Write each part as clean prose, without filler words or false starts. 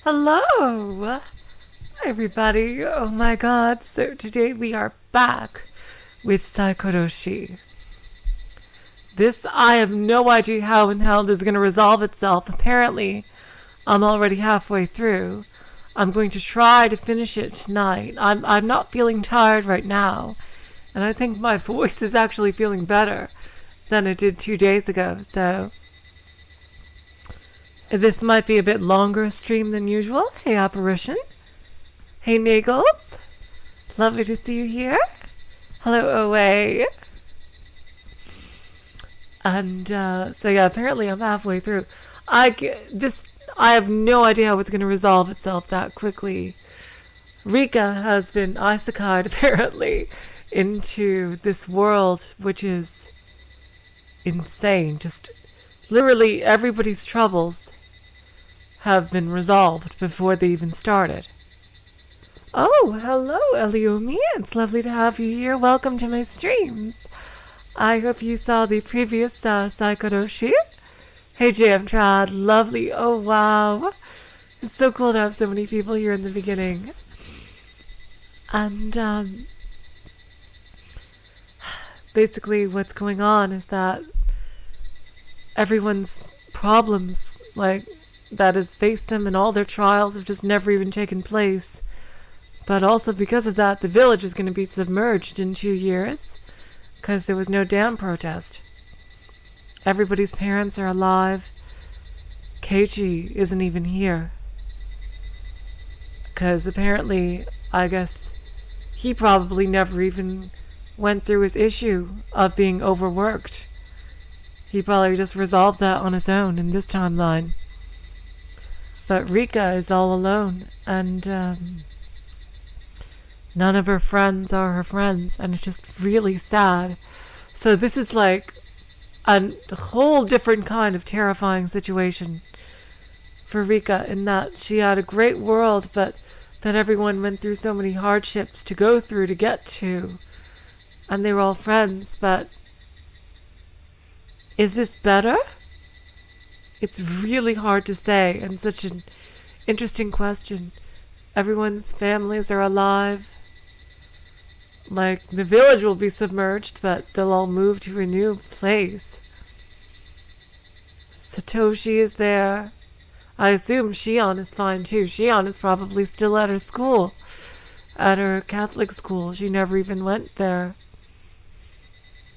Hello! Hi everybody. Oh my god. So today we are back with Saikoroshi. This, I have no idea how in hell this is going to resolve itself. Apparently, I'm already halfway through. I'm going to try to finish it tonight. I'm not feeling tired right now. And I think my voice is actually feeling better than it did 2 days ago. So this might be a bit longer a stream than usual. Hey, Apparition. Hey, Nagels. Lovely to see you here. Hello, OA. And, so yeah, apparently I'm halfway through. I have no idea how it's going to resolve itself that quickly. Rika has been isekai'd, apparently, into this world, which is insane. Just literally everybody's troubles have been resolved before they even started. Oh, hello, Eliomi. It's lovely to have you here. Welcome to my streams. I hope you saw the previous Saikoroshi. Hey, JM Trad. Lovely. Oh, wow. It's so cool to have so many people here in the beginning. And, basically what's going on is that everyone's problems, like, that has faced them and all their trials have just never even taken place. But also because of that, the village is going to be submerged in 2 years. Because there was no dam protest. Everybody's parents are alive. Keiichi isn't even here. Because apparently, I guess, he probably never even went through his issue of being overworked. He probably just resolved that on his own in this timeline. But Rika is all alone, and none of her friends are her friends, and it's just really sad. So this is like a whole different kind of terrifying situation for Rika, in that she had a great world, but that everyone went through so many hardships to go through to get to. And they were all friends, but is this better? It's really hard to say, and such an interesting question. Everyone's families are alive. Like, the village will be submerged, but they'll all move to a new place. Satoshi is there. I assume Shion is fine too. Shion is probably still at her school. At her Catholic school. She never even went there.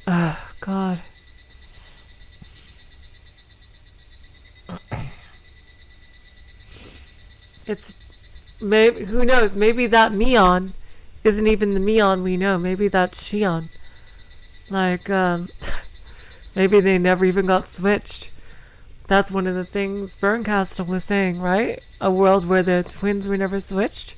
Oh, God. It's, maybe, who knows, maybe that Mion isn't even the Mion we know. Maybe that's Shion. Like, maybe they never even got switched. That's one of the things Burncastle was saying, right? A world where the twins were never switched.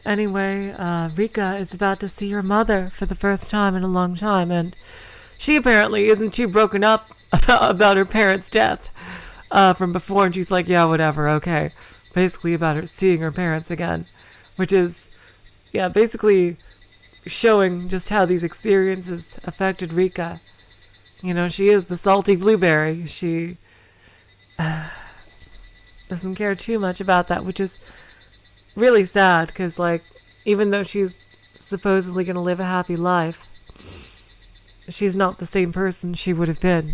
Anyway, Rika is about to see her mother for the first time in a long time, and she apparently isn't too broken up about her parents' death from before, and she's like, yeah, whatever, okay. Basically about her seeing her parents again, which is, yeah, basically showing just how these experiences affected Rika. You know, she is the salty blueberry. She doesn't care too much about that, which is really sad, because, like, even though she's supposedly going to live a happy life, she's not the same person she would have been.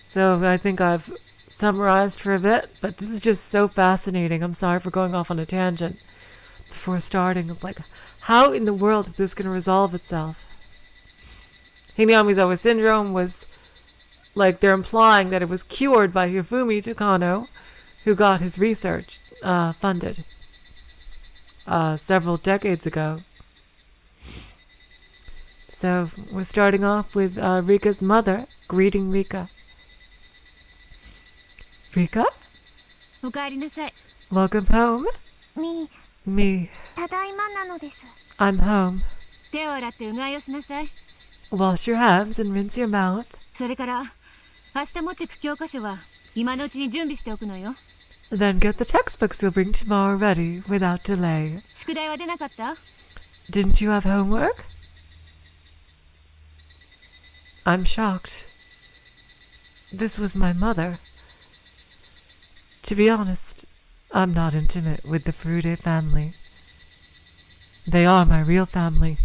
So I think I've summarized for a bit, but this is just so fascinating. I'm sorry for going off on a tangent before starting. It's like, how in the world is this going to resolve itself? Hinamizawa syndrome was, like, they're implying that it was cured by Hifumi Takano, who got his research funded several decades ago. So we're starting off with Rika's mother greeting Rika. Rika? Welcome home. Me. I'm home. Wash your hands and rinse your mouth. Then get the textbooks you'll bring tomorrow ready without delay. Didn't you have homework? I'm shocked. This was my mother. To be honest, I'm not intimate with the Furude family. They are my real family.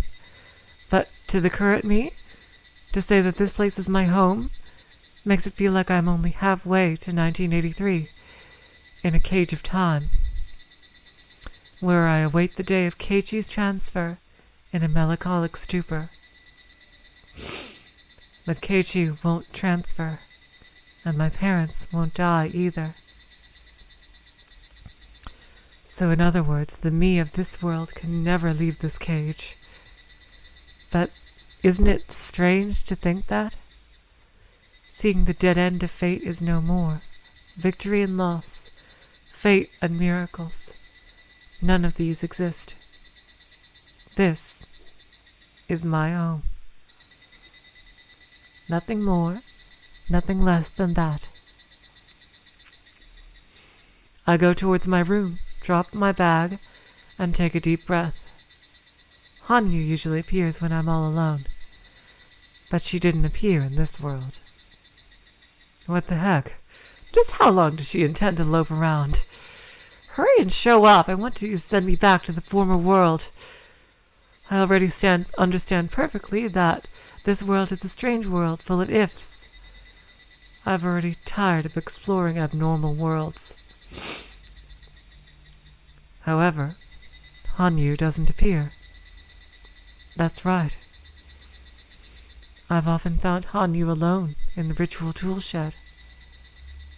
But to the current me, to say that this place is my home makes it feel like I'm only halfway to 1983, in a cage of time, where I await the day of Keiichi's transfer in a melancholic stupor. But Keiichi won't transfer, and my parents won't die either. So in other words, the me of this world can never leave this cage. But isn't it strange to think that? Seeing the dead end of fate is no more, victory and loss, fate and miracles, none of these exist. This is my home. Nothing more, nothing less than that. I go towards my room, drop my bag, and take a deep breath. Hanyu usually appears when I'm all alone, but she didn't appear in this world. What the heck? Just how long does she intend to loaf around? Hurry and show up. I want you to send me back to the former world. I already understand perfectly that this world is a strange world full of ifs. I've already tired of exploring abnormal worlds. However, Hanyu doesn't appear. That's right. I've often found Hanyu alone in the ritual tool shed.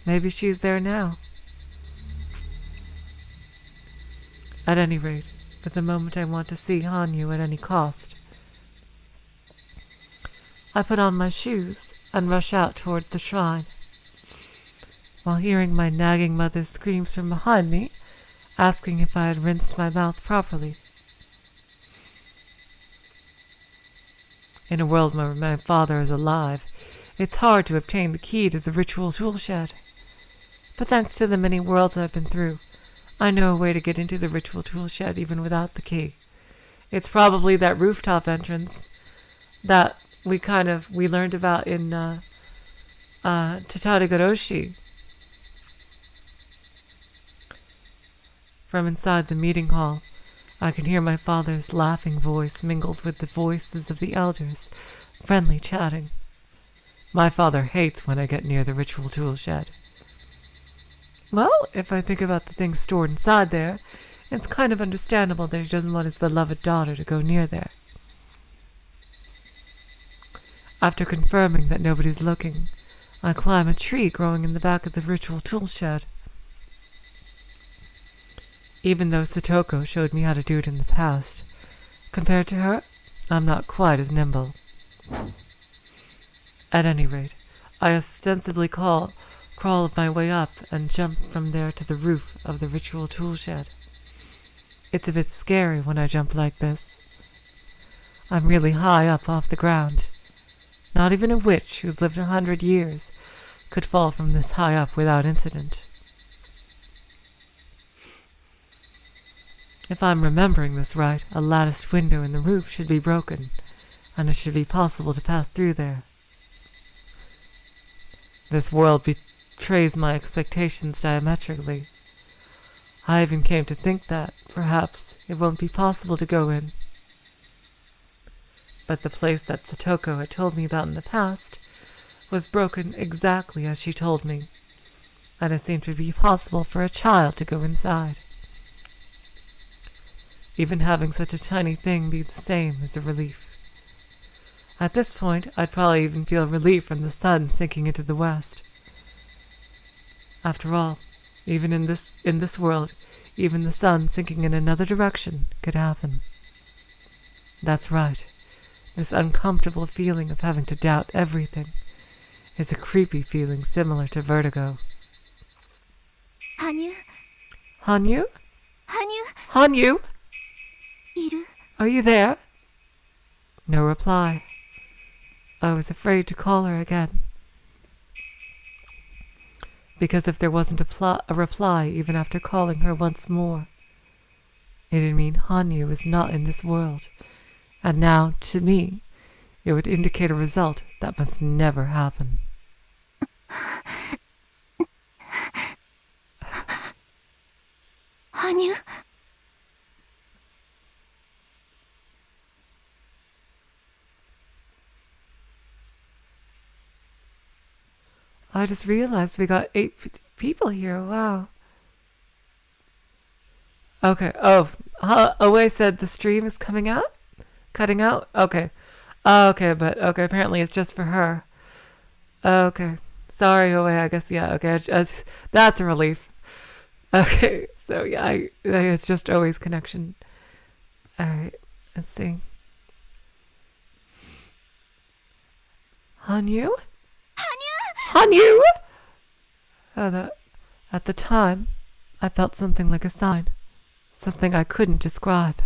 Maybe she's there now. At any rate, at the moment I want to see Hanyu at any cost. I put on my shoes and rush out toward the shrine, while hearing my nagging mother's screams from behind me, asking if I had rinsed my mouth properly. In a world where my father is alive, it's hard to obtain the key to the ritual tool shed. But thanks to the many worlds I've been through, I know a way to get into the ritual tool shed even without the key. It's probably that rooftop entrance that we learned about in Higurashi. From inside the meeting hall, I can hear my father's laughing voice mingled with the voices of the elders, friendly chatting. My father hates when I get near the ritual tool shed. Well, if I think about the things stored inside there, it's kind of understandable that he doesn't want his beloved daughter to go near there. After confirming that nobody's looking, I climb a tree growing in the back of the ritual tool shed. Even though Satoko showed me how to do it in the past, compared to her, I'm not quite as nimble. At any rate, I ostensibly crawl my way up and jump from there to the roof of the ritual tool shed. It's a bit scary when I jump like this. I'm really high up off the ground. Not even a witch who's lived 100 years could fall from this high up without incident. If I'm remembering this right, a latticed window in the roof should be broken, and it should be possible to pass through there. This world betrays my expectations diametrically. I even came to think that, perhaps, it won't be possible to go in. But the place that Satoko had told me about in the past was broken exactly as she told me, and it seemed to be possible for a child to go inside. Even having such a tiny thing be the same is a relief. At this point, I'd probably even feel relief from the sun sinking into the west. After all, even in this world, even the sun sinking in another direction could happen. That's right. This uncomfortable feeling of having to doubt everything is a creepy feeling similar to vertigo. Hanyu? Hanyu? Hanyu? Hanyu? Iru? Are you there? No reply. I was afraid to call her again. Because if there wasn't a reply even after calling her once more, it'd mean Hanyu is not in this world, And now, to me, it would indicate a result that must never happen. Hanyu? I just realized we got 8 people here. Wow. Okay. Oh, Owe said the stream is coming out? Cutting out? Okay. Okay, but okay, apparently it's just for her. Okay. Sorry, Owe, I guess, yeah, okay. That's a relief. Okay, so yeah, it's just Owe's connection. Alright, let's see. Hanyu? Hanyu! At the time, I felt something like a sign. Something I couldn't describe.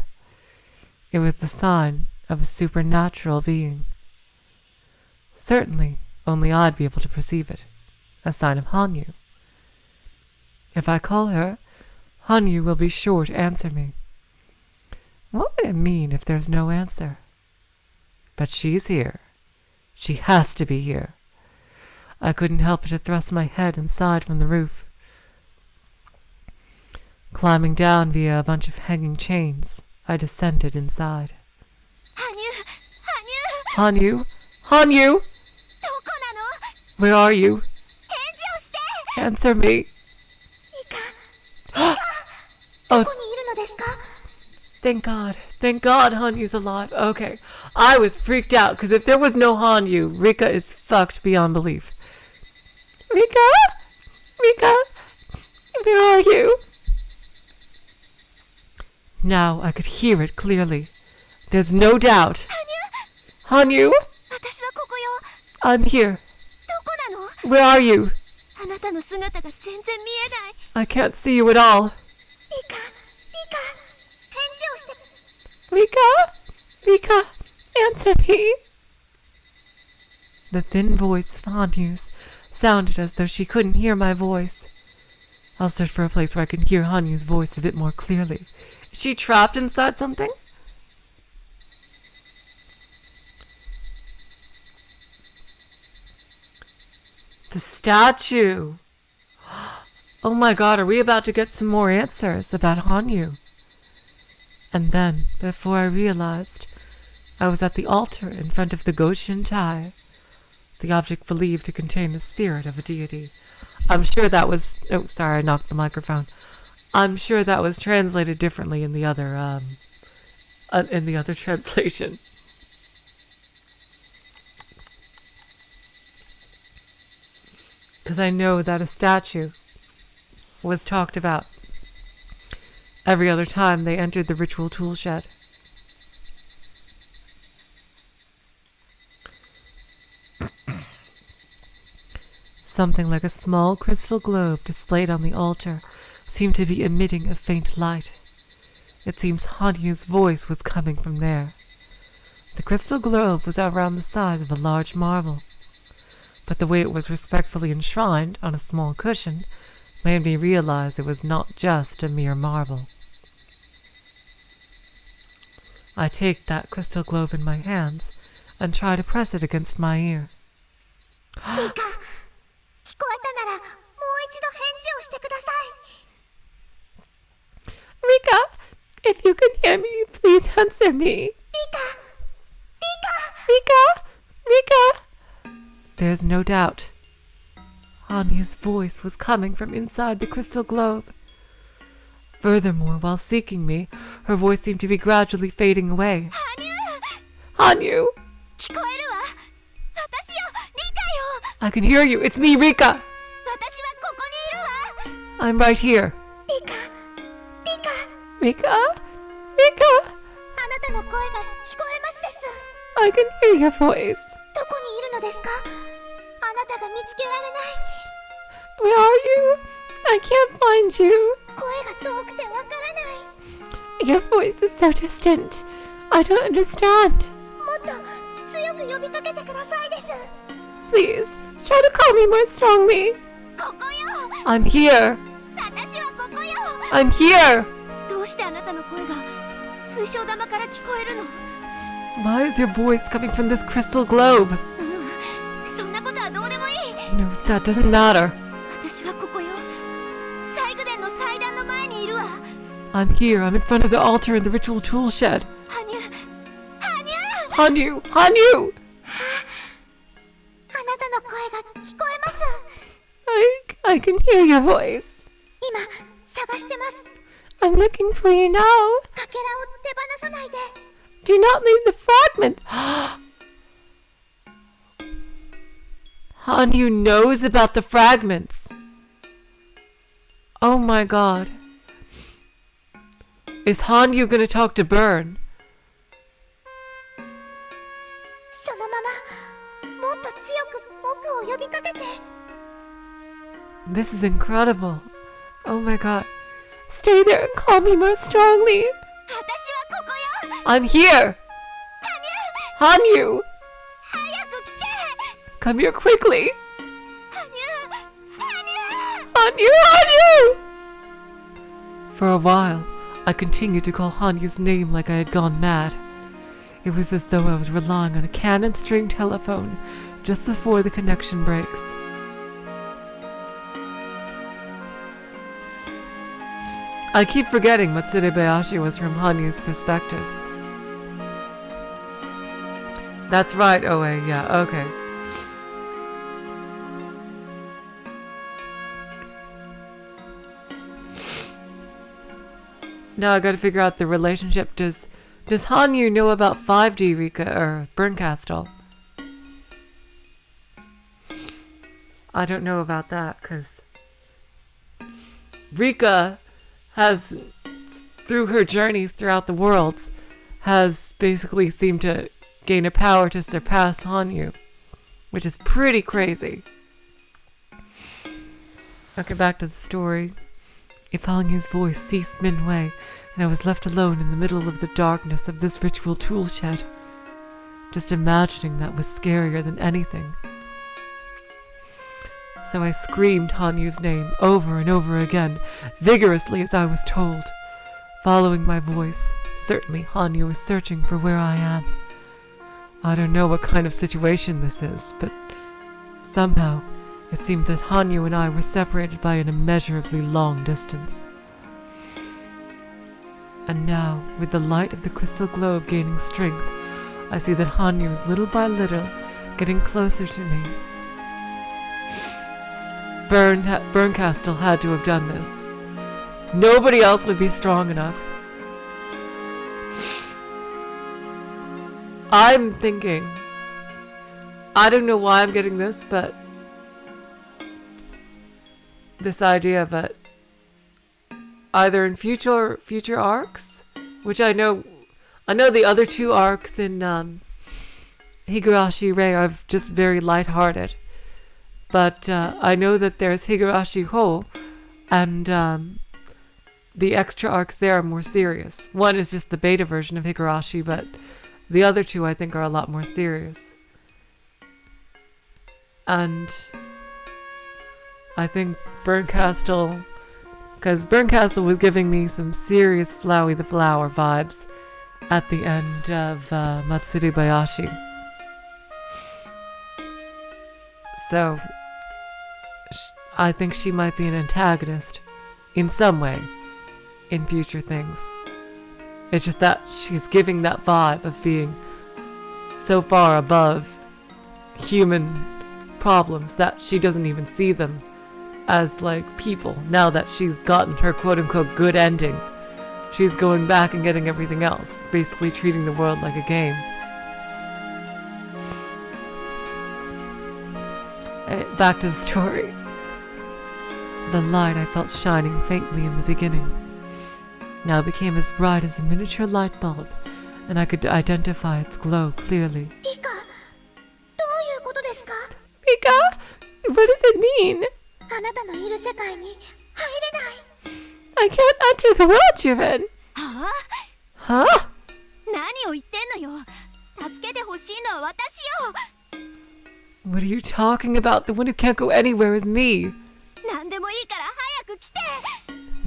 It was the sign of a supernatural being. Certainly, only I'd be able to perceive it. A sign of Hanyu. If I call her, Hanyu will be sure to answer me. What would it mean if there's no answer? But she's here. She has to be here. I couldn't help but to thrust my head inside from the roof. Climbing down via a bunch of hanging chains, I descended inside. Hanyu? Hanyu? Where are you? Answer me. Oh, thank God. Thank God Hanyu's alive. Okay. I was freaked out, because if there was no Hanyu, Rika is fucked beyond belief. Rika? Rika? Where are you? Now I could hear it clearly. There's no doubt. Hanyu? I'm here. Where are you? I can't see you at all. Rika? Rika, answer me. The thin voice of Hanyu's sounded as though she couldn't hear my voice. I'll search for a place where I can hear Hanyu's voice a bit more clearly. Is she trapped inside something? The statue. Oh my God, are we about to get some more answers about Hanyu? And then, before I realized, I was at the altar in front of the Goshin Tai, the object believed to contain the spirit of a deity. I'm sure that was... Oh, sorry, I knocked the microphone. I'm sure that was translated differently in the other translation. Because I know that a statue was talked about every other time they entered the ritual tool shed. Something like a small crystal globe displayed on the altar seemed to be emitting a faint light. It seems Hanyu's voice was coming from there. The crystal globe was around the size of a large marble, but the way it was respectfully enshrined on a small cushion made me realize it was not just a mere marble. I take that crystal globe in my hands and try to press it against my ear. Rika, if you can hear me, please answer me. Rika! Rika! There's no doubt. Hanyu's voice was coming from inside the crystal globe. Furthermore, while seeking me, her voice seemed to be gradually fading away. Hanyu! I can hear you. It's me, Rika. I'm right here. Rika? Rika? I can hear your voice. Where are you? I can't find you. Your voice is so distant. I don't understand. Please, try to call me more strongly. I'm here. I'm here. Why is your voice coming from this crystal globe? そんなことはどうでもいい。 No, that doesn't matter. 私はここよ。最具殿の祭壇の前にいるわ。 I'm here. I'm in front of the altar in the ritual tool shed. 羽生、羽生。 Hanyu! Hanyu! あなたの声が聞こえます。 I can hear your voice. 今探してます。 I'm looking for you now. かけらを手放さないで。 Do not leave the fragment. Hanyu knows about the fragments. Oh my god. Is Hanyu gonna talk to Burn? そのままもっと強く僕を呼びかけて。 This is incredible. Oh my god. Stay there and call me more strongly. 私はここよ。 I'm here. 羽生、 Hanyu! 早く来て。 Come here quickly. 羽生、羽生。 Hanyu! Hanyu! For a while, I continued to call Hanyu's name like I had gone mad. It was as though I was relying on a cannon string telephone just before the connection breaks. I keep forgetting Matsurebayashi was from Hanyu's perspective. That's right, Oe, yeah, okay. Now I gotta figure out the relationship. Does Hanyu know about 5D Rika or Burncastle? I don't know about that, because Rika has, through her journeys throughout the worlds, has basically seemed to gain a power to surpass Hanyu, which is pretty crazy. Okay, back to the story. If Hanyu's voice ceased midway, and I was left alone in the middle of the darkness of this ritual tool shed, just imagining that was scarier than anything. So I screamed Hanyu's name over and over again, vigorously as I was told. Following my voice, certainly Hanyu is searching for where I am. I don't know what kind of situation this is, but somehow it seemed that Hanyu and I were separated by an immeasurably long distance. And now, with the light of the crystal globe gaining strength, I see that Hanyu is little by little getting closer to me. Burncastle had to have done this. Nobody else would be strong enough. I'm thinking, I don't know why I'm getting this, but this idea that either in future arcs, which I know the other two arcs in Higurashi Rei are just very lighthearted, but I know that there's Higurashi Ho, and the extra arcs there are more serious. One is just the beta version of Higurashi, but the other two I think are a lot more serious. And I think Burncastle, because Burncastle was giving me some serious Flowey the Flower vibes at the end of Matsurebayashi. So I think she might be an antagonist in some way in future things. It's just that she's giving that vibe of being so far above human problems that she doesn't even see them as like people. Now that she's gotten her quote-unquote good ending, she's going back and getting everything else, basically treating the world like a game. Back to the story. The light I felt shining faintly in the beginning now became as bright as a miniature light bulb, and I could identify its glow clearly. Rika, どういうことですか? Rika, what does it mean? あなたのいる世界に入れない。 I can't enter the world you're in. はあ? Huh? 何を言ってんのよ。助けてほしいのは私よ。 What are you talking about? The one who can't go anywhere is me. 何でもいいから早く来て。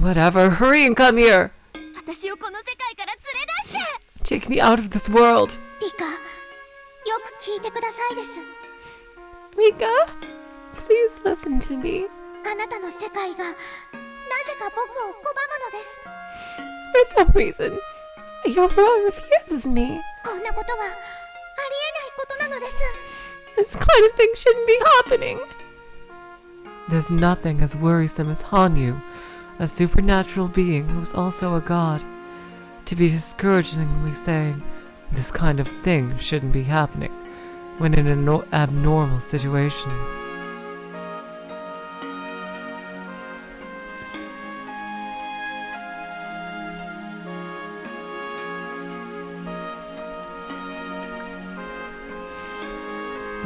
Whatever, hurry and come here. 私をこの世界から連れ出して。Take me out of this world. リカ、よく聞いてくださいです。 Rika, please listen to me. あなたの世界がなぜか僕を拒むのです。 For some reason, your world refuses me. こんなことはありえないことなのです。 This kind of thing shouldn't be happening. There's nothing as worrisome as Hanyu, a supernatural being who is also a god, to be discouragingly saying, this kind of thing shouldn't be happening, when in an abnormal situation.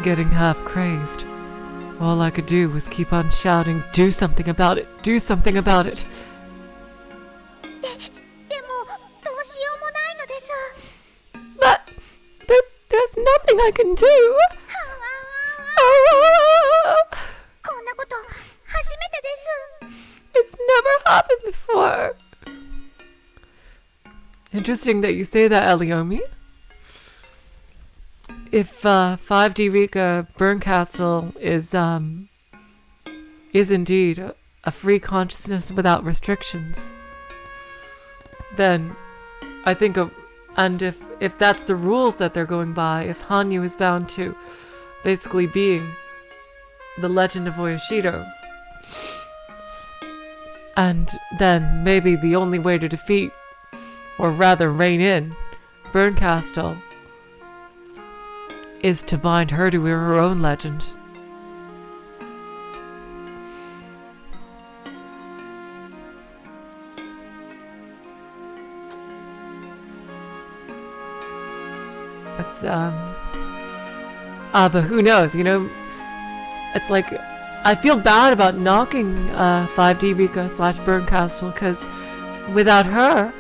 Getting half crazed. All I could do was keep on shouting, do something about it, do something about it. でもどうしようもないのです。 But there's nothing I can do. こんなこと初めてです。 It's never happened before. Interesting that you say that, Eliomi. If 5D Rika Burncastle is indeed a free consciousness without restrictions, then I think and if that's the rules that they're going by, if Hanyu is bound to basically being the legend of Oyashido, and then maybe the only way to defeat, or rather rein in, Burncastle is to bind her to her own legend. It's but who knows, you know, it's like, I feel bad about knocking 5D Rika / Burncastle, because without her,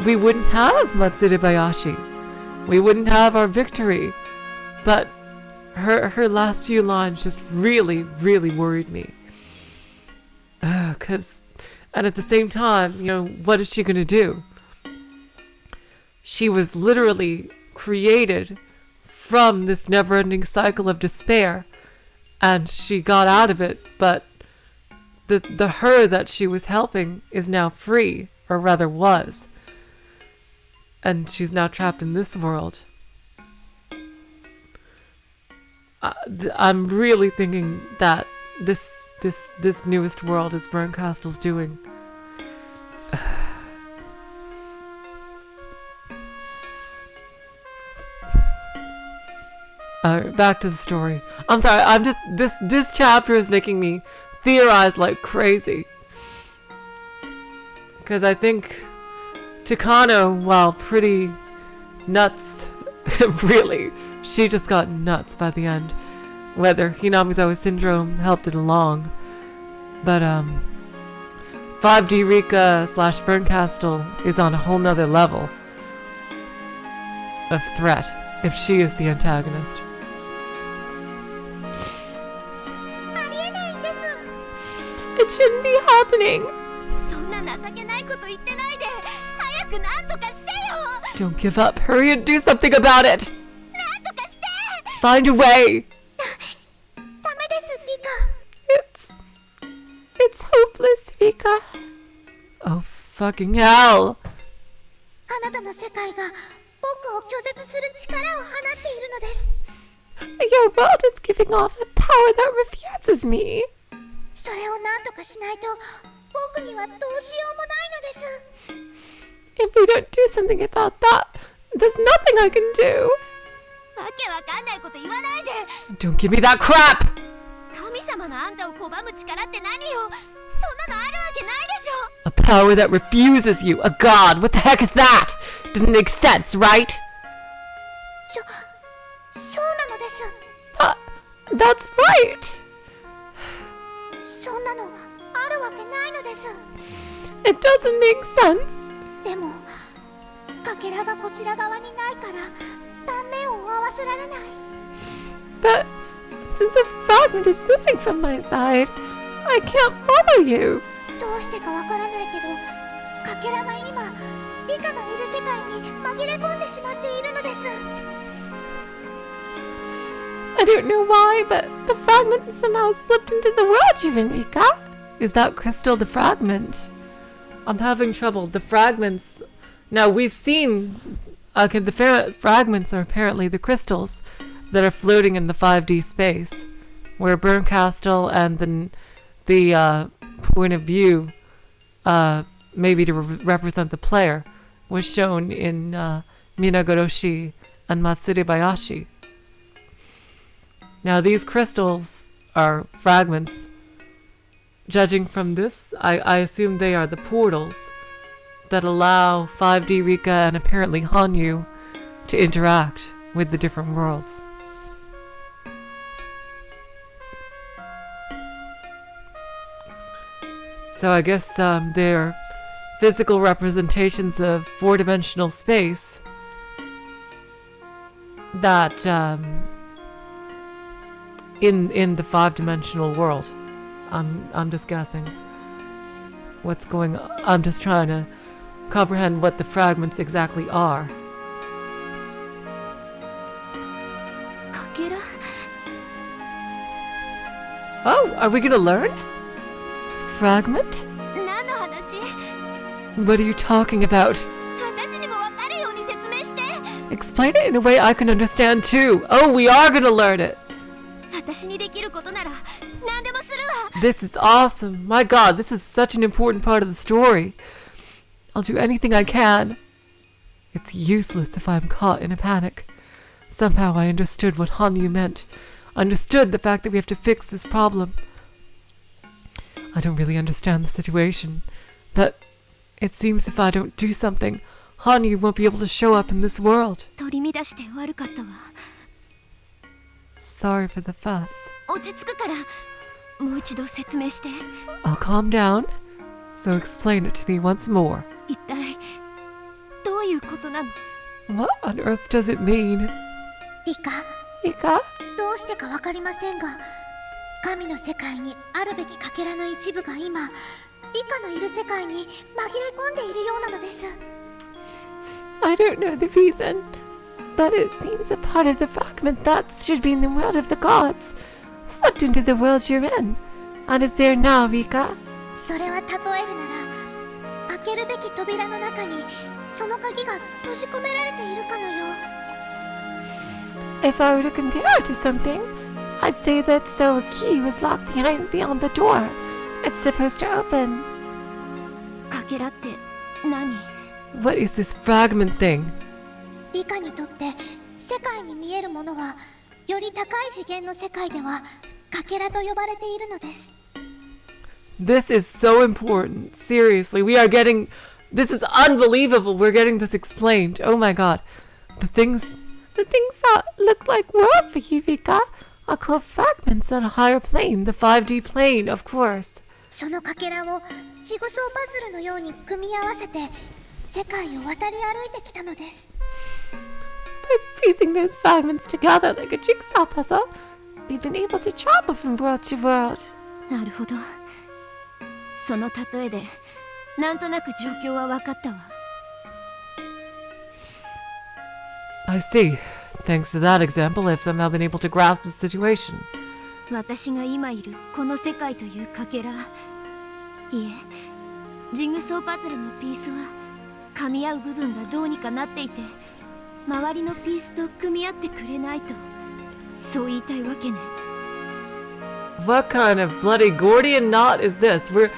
we wouldn't have Matsurubayashi. We wouldn't have our victory. But her last few lines just really, really worried me. And at the same time, you know, what is she going to do? She was literally created from this never-ending cycle of despair, and she got out of it, but the her that she was helping is now free, or rather was. And she's now trapped in this world. I'm really thinking that this newest world is Burncastle's doing. Back to the story. I'm sorry. This chapter is making me theorize like crazy. Because I think Takano, while pretty nuts, really, she just got nuts by the end. Whether Hinamizawa syndrome helped it along. But 5D Rika / Burncastle is on a whole nother level of threat if she is the antagonist. It shouldn't be happening. Don't give up. Hurry and do something about it. Find a way. It's hopeless, Rika. Oh, fucking hell. Your world is giving off a power that refuses me. If we don't do something about that, there's nothing I can do. Don't give me that crap! A power that refuses you, a god, what the heck is that? Doesn't make sense, right? That's right! It doesn't make sense. But since a fragment is missing from my side, I can't follow you. かけらが今リカがいる世界に紛れ込んでしまっているのです。 I don't know why, but the fragment somehow slipped into the world you're in, Rika. Is that crystal the fragment? I'm having trouble. The fragments... Now, we've seen... Okay, the fragments are apparently the crystals that are floating in the 5D space, where Burncastle and the point of view, maybe to represent the player, was shown in Minagoroshi and Matsurebayashi. Now, these crystals are fragments. Judging from this, I assume they are the portals that allow 5D Rika and apparently Hanyu to interact with the different worlds. So I guess they're physical representations of four-dimensional space that in the five-dimensional world. I'm just guessing what's going on. I'm just trying to comprehend what the fragments exactly are. Kakera? Oh, are we gonna learn? Fragment? What are you talking about? Explain it in a way I can understand too. Oh, we are gonna learn it. This is awesome. My God, this is such an important part of the story. I'll do anything I can. It's useless if I'm caught in a panic. Somehow I understood what Hanyu meant. Understood the fact that we have to fix this problem. I don't really understand the situation, but it seems if I don't do something, Hanyu won't be able to show up in this world. Sorry for the fuss. I'll calm down, so explain it to me once more. What on earth does it mean? Rika? どうしてかわかりませんが、神の世界にあるべきかけらの一部が今、リカのいる世界に紛れ込んでいるようなのです。I don't know the reason, but it seems a part of the fragment that should be in the world of the gods slipped into the world you're in, and is there now, Rika? それは例えるなら、開けるべき扉の中にその鍵が閉じ込められているかのよう。If I were to compare it to something, I'd say that so a key was locked beyond the door. It's supposed to open. かけらって何? What is this fragment thing? リカにとって世界に見えるものはより高い次元の世界ではかけらと呼ばれているのです。This is so important. Seriously, this is unbelievable. We're getting this explained. Oh my God. The things that look like world for you, Rika, are called fragments on a higher plane, the 5D plane, of course. そのかけらをジグソーパズルのように組み合わせて世界を渡り歩いてきたのです。By piecing those fragments together like a jigsaw puzzle, we've been able to travel from world to world. なるほど。その例えでなんとなく状況は分かったわ。I see. Thanks to that example, I've somehow been able to grasp the situation. 私が今いるこの世界というかけら、いえ、ジグソーパズルのピースは噛み合う部分がどうにかなっていて、周りのピースと組み合ってくれないと、そう言いたいわけね。What kind of bloody Gordian knot is this? We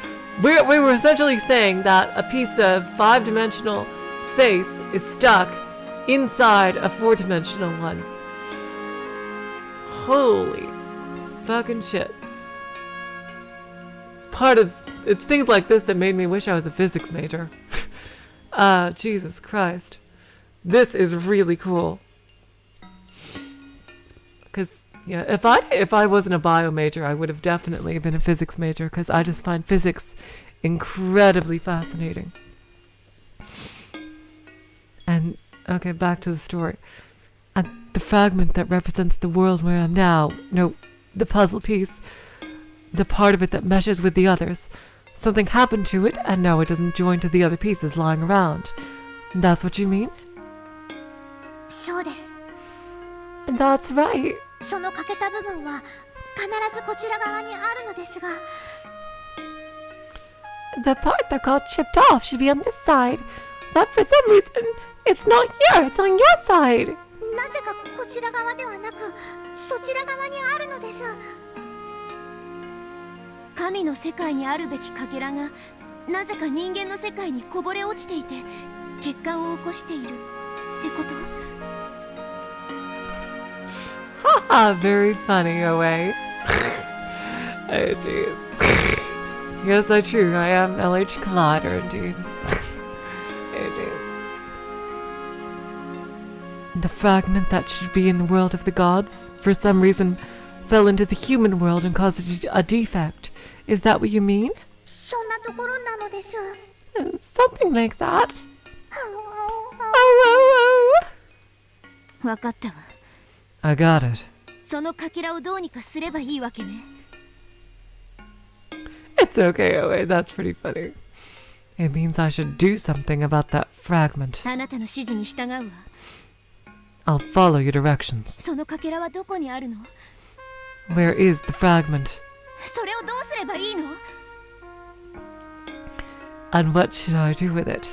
were essentially saying that a piece of five-dimensional space is stuck inside a four-dimensional one. Holy fucking shit. It's things like this that made me wish I was a physics major. Jesus Christ. This is really cool. Because, yeah, if I wasn't a bio major, I would have definitely been a physics major, because I just find physics incredibly fascinating. And okay, back to the story. And the fragment that represents the world where I am now, no, the puzzle piece, the part of it that meshes with the others, Something happened to it, and now it doesn't join to the other pieces lying around. That's what you mean? そうです。 That's right. その欠けた部分は必ずこちら側にあるのですが、 The part that got chipped off should be on this side. But for some reason, it's not here. It's on your side. なぜかこちら側ではなくそちら側にあるのです。神の世界にあるべきかけらがなぜか人間の世界にこぼれ落ちていて欠陥を起こしているってこと？ Haha, very funny, Oe. Oh, jeez. Yes, that's true. I am LH Collider, indeed. Oh, jeez. The fragment that should be in the world of the gods, for some reason, fell into the human world and caused a defect. Is that what you mean? そんなところなのです。 Something like that. わかったわ。 I got it. そのかけらをどうにかすればいいわけね。 It's okay, Oe. That's pretty funny. It means I should do something about that fragment. あなたの指示に従うわ。 I'll follow your directions. そのかけらはどこにあるの？ Where is the fragment? それをどうすればいいの？ And what should I do with it?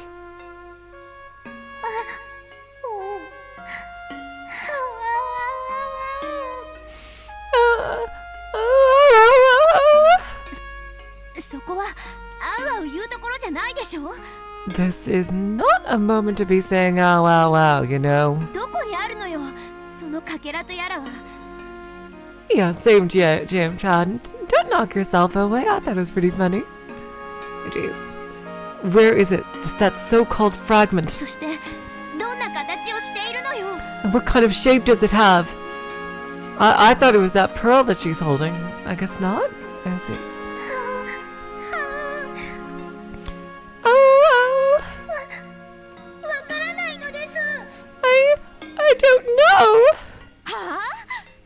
Uh, そこはあうあう言うところじゃないでしょ。 This is not a moment to be saying ow, ow, ow, you know. どこにあるのよ、そのかけらとやらは。 Yeah, same Jam Chad. Don't knock yourself away. I thought it was pretty funny. Jeez. Where is it? That so-called fragment. そしてどんな形をしているのよ。 And what kind of shape does it have? I thought it was that pearl that she's holding. I guess not. I see. Oh, わからないのです。 I don't know. は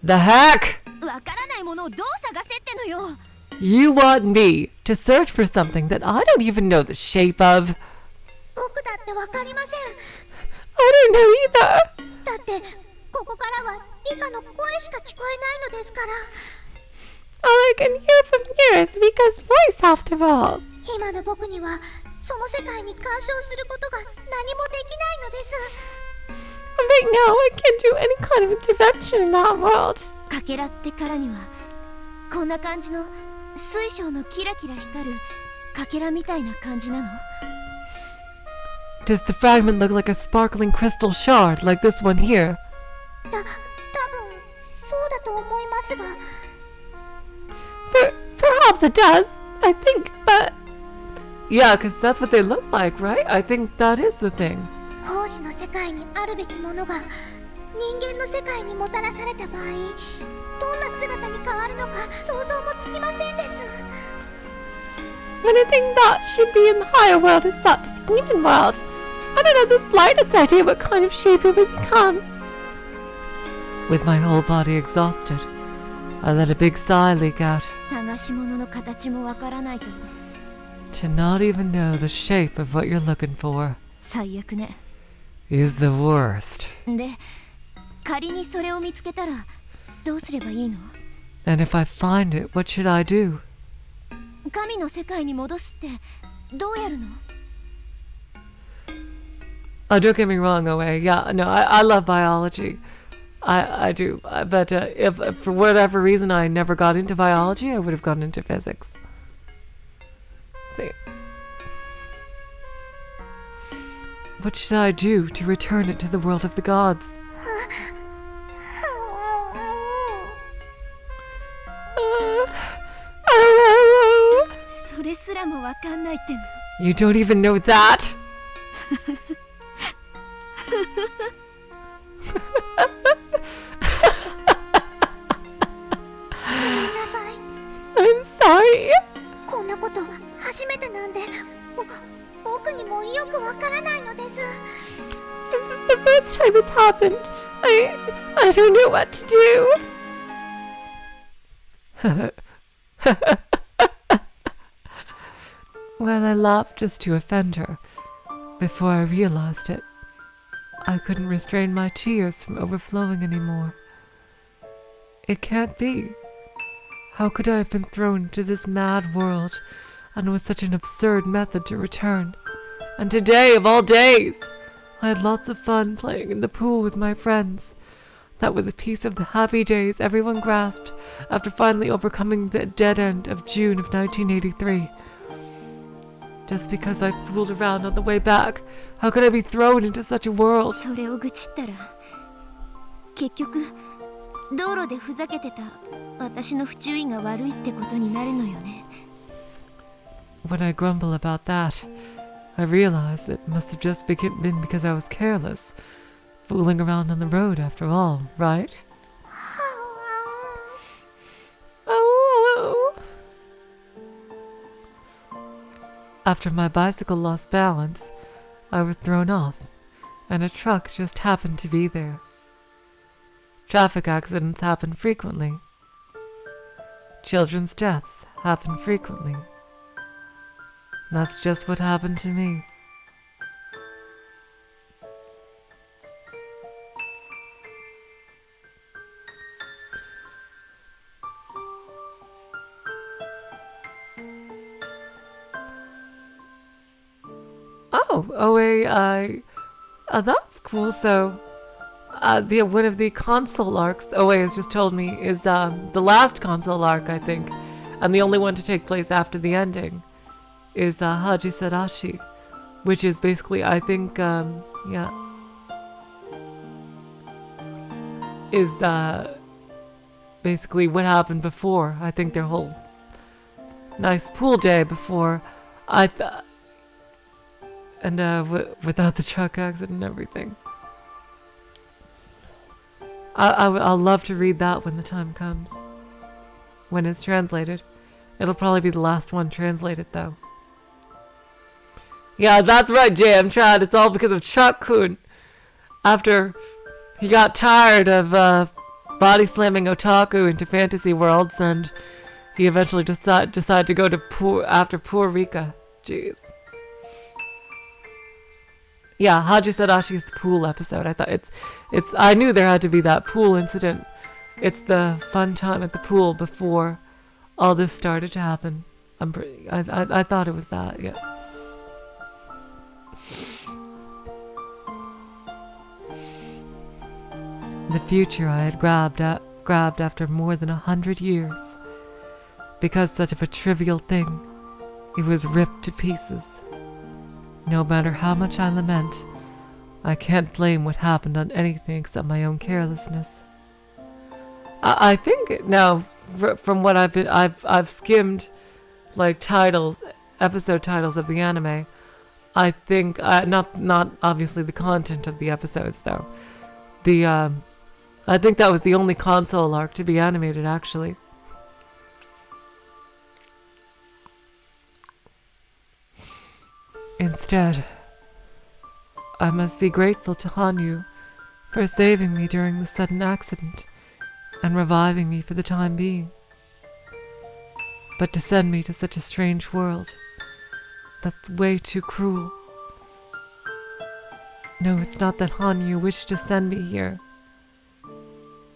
The heck? あ？わからないものをどう探せってのよ。 You want me to search for something that I don't even know the shape of? 僕だってわかりません。 I don't know either. だってここからはリカの声しか聞こえないのですから。 All I can hear from here is Rika's voice after all. 今の僕にはその世界に干渉することが何もできないのです。 Right now, I can't do any kind of intervention in that world. かけらってからにはこんな感じの水晶のキラキラ光るかけらみたいな感じなの？ Does the fragment look like a sparkling crystal shard like this one here? 多分そうだと思いますが。 Perhaps it does. I think, but... Yeah, because that's what they look like, right? I think that is the thing. 工事の世界にあるべきものが人間の世界にもたらされた場合、どんな姿に変わるのか想像もつきませんです。 Anything that should be in the higher world is brought to the human world. I don't have the slightest idea what kind of shape it would become. With my whole body exhausted, I let a big sigh leak out. 探し物の形もわからないと。 To not even know the shape of what you're looking for 最悪ね。 is the worst. で、仮にそれを見つけたらどうすればいいの？ And if I find it, what should I do? 神の世界に戻すってどうやるの？ Oh, don't get me wrong, Oe. Yeah, no, I love biology. I do. But if for whatever reason I never got into biology, I would have gone into physics. See. What should I do to return it to the world of the gods? Oh. それすらもわかんないっての。 You don't even know that? I'm sorry. こんなこと初めてなんで、僕にもよくわからないのです。 This is the first time it's happened. I don't know what to do. Well, I laughed just to offend her. Before I realized it, I couldn't restrain my tears from overflowing anymore. It can't be. How could I have been thrown into this mad world, and with such an absurd method to return? And today, of all days, I had lots of fun playing in the pool with my friends. That was a piece of the happy days everyone grasped after finally overcoming the dead end of June of 1983. Just because I fooled around on the way back, how could I be thrown into such a world? それを愚痴ったら結局道路でふざけてた私の不注意が悪いってことになるのよね。 When I grumble about that, I realize it must have just been because I was careless, fooling around on the road after all, right? Oh. After my bicycle lost balance, I was thrown off, and a truck just happened to be there. Traffic accidents happen frequently. Children's deaths happen frequently. That's just what happened to me. That's cool. So, one of the console arcs OA has just told me is the last console arc, I think, and the only one to take place after the ending is Higurashi, which is basically, I think, is basically what happened before. I think their whole nice pool day before, without the truck accident and everything. I'll love to read that when the time comes. When it's translated. It'll probably be the last one translated, though. Yeah, that's right, Jam Chad. It's all because of Chuck-kun. After he got tired of body slamming otaku into fantasy worlds, and he eventually decided to go to poor Rika. Jeez. Yeah, Hajisadashi's pool episode. I thought I knew there had to be that pool incident. It's the fun time at the pool before all this started to happen. I thought it was that, yeah. The future I had grabbed after more than 100 years. Because such of a trivial thing, it was ripped to pieces. No matter how much I lament, I can't blame what happened on anything except my own carelessness. I think now, from what I've skimmed, like episode titles of the anime. I think not obviously the content of the episodes though. I think that was the only console arc to be animated actually. Instead, I must be grateful to Hanyu for saving me during the sudden accident and reviving me for the time being. But to send me to such a strange world, that's way too cruel. No, it's not that Hanyu wished to send me here.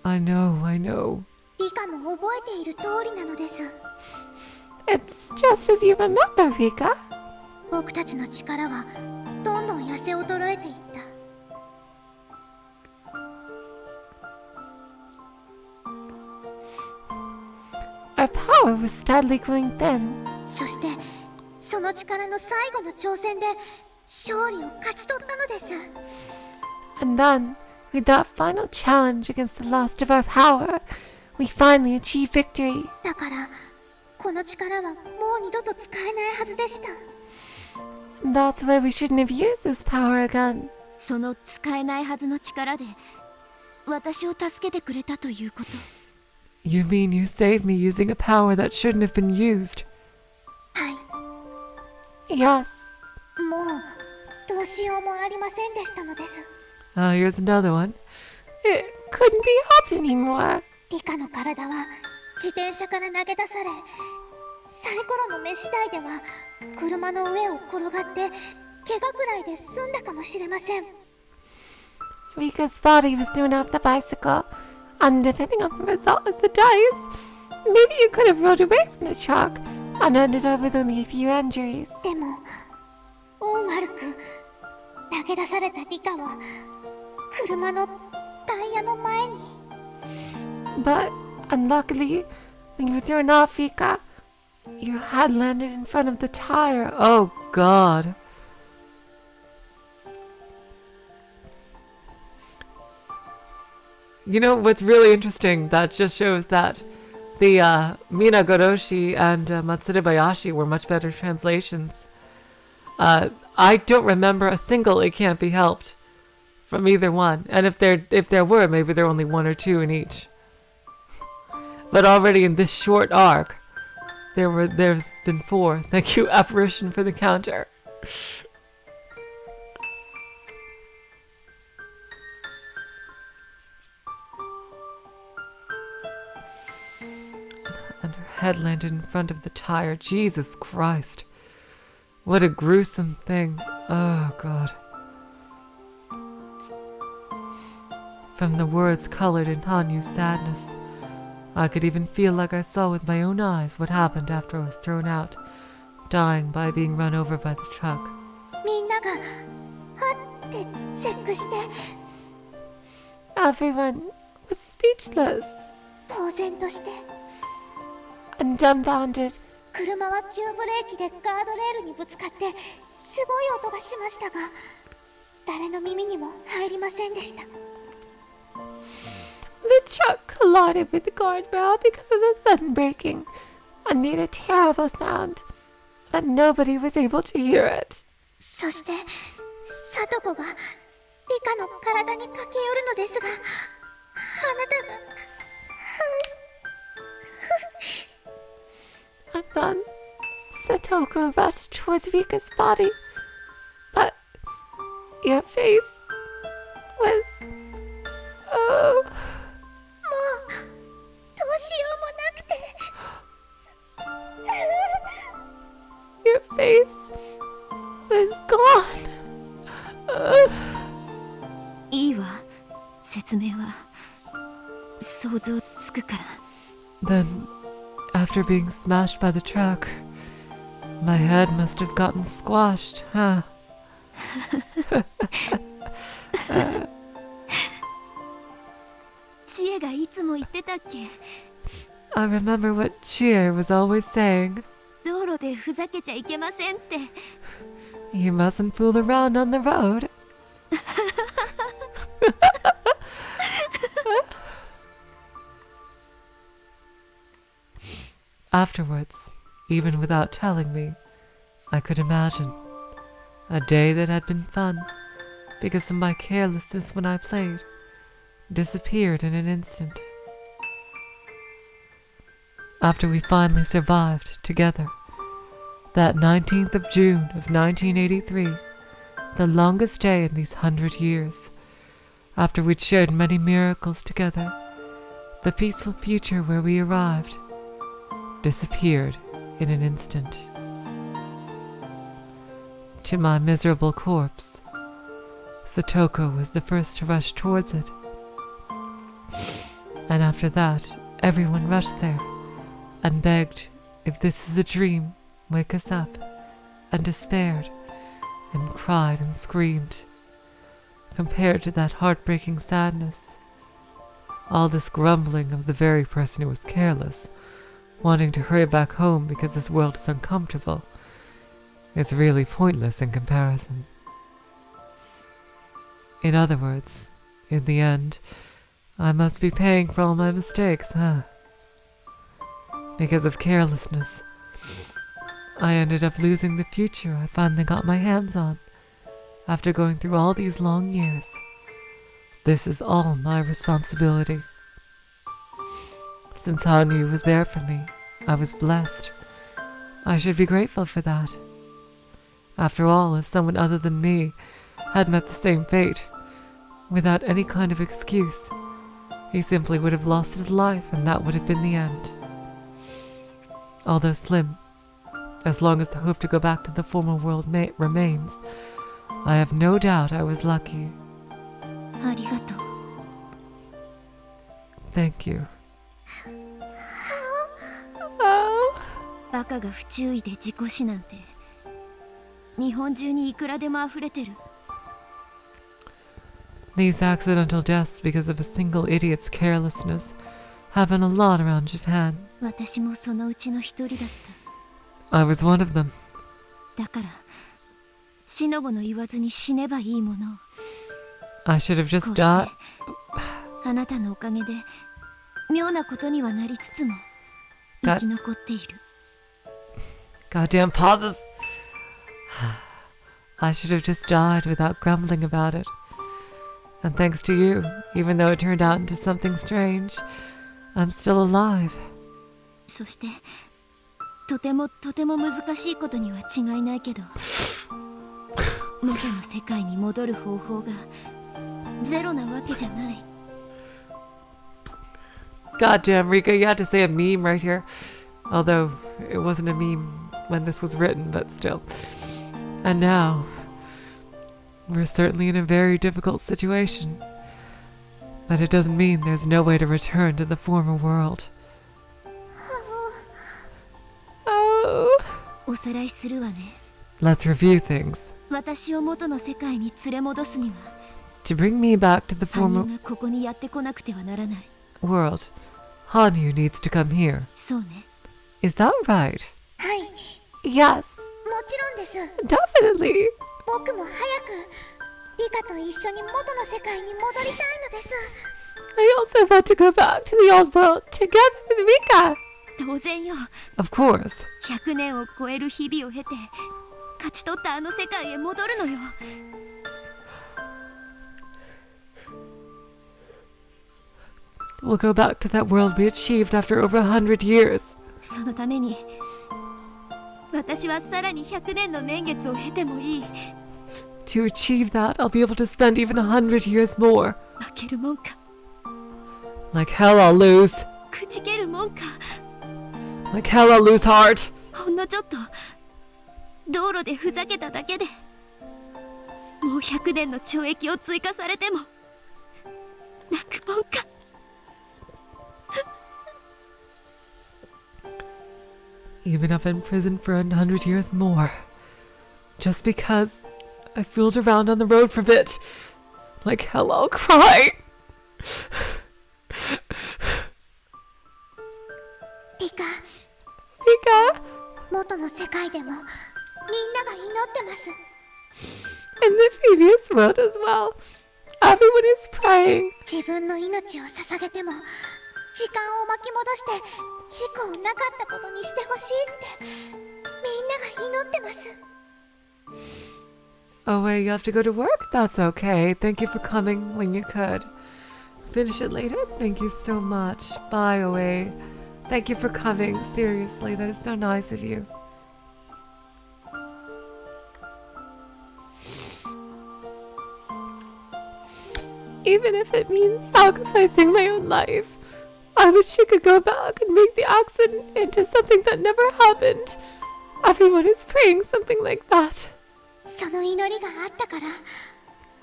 I know. Rika も覚えている通りなのです。It's just as you remember, Rika. 僕たちの力はどんどん痩せ衰えていった。Our power was steadily growing thin. そしてその力の最後の挑戦で勝利を勝ち取ったのです。And then, with that final challenge against the last of our power, we finally achieved victory. だからこの力はもう二度と使えないはずでした。That's why we shouldn't have used this power again. その使えないはずの力で私を助けてくれたということ。You mean you saved me using a power that shouldn't have been used? はい。Yes. もうどうしようもありませんでしたのです。Here's another one. It couldn't be helped anymore. リカの体は自転車から投げ出され最い頃の目次第では車の上を転がって怪我くらいで済んだかもしれません。 Rika's body was thrown off the bicycle, and depending on the result of the dice, maybe you could have rode away from the truck and ended up with only a few injuries. でも運悪く投げ出されたリカは車のタイヤの前に。 But unluckily, when you were thrown off, Rika, your head landed in front of the tire. Oh God. You know what's really interesting? That just shows that the Minagoroshi and Matsudabayashi were much better translations. I don't remember a single "it can't be helped" from either one, and if there were, maybe there were only one or two in each. But already in this short arc, there's been 4. Thank you, Apparition, for the counter. And her head landed in front of the tire. Jesus Christ. What a gruesome thing. Oh, God. From the words colored in Hanyu's sadness, I could even feel like I saw with my own eyes what happened after I was thrown out, dying by being run over by the truck. みんながはって絶句して Everyone was speechless 呆然として and dumbfounded. 車は急ブレーキでガードレールにぶつかってすごい音がしましたが誰の耳にも入りませんでした。 The truck collided with the guardrail because of the sudden braking and made a terrible sound, but nobody was able to hear it. そしてサトコがリカの体に駆け寄るのですがあなたが And then Satoko rushed towards Rika's body, but your face was... Oh... どうしようもなくて Your face was gone. いいわ説明は想像つくから。 Then, after being smashed by the truck, my head must have gotten squashed, huh? 知恵がいつも言ってたっけ I remember what Chie was always saying. 道路でふざけちゃいけませんって。 You mustn't fool around on the road. Afterwards, even without telling me, I could imagine a day that had been fun because of my carelessness when I played disappeared in an instant. After we finally survived together, that 19th of June of 1983, the longest day in these 100 years, after we'd shared many miracles together, the peaceful future where we arrived disappeared in an instant. To my miserable corpse, Satoko was the first to rush towards it. And after that, everyone rushed there and begged, if this is a dream, wake us up, and despaired, and cried and screamed. Compared to that heartbreaking sadness, all this grumbling of the very person who was careless, wanting to hurry back home because this world is uncomfortable, is really pointless in comparison. In other words, in the end, I must be paying for all my mistakes, huh? Because of carelessness, I ended up losing the future I finally got my hands on after going through all these long years. This is all my responsibility. Since Hanyu was there for me, I was blessed. I should be grateful for that. After all, if someone other than me had met the same fate, without any kind of excuse, he simply would have lost his life, and that would have been the end. Although slim, as long as the hope to go back to the former world remains. I have no doubt I was lucky. ありがとう。Thank you. バカが不注意で事故死なんて日本中にいくらでも溢れてる。 These accidental deaths because of a single idiot's carelessness happen a lot around Japan. 私もそのうちの一人だっ I was one of them. た。だからしのぼの言わずに死ねばいいものを。 I should have こ just うして died. あなたのおかげで妙なことにはなりつつも生き残っている。 Goddamn pauses. I should have just died without grumbling about it. And thanks to you, even though it turned out into something strange, I'm still alive. そしてとても難しいことには違いないけど元の世界に戻る方法がゼロなわけじゃない。 Goddamn, Rika, you had to say a meme right here. Although it wasn't a meme when this was written, but still. And now, we're certainly in a very difficult situation. But it doesn't mean there's no way to return to the former world. Oh. おさらいするわね。 Let's review things. 私を元の世界に連れ戻すには To bring me back to the 他 former 人がここにやってこなくてはならない。 world, Hanyu needs to come here. そうね。 Is that right? はい、 Yes, もちろんです。 definitely. 僕も早くリカと一緒に元の世界に戻りたいのです。 I also want to go back to the old world together with Rika. 当然よ。 Of course. 100年を超える日々を経て勝ち取ったあの世界へ戻るのよ。 We'll go back to that world we achieved after over 100 years. そのために私はさらに100年の年月を経てもいい。 To achieve that, I'll be able to spend even 100 years more. 負けるもんか Like hell I'll lose. くじけるもんか。 Like hell I'll lose heart. ほんのちょっと道路でふざけただけでもう100年の懲役を追加されても泣くもんか。 Even if I'm in prison for 100 years more. Just because I fooled around on the road for a bit. Like hell I'll cry. リカ、 Rika, 元の世界でもみんなが祈ってます。 in the previous world as well. Everyone is praying. 自分の命を捧げても時間を巻き戻して事故をなかったことにしてほしいってみんなが祈ってます。 Oh wait, you have to go to work? That's okay. Thank you for coming when you could. Finish it later? Thank you so much. Bye, Oe. Thank you for coming. Seriously, that is so nice of you. Even if it means sacrificing my own life, I wish you could go back and make the accident into something that never happened. Everyone is praying something like that. その祈りがあったから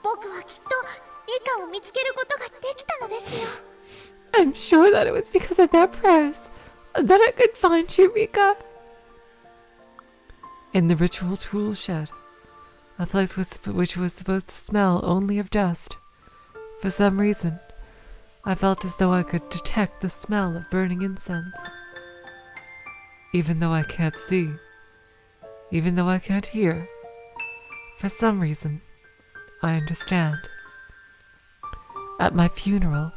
僕はきっとリカを見つけることができたのですよ。 I'm sure that it was because of their prayers that I could find you, Rika. In the ritual tool shed, a place which was supposed to smell only of dust. For some reason, I felt as though I could detect the smell of burning incense. Even though I can't see, even though I can't hear, for some reason, I understand. At my funeral,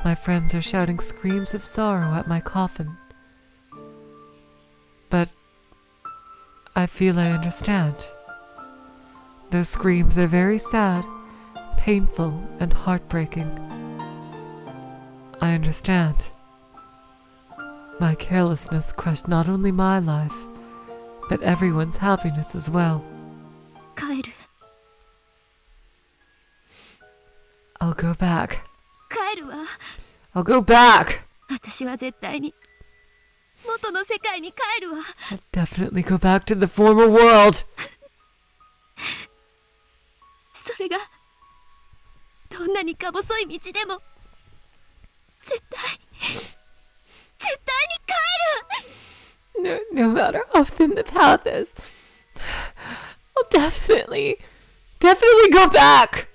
my friends are shouting screams of sorrow at my coffin. But I feel I understand. Those screams are very sad, painful, and heartbreaking. I understand. My carelessness crushed not only my life, but everyone's happiness as well. 帰る I'll go back. 帰るわ。 I'll go back. 私は絶対に元の世界に帰るわ。 I'll definitely go back to the former world. それがどんなにか細い道でも絶対に帰る。 No matter how thin the path is, I'll definitely go back.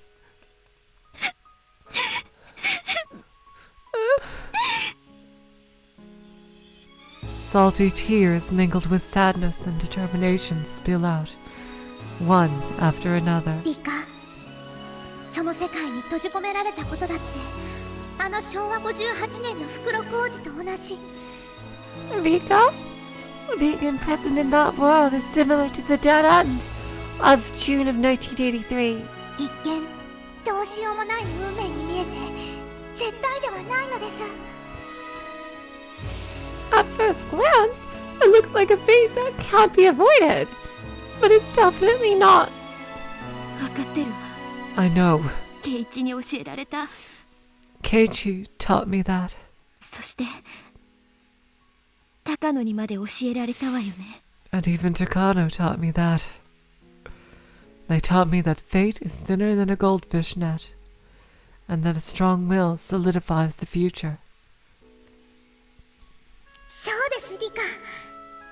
Salty tears mingled with sadness and determination spill out, one after another. リカ、その世界に閉じ込められたことだってあの昭和58年の福禄王子と同じ。 Rika, being imprisoned in that world is similar to the dead end of June of 1983. 一見どうしようもない運命に見えて絶対ではないのです。 At first glance, it looks like a fate that can't be avoided, but it's definitely not. 分かってるわ。 I know. ケイチに教えられた。 Keiichi taught me that. そして高野にまで教えられたわよね。 And even Takano taught me that. They taught me that fate is thinner than a goldfish net, and that a strong will solidifies the future. そうです、リカ。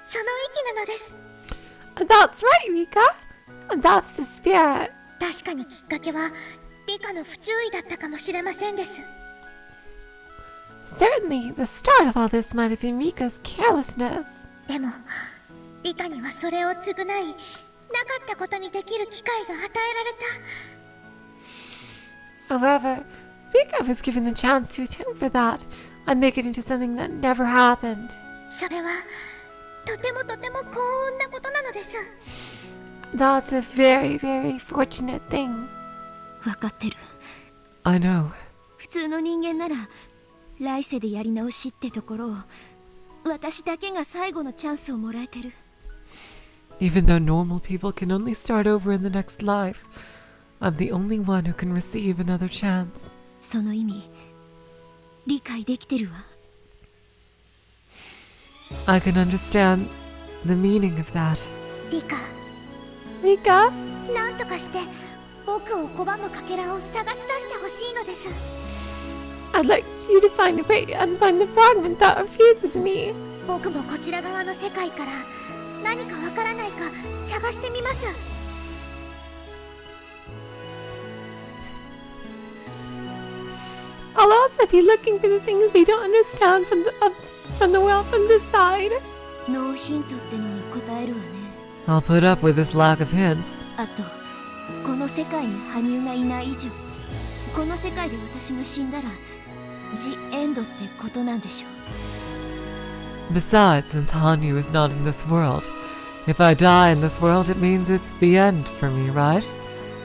その息なのです。 That's right, Rika. That's the spirit. 確かにきっかけはリカの不注意だったかもしれませんです。 Certainly, the start of all this might have been Rika's carelessness. でもリカにはそれを償いなかったことにできる機会が与えられた。 However, Rika was given the chance to atone for that and make it into something that never happened. それはとても幸運なことなのです。 That's a very, very fortunate thing. 分かってる。 I know. 普通の人間なら来世でやり直しってところを私だけが最後のチャンスをもらえてる。 Even though normal people can only start over in the next life, I'm the only one who can receive another chance. その意味理解できてるわ。 I can understand the meaning of that. リカ、 Rika? なんとかして僕を拒むかけらを探し出してほしいのです。 I'd like you to find a way and find the fragment that refuses me. 僕もこちら側の世界から何かわからないか探してみます。 I'll also be looking for the things we don't understand from the world from this side. ノーヒントってのに答えるわね。 I'll put up with this lack of hints. あとこの世界に羽生がいない以上この世界で私が死んだらジ・エンドってことなんでしょう。 Besides, since Hanyu is not in this world, if I die in this world, it means it's the end for me, right?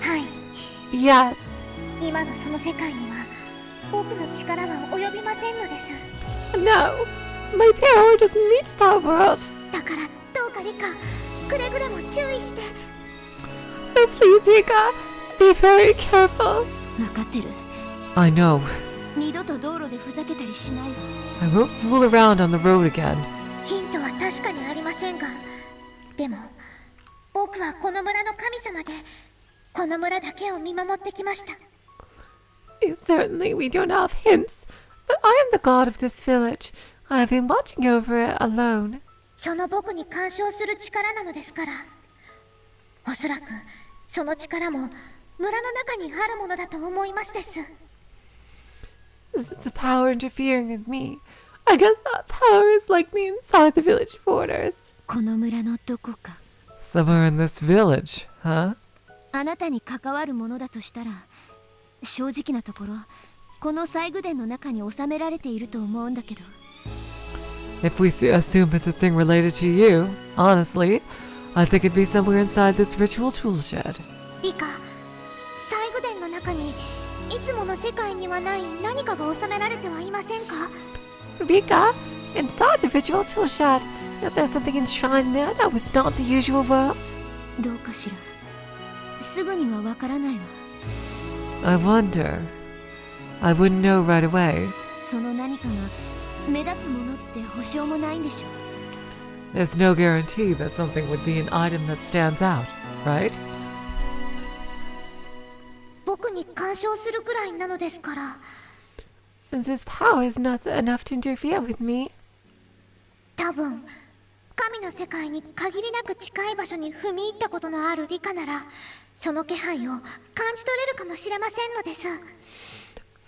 はい。 Yes. 今のその世界には僕の力は及びませんのです。 No, my power doesn't reach that world. だからどうかリカ、くれぐれも注意して。 So please, Rika, be very careful. 分かってる。 I know. 二度と道路でふざけたりしないわ。 I won't fool around on the road again. ヒントは確かにありませんが、でも僕はこの村の神様でこの村だけを見守ってきました。 Certainly, we don't have hints, but I am the god of this village. I have been watching over it alone. その僕に干渉する力なのですから、おそらくその力も村の中にあるものだと思いますです。 This is a power interfering with me. I guess that power is likely inside the village borders. この村のどこか。 Somewhere in this village, huh? あなたに関わるものだとしたら正直なところこの細具殿の中に収められていると思うんだけど。 If we assume it's a thing related to you, honestly, I think it'd be somewhere inside this ritual tool shed. リカ、細具殿の中にいつもの世界にはない何かが収められてはいませんか？ Rika, inside the ritual tool shed, is there something enshrined there that was not the usual world? どうかしら。すぐにはわからないわ。 I wonder. I wouldn't know right away. その何かが目立つものって保証もないんでしょう。There's no guarantee that something would be an item that stands out, right? 僕に干渉するくらいなのですから。Since his power is not enough to interfere with me. 多分神の世界に限りなく近い場所に踏み入ったことのあるリカなら、その気配を感じ取れるかもしれませんのです。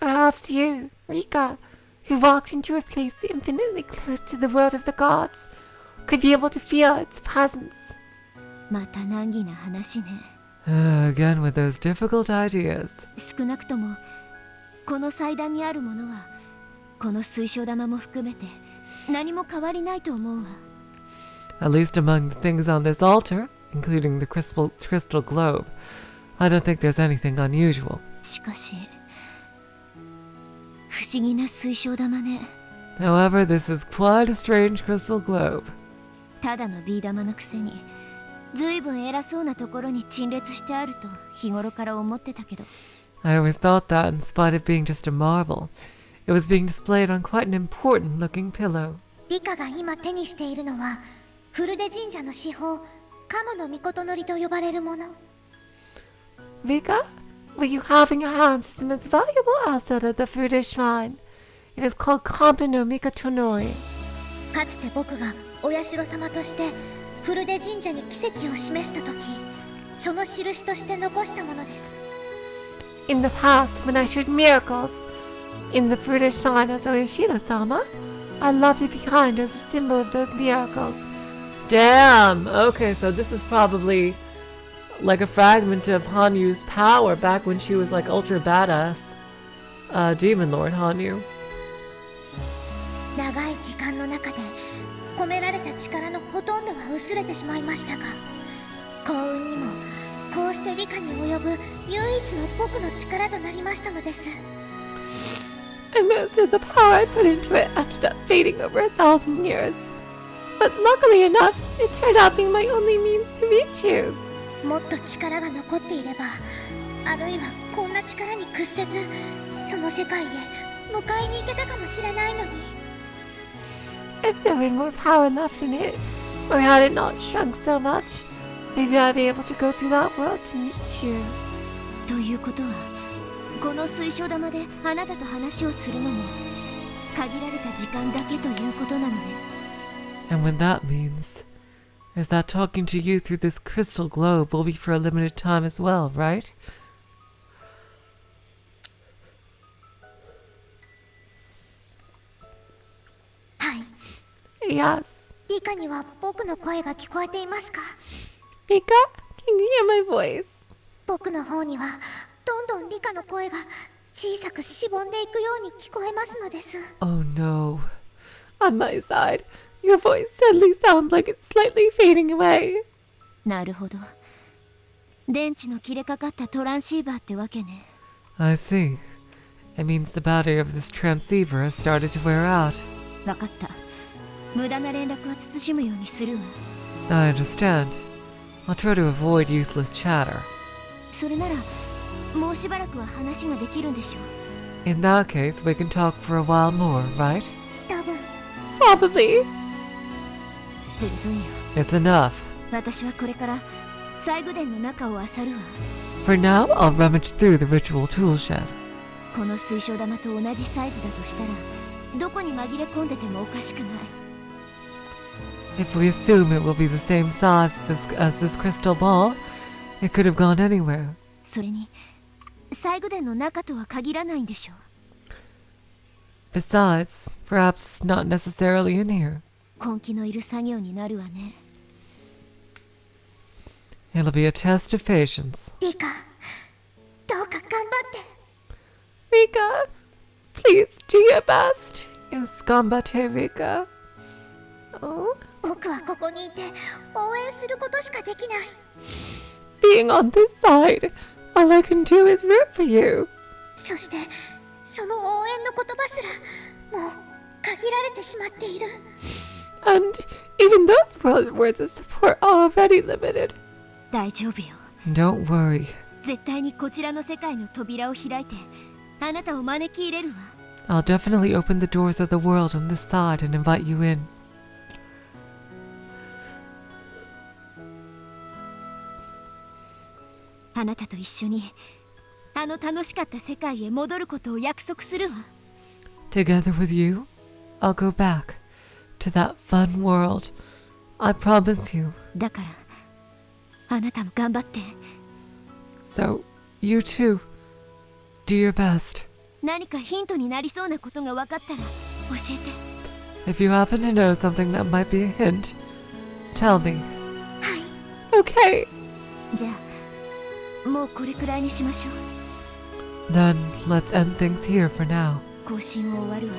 Perhaps you, Rika, who walked into a place infinitely close to the world of the gods, could be able to feel its presence. また難儀な話ね。Again with those difficult ideas. 少なくともこの祭壇にあるものはこの水晶玉も含めて何も変わりないと思うわ。At least among the things on this altar, including the crystal globe, I don't think there's anything unusual. しかし不思議な水晶玉ね。 However, this is quite a strange crystal globe. ただのビー玉のくせにずいぶん偉そうなところに陳列してあると日頃から思ってたけど。 I always thought that, in spite of being just a marble, it was being displayed on quite an important-looking pillow. リカが今手にしているのはフルデ神社の至宝カムの御事のりと呼ばれるもの。 Rika, what you have in your hands is the most valuable asset of the Fuda Shrine. It is called Kampa no Mikotonori. かつて僕がお社様としてフルデ神社に奇跡を示した時、その印として残したものです。 In the past, when I showed miracles in the Fuda Shrine as Oyashiro-sama, I left it behind as a symbol of those miracles. Damn! Okay, so this is probably like a fragment of Hanyu's power back when she was like ultra badass Demon Lord Hanyu. 長い時間の中で込められた力のほとんどは薄れてしまいましたが、幸運にもこうして理科に及ぶ唯一の僕の力となりましたのです。 And most of the power I put into it ended up fading over 1,000 years. But luckily enough, it turned out being my only means to reach you. もっと力が残っていれば、あるいはこんな力に屈せず、その世界へ迎えに行けたかもしれないのに。 If there were more power left in it, or had it not shrunk so much, maybe I'd be able to go through that world to meet you. ということはこの水晶玉であなたと話をするのも限られた時間だけということなのね。 And what that means is that talking to you through this crystal globe will be for a limited time as well, right? はい。 Yes. リカには僕の声が聞こえていますか？ Rika, can you hear my voice? 僕の方にはどんどんリカの声が小さくしぼんでいくように聞こえますのです。 Oh no. On my side, your voice suddenly sounds like it's slightly fading away. なるほど。電池の切れかかったトランシーバーってわけね。 I see. It means the battery of this transceiver has started to wear out. わかった。無駄な連絡は慎むようにするわ。 I understand. I'll try to avoid useless chatter. それならもうしばらくは話ができるんでしょう。 In that case, we can talk for a while more, right? 多分。 Probably. 十分よ。 It's enough. 私はこれから細具殿の中を漁るわ。 For now, I'll rummage through the ritual tool shed. この水晶玉と同じサイズだとしたらどこに紛れ込んでてもおかしくない。 If we assume it will be the same size as this crystal ball, it could have gone anywhere. それに細具殿の中とは限らないんでしょう。 Besides, perhaps it's not necessarily in here. 根気のいる作業になるわね。 It'll be a test of patience. リカ、どうか頑張って。 Rika, please do your best. Yes, ganbatte, Rika. Oh? 僕はここにいて応援することしかできない。 Being on this side, all I can do is root for you. そしてその応援の言葉すらもう限られてしまっている。 And even those words of support are already limited. 大丈夫よ。 Don't worry. 絶対にこちらの世界の扉を開いてあなたを招き入れるわ。 I'll definitely open the doors of the world on this side and invite you in. あなたと一緒にあの楽しかった世界へ戻ることを約束するわ。 Together with you, I'll go back to that fun world. I promise you. だからあなたも頑張って。 So, you too. Do your best. 何かヒントになりそうなことが分かったら教えて。 If you happen to know something that might be a hint, tell me. はい。 Okay. じゃあもうこれくらいにしましょう。 Then, let's end things here for now. 更新を終わるわ。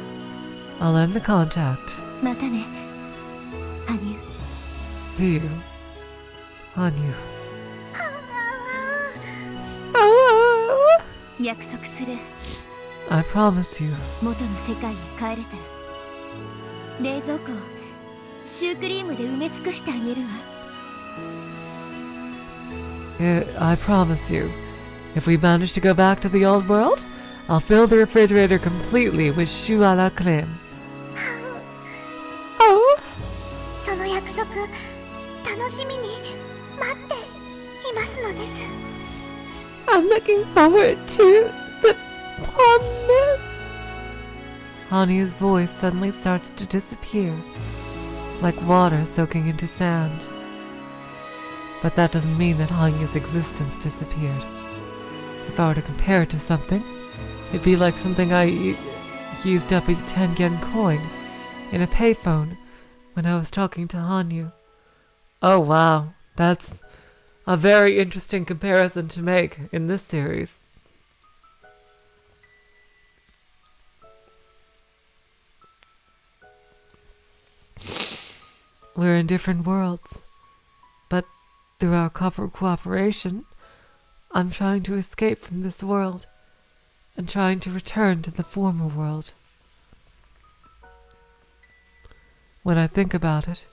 I'll end the contact. またね、羽生。 See you. On you. 約束する。 I promise you. 元の世界へ帰れたら冷蔵庫をシュークリームで埋め尽くしてあげるわ。 I promise you. If we manage to go back to the old world, I'll fill the refrigerator completely with choux à la crème. Oh! その約束、楽しみに待っていますのです。 I'm looking forward to the promise. Hania's voice suddenly starts to disappear, like water soaking into sand. But that doesn't mean that Hania's existence disappeared. If I were to compare it to something, it'd be like something I used up a 10 yen coin in a payphone when I was talking to Hanyu. Oh wow, that's a very interesting comparison to make in this series. We're in different worlds, but through our cooperation, I'm trying to escape from this world and trying to return to the former world. When I think about it,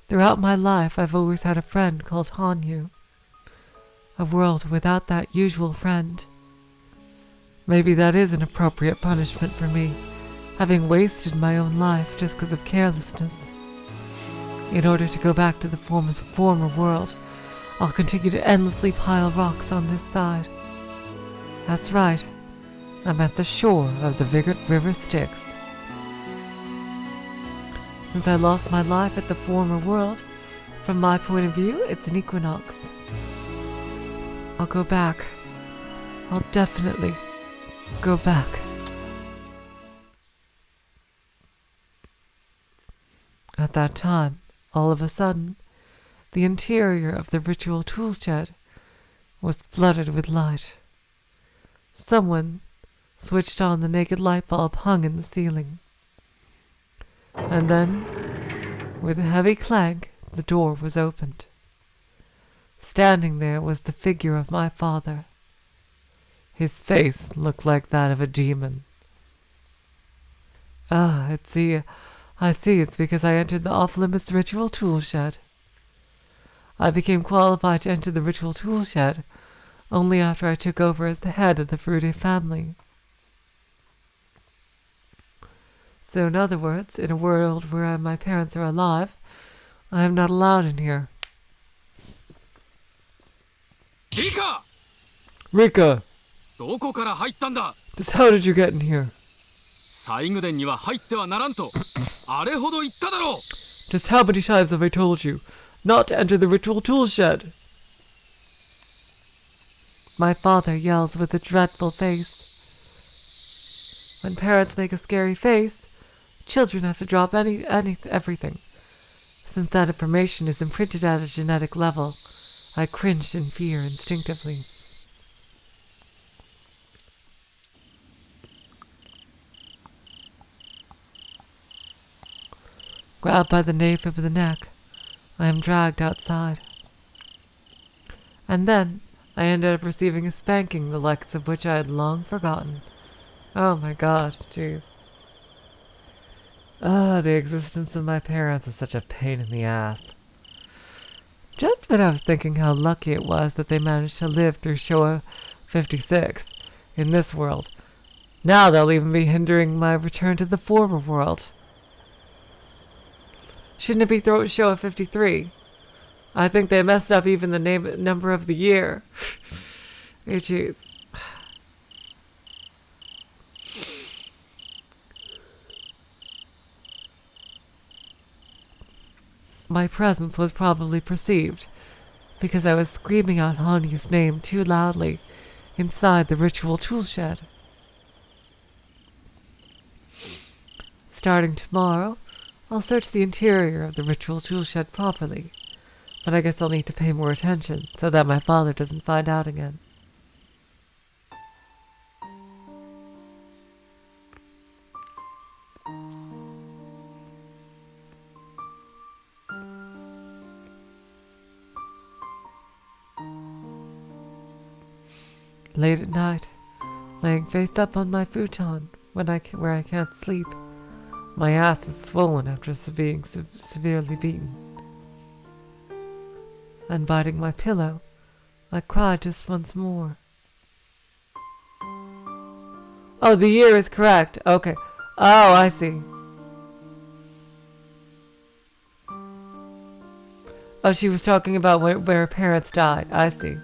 throughout my life I've always had a friend called Hanyu. A world without that usual friend. Maybe that is an appropriate punishment for me, having wasted my own life just because of carelessness. In order to go back to the former world, I'll continue to endlessly pile rocks on this side. That's right, I'm at the shore of the river Styx. Since I lost my life at the former world, from my point of view, it's an equinox. I'll go back. I'll definitely go back. At that time, all of a sudden, the interior of the ritual tool shed was flooded with light. Someone switched on the naked light bulb hung in the ceiling. And then, with a heavy clank, the door was opened. Standing there was the figure of my father. His face looked like that of a demon. I see it's because I entered the off-limits ritual tool shed. I became qualified to enter the ritual tool shed only after I took over as the head of the Furude family. So in other words, in a world where my parents are alive, I am not allowed in here. Rika! Rika! どこから入ったんだ? Just how did you get in here? 西宮殿には入ってはならんとあれほど言っただろう. Just how many times have I told you not to enter the ritual tool shed? My father yells with a dreadful face. When parents make a scary face, children have to drop everything. Since that information is imprinted at a genetic level, I cringed in fear instinctively. Grabbed by the nape of the neck, I am dragged outside. And then, I ended up receiving a spanking the likes of which I had long forgotten. Oh my god, jeez. The existence of my parents is such a pain in the ass. Just when I was thinking how lucky it was that they managed to live through Showa 56 in this world, now they'll even be hindering my return to the former world. Shouldn't it be Showa 53? I think they messed up even the number of the year. Oh, jeez. My presence was probably perceived because I was screaming out Hanyu's name too loudly inside the ritual tool shed. Starting tomorrow, I'll search the interior of the ritual tool shed properly, but I guess I'll need to pay more attention so that my father doesn't find out again. Late at night, laying face up on my futon where I can't sleep. My ass is swollen after being severely beaten. And biting my pillow, I cried just once more. Oh, the year is correct. Okay. Oh, I see. Oh, she was talking about where her parents died. I see.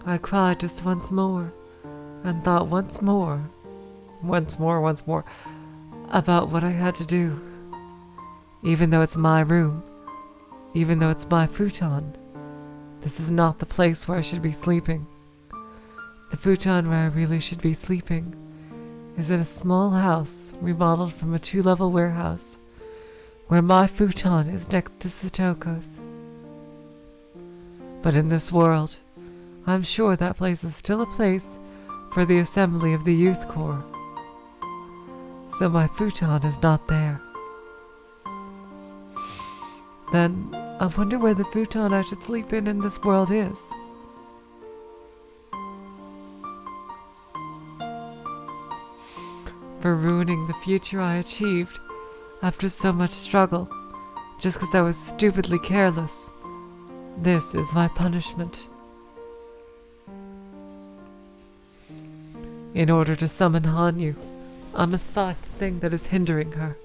I cried just once more, and thought once more, about what I had to do. Even though it's my room, even though it's my futon, this is not the place where I should be sleeping. The futon where I really should be sleeping is in a small house remodeled from a 2-level warehouse, where my futon is next to Satoko's. But in this world, I'm sure that place is still a place for the assembly of the youth corps. So my futon is not there. Then I wonder where the futon I should sleep in this world is. For ruining the future I achieved after so much struggle, just because I was stupidly careless. This is my punishment. In order to summon Hanyu, I must find the thing that is hindering her.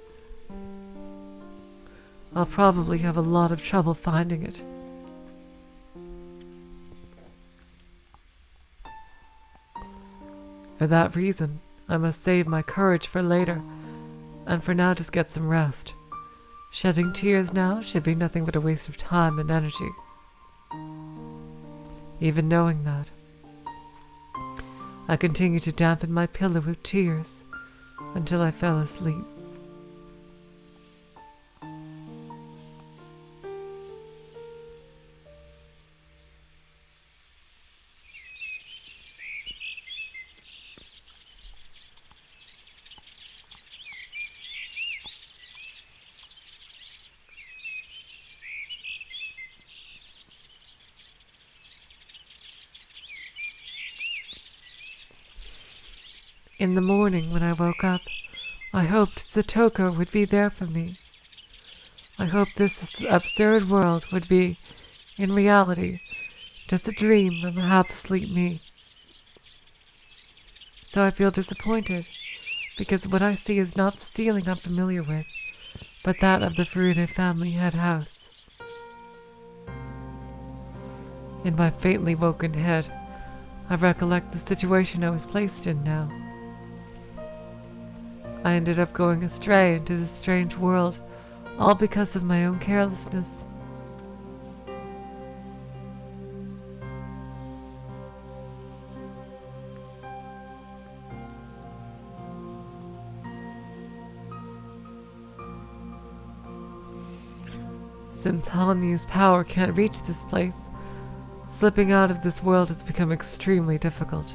I'll probably have a lot of trouble finding it. For that reason, I must save my courage for later, and for now just get some rest. Shedding tears now should be nothing but a waste of time and energy. Even knowing that, I continued to dampen my pillow with tears until I fell asleep. In the morning when I woke up, I hoped Satoko would be there for me. I hoped this absurd world would be, in reality, just a dream of a half-asleep me. So I feel disappointed, because what I see is not the ceiling I'm familiar with, but that of the Furude family head house. In my faintly woken head, I recollect the situation I was placed in now. I ended up going astray into this strange world, all because of my own carelessness. Since Hanyu's power can't reach this place, slipping out of this world has become extremely difficult.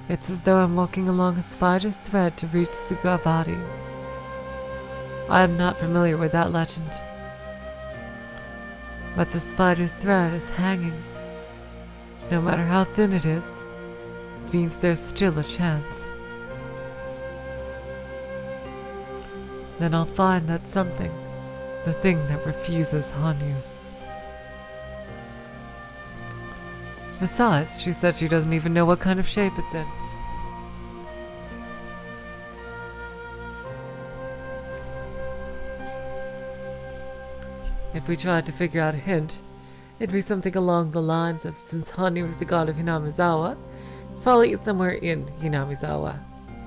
It's as though I'm walking along a spider's thread to reach Sugawari. I am not familiar with that legend. But the spider's thread is hanging. No matter how thin it is, it means there's still a chance. Then I'll find that something, the thing that refuses Hanyu. Besides, she said she doesn't even know what kind of shape it's in. If we tried to figure out a hint, it'd be something along the lines of, since Hanyu is the god of Hinamizawa, it's probably somewhere in Hinamizawa,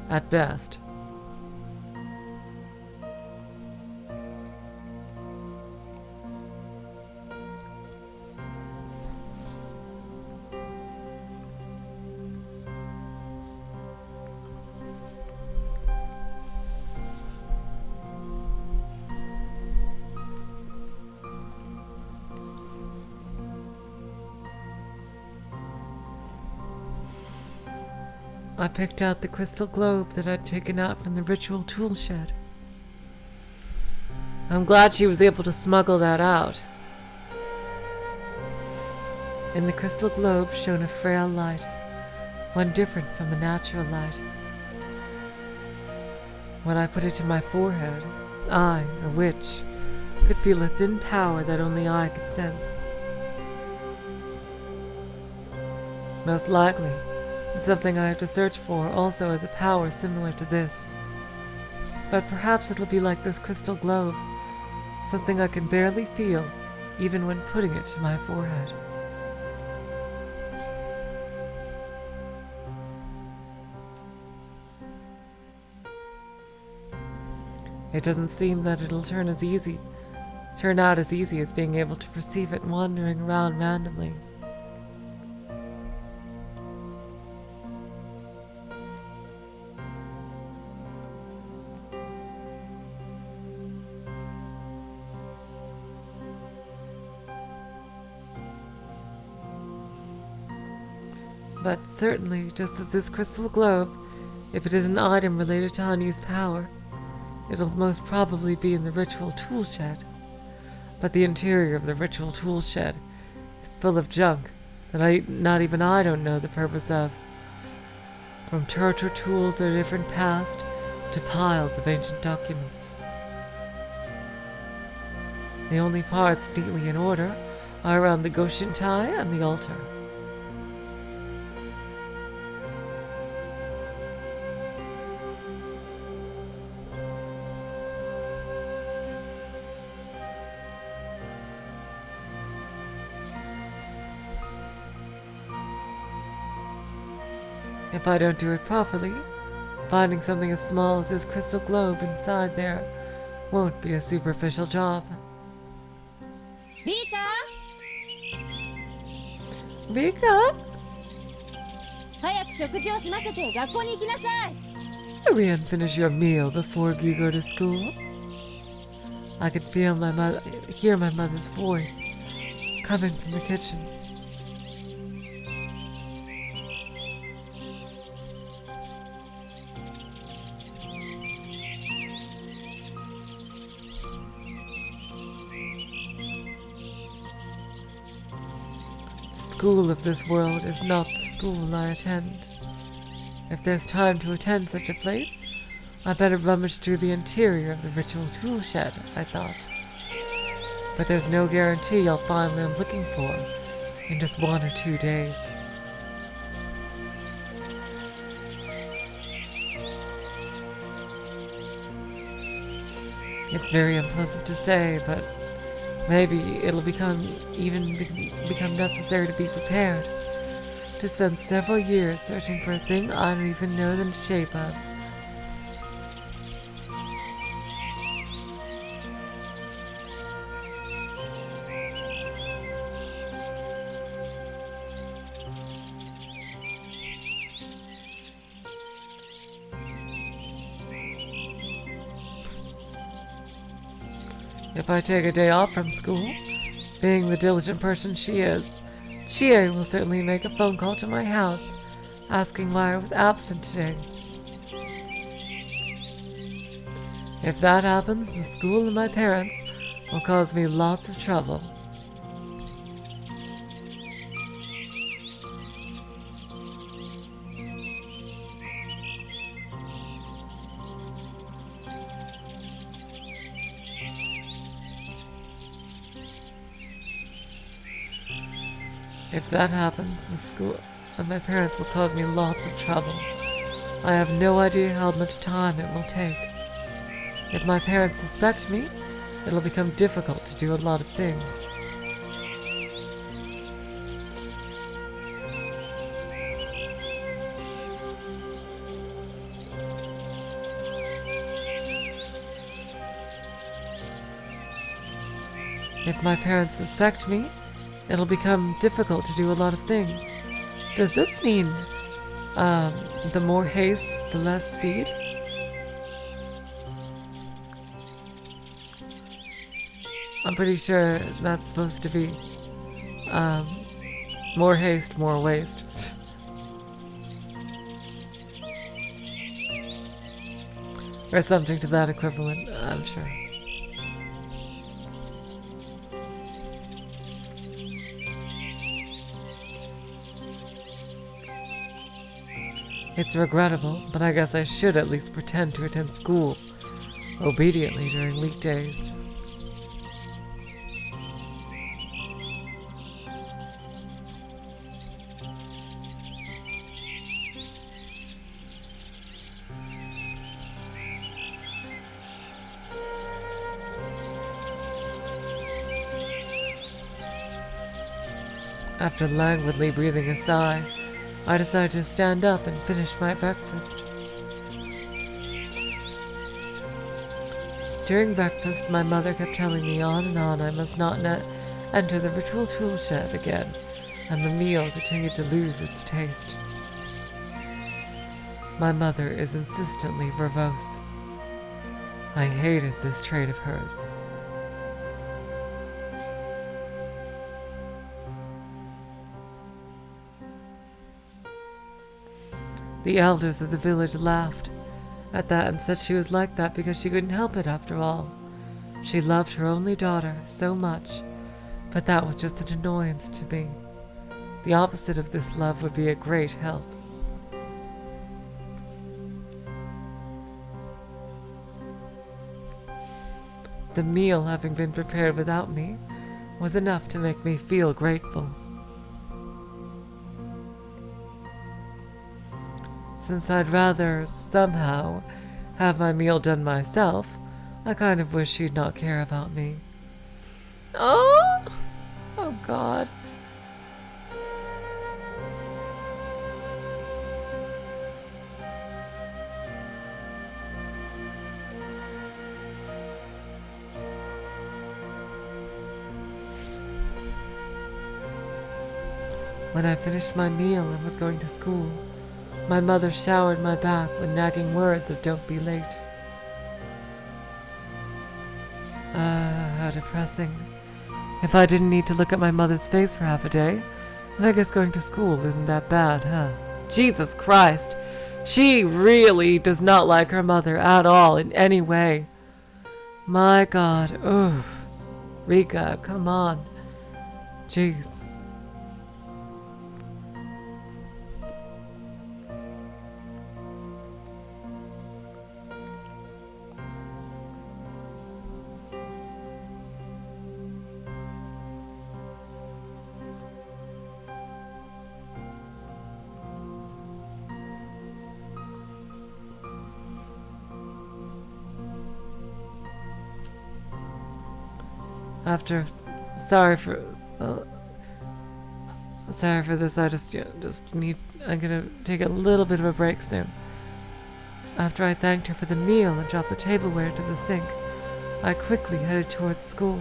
at best. I picked out the crystal globe that I'd taken out from the ritual tool shed. I'm glad she was able to smuggle that out. In the crystal globe shone a frail light, one different from a natural light. When I put it to my forehead, I, a witch, could feel a thin power that only I could sense. Most likely, something I have to search for also has a power similar to this. But perhaps it'll be like this crystal globe, something I can barely feel, even when putting it to my forehead. It doesn't seem that it'll turn out as easy as being able to perceive it wandering around randomly. But certainly, just as this crystal globe, if it is an item related to Hanyu's power, it'll most probably be in the ritual tool shed. But the interior of the ritual tool shed is full of junk that not even I don't know the purpose of. From torture tools of a different past to piles of ancient documents. The only parts neatly in order are around the Goshintai and the altar. If I don't do it properly, finding something as small as this crystal globe inside there won't be a superficial job. Rika! Rika? 早く食事を済ませて学校に行きなさい。 Hurry and finish your meal before you go to school. I could hear my mother's voice coming from the kitchen. The school of this world is not the school I attend. If there's time to attend such a place, I better rummage through the interior of the ritual tool shed, I thought. But there's no guarantee I'll find what I'm looking for in just 1 or 2 days. It's very unpleasant to say, but maybe it'll become necessary to be prepared, to spend several years searching for a thing I don't even know the shape of. If I take a day off from school, being the diligent person she is, Chie will certainly make a phone call to my house, asking why I was absent today. If that happens, the school and my parents will cause me lots of trouble. If that happens, the school and my parents will cause me lots of trouble. I have no idea how much time it will take. If my parents suspect me, it'll become difficult to do a lot of things. If my parents suspect me, it'll become difficult to do a lot of things. Does this mean, the more haste, the less speed? I'm pretty sure that's supposed to be, more haste, more waste. Or something to that equivalent, I'm sure. It's regrettable, but I guess I should at least pretend to attend school obediently during weekdays. After languidly breathing a sigh, I decided to stand up and finish my breakfast. During breakfast, my mother kept telling me on and on I must not enter the ritual tool shed again, and the meal continued to lose its taste. My mother is insistently verbose. I hated this trait of hers. The elders of the village laughed at that and said she was like that because she couldn't help it after all. She loved her only daughter so much, but that was just an annoyance to me. The opposite of this love would be a great help. The meal, having been prepared without me, was enough to make me feel grateful. Since I'd rather, somehow, have my meal done myself, I kind of wish she'd not care about me. Oh! Oh, God. When I finished my meal and was going to school, my mother showered my back with nagging words of "don't be late." How depressing. If I didn't need to look at my mother's face for half a day, then I guess going to school isn't that bad, huh? Jesus Christ! She really does not like her mother at all in any way. My God, oof. Rika, come on. Jeez. Sorry for this. I'm gonna take a little bit of a break soon. After I thanked her for the meal and dropped the tableware into the sink, I quickly headed towards school.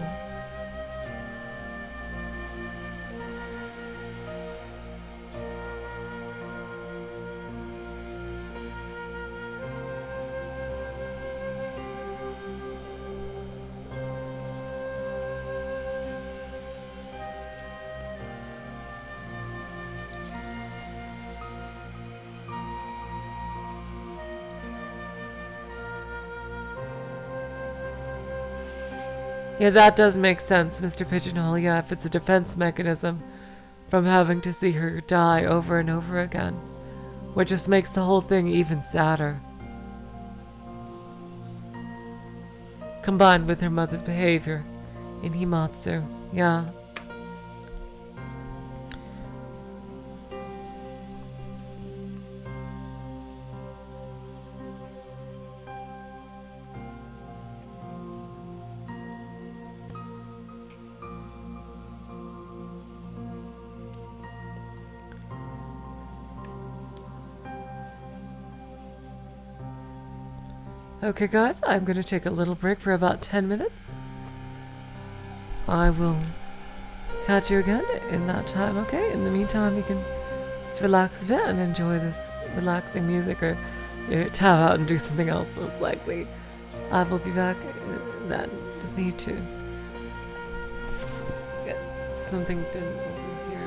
Yeah, that does make sense, Mr. Pigeonhole. Yeah, if it's a defense mechanism from having to see her die over and over again, which just makes the whole thing even sadder. Combined with her mother's behavior in Himatsu, yeah. Okay, guys, I'm going to take a little break for about 10 minutes. I will catch you again in that time, okay? In the meantime, you can just relax a bit and enjoy this relaxing music, or tap out and do something else, most likely. I will be back. That just need to get something done over here.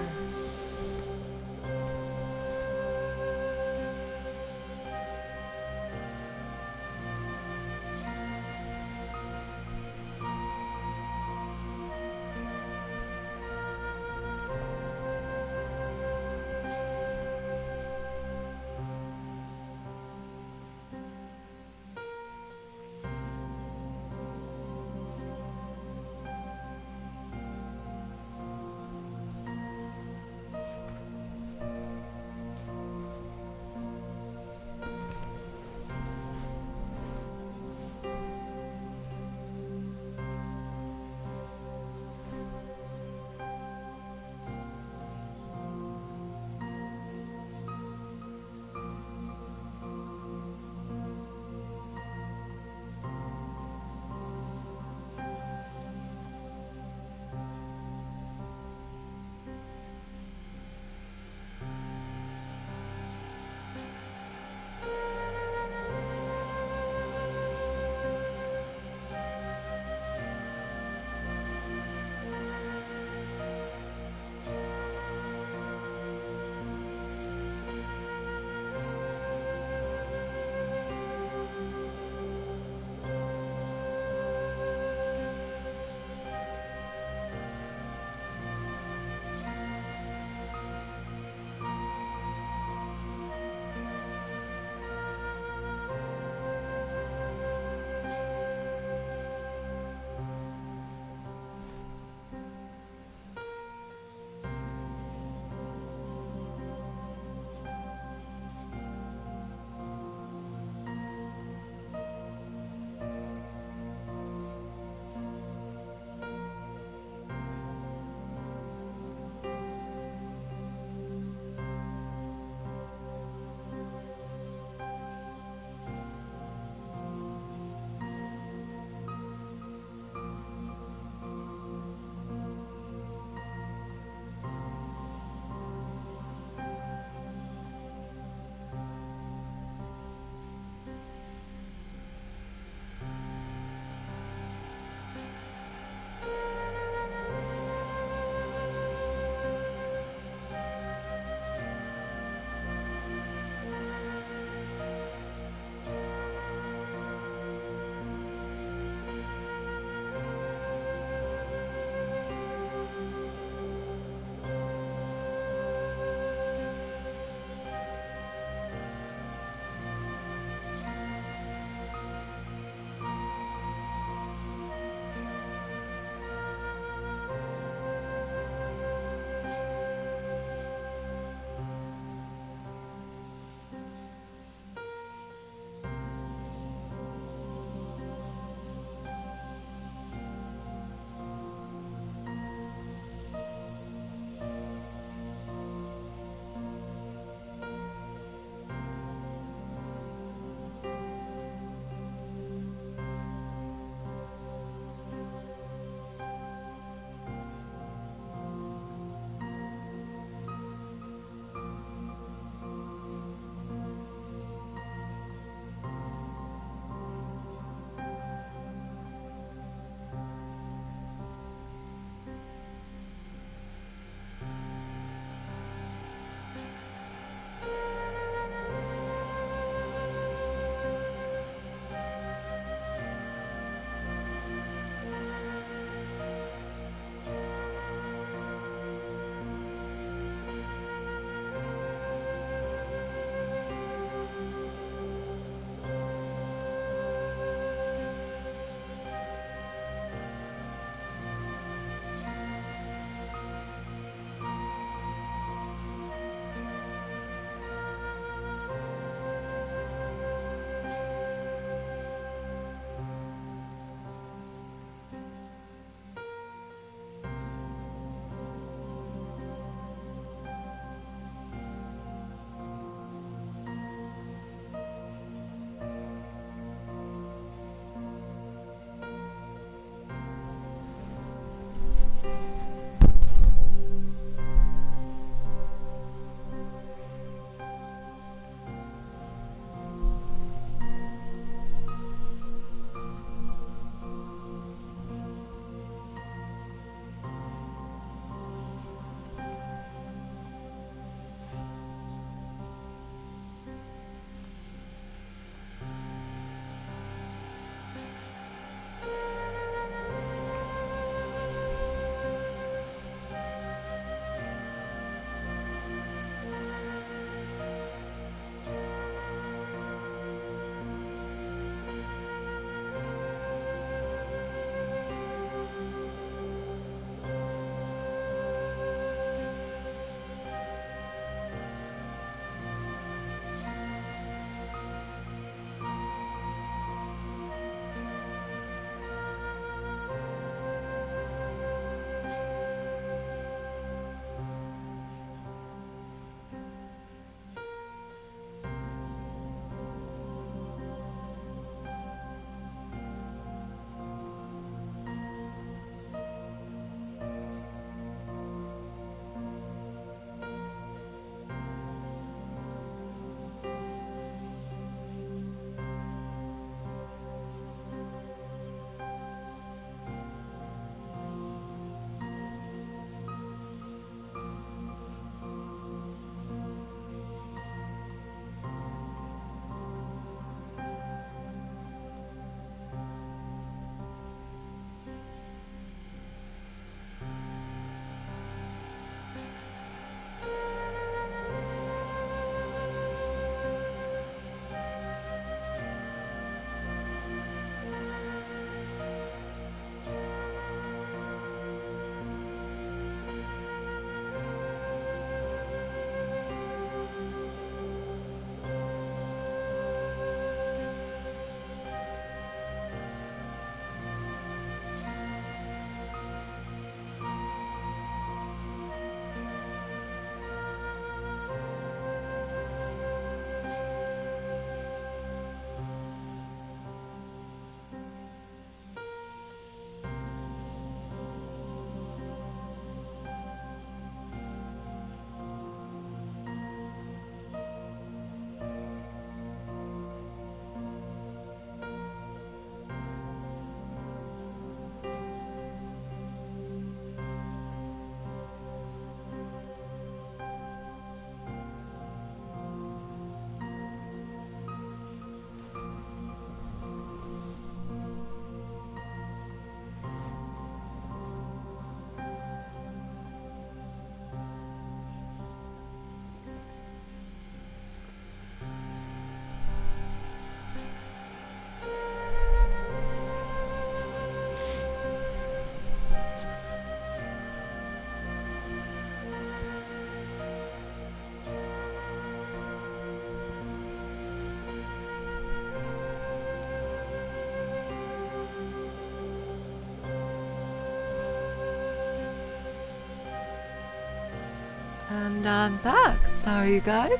And I'm back. Sorry, you guys.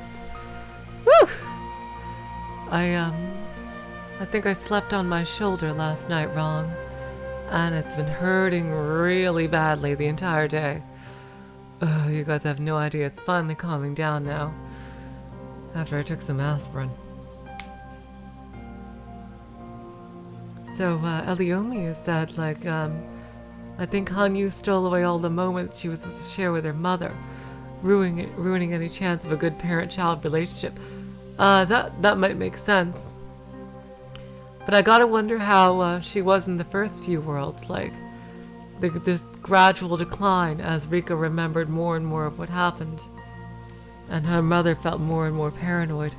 Woo! I think I slept on my shoulder last night wrong, and it's been hurting really badly the entire day. Ugh, you guys have no idea. It's finally calming down now, after I took some aspirin. So, Eliomi has said, like, I think Hanyu stole away all the moments she was supposed to share with her mother, ruining any chance of a good parent-child relationship. That might make sense. But I gotta wonder how she was in the first few worlds, like this gradual decline as Rika remembered more and more of what happened, and her mother felt more and more paranoid.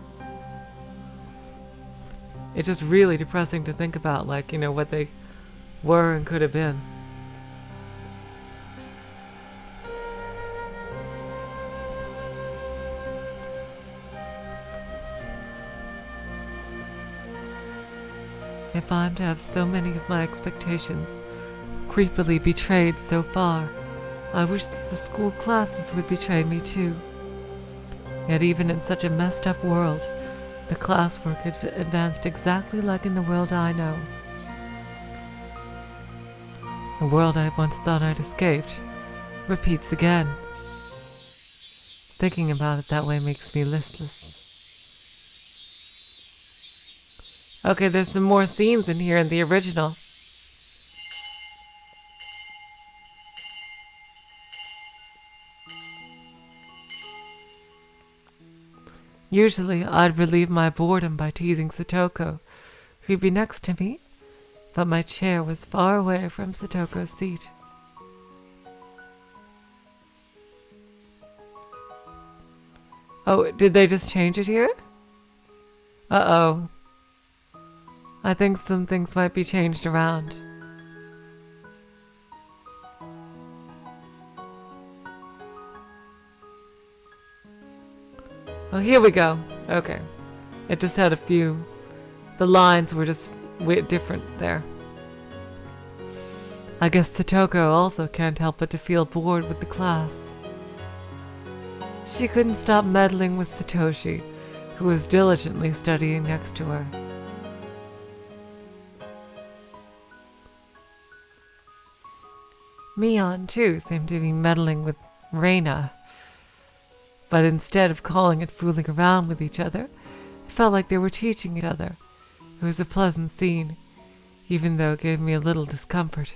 It's just really depressing to think about, like, what they were and could have been. If I'm to have so many of my expectations creepily betrayed so far, I wish that the school classes would betray me too. Yet even in such a messed up world, the classwork had advanced exactly like in the world I know. The world I once thought I'd escaped repeats again. Thinking about it that way makes me listless. Okay, there's some more scenes in here in the original. Usually, I'd relieve my boredom by teasing Satoko, who'd be next to me, but my chair was far away from Satoko's seat. Oh, did they just change it here? Uh-oh. I think some things might be changed around. Oh, here we go. Okay. It just had a few. The lines were just different there. I guess Satoko also can't help but to feel bored with the class. She couldn't stop meddling with Satoshi, who was diligently studying next to her. Mion, too, seemed to be meddling with Reina. But instead of calling it fooling around with each other, it felt like they were teaching each other. It was a pleasant scene, even though it gave me a little discomfort.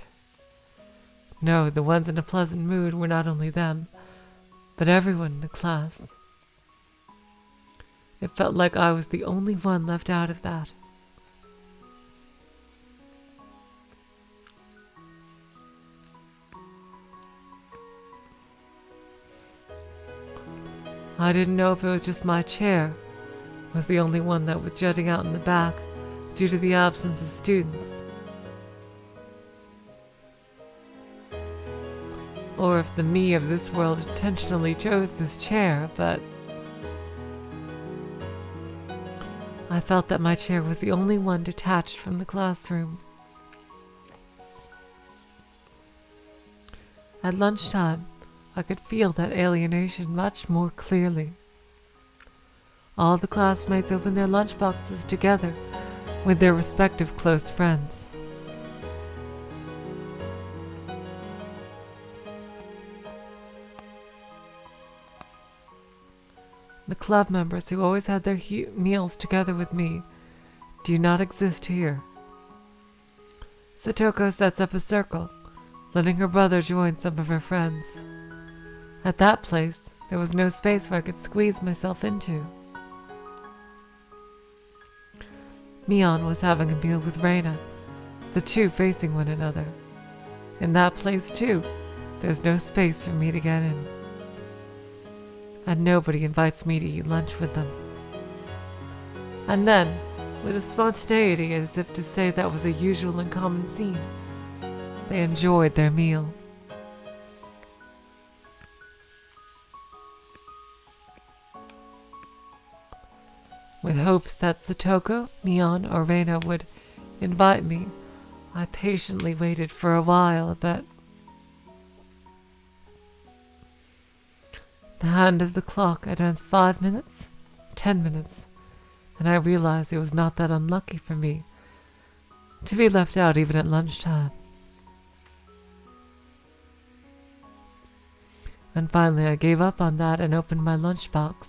No, the ones in a pleasant mood were not only them, but everyone in the class. It felt like I was the only one left out of that. I didn't know if it was just my chair was the only one that was jutting out in the back due to the absence of students, or if the me of this world intentionally chose this chair, but I felt that my chair was the only one detached from the classroom. At lunchtime, I could feel that alienation much more clearly. All the classmates opened their lunchboxes together with their respective close friends. The club members who always had their meals together with me do not exist here. Satoko sets up a circle, letting her brother join some of her friends. At that place, there was no space where I could squeeze myself into. Mion was having a meal with Reina, the two facing one another. In that place, too, there's no space for me to get in. And nobody invites me to eat lunch with them. And then, with a spontaneity as if to say that was a usual and common scene, they enjoyed their meal. With hopes that Satoko, Mion, or Reina would invite me, I patiently waited for a while, but The hand of the clock advanced 5 minutes, 10 minutes, and I realized it was not that unlucky for me to be left out even at lunchtime. And finally I gave up on that and opened my lunchbox.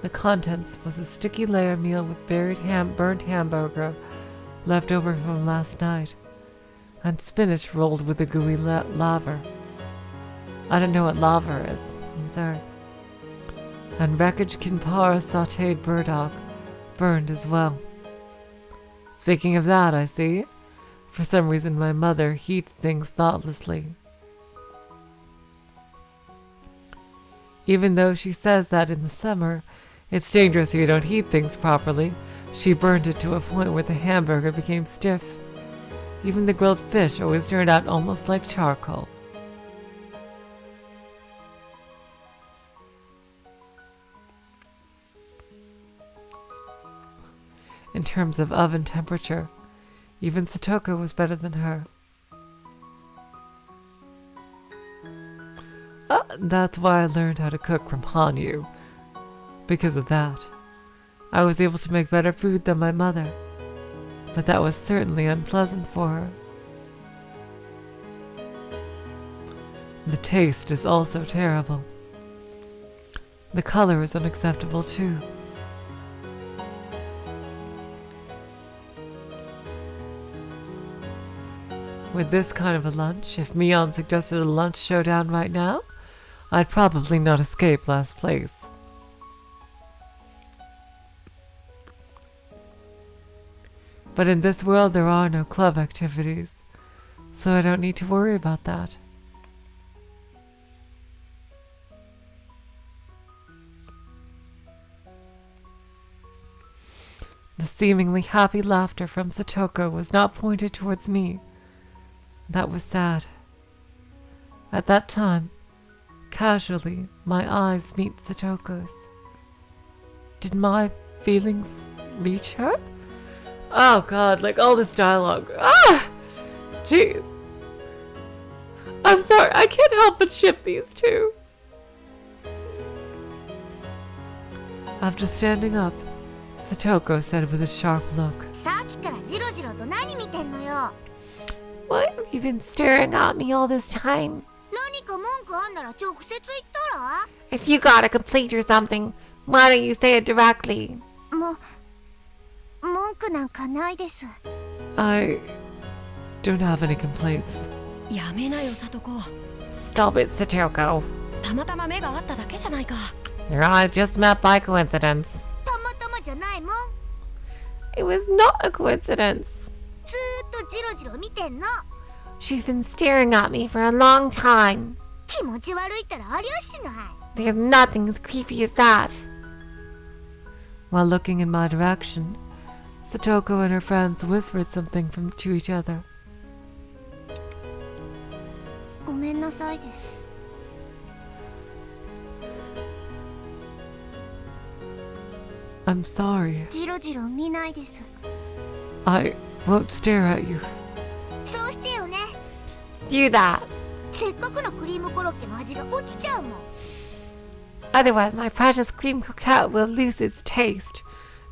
The contents was a sticky layer meal with burnt hamburger left over from last night, and spinach rolled with a gooey laver. I don't know what laver is. I'm sorry. And wreckage kimpara sautéed burdock, burned as well. Speaking of that, I see. For some reason my mother heats things thoughtlessly. Even though she says that in the summer, it's dangerous if you don't heat things properly, she burned it to a point where the hamburger became stiff. Even the grilled fish always turned out almost like charcoal. In terms of oven temperature, even Satoko was better than her. That's why I learned how to cook from Hanyu. Because of that, I was able to make better food than my mother, but that was certainly unpleasant for her. The taste is also terrible. The color is unacceptable too. With this kind of a lunch, if Mion suggested a lunch showdown right now, I'd probably not escape last place. But in this world there are no club activities, so I don't need to worry about that. The seemingly happy laughter from Satoko was not pointed towards me. That was sad. At that time, casually, my eyes meet Satoko's. Did my feelings reach her? Oh god, like all this dialogue. Jeez. I'm sorry, I can't help but ship these two. After standing up, Satoko said with a sharp look, "Why have you been staring at me all this time? If you got a complaint or something, why don't you say it directly?" I don't have any complaints. Stop it, Satoko. Your eyes just met by coincidence. It was not a coincidence. She's been staring at me for a long time. There's nothing as creepy as that. While looking in my direction, Satoko and her friends whispered something to each other. I'm sorry. I won't stare at you. Do that. Otherwise, my precious cream croquette will lose its taste.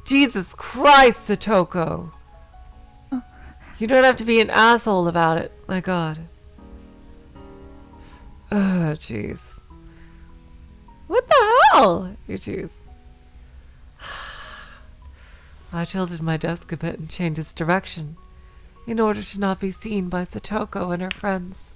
Jesus Christ, Satoko. You don't have to be an asshole about it. My god. Oh, jeez. What the hell? You jeez. I tilted my desk a bit and changed its direction in order to not be seen by Satoko and her friends.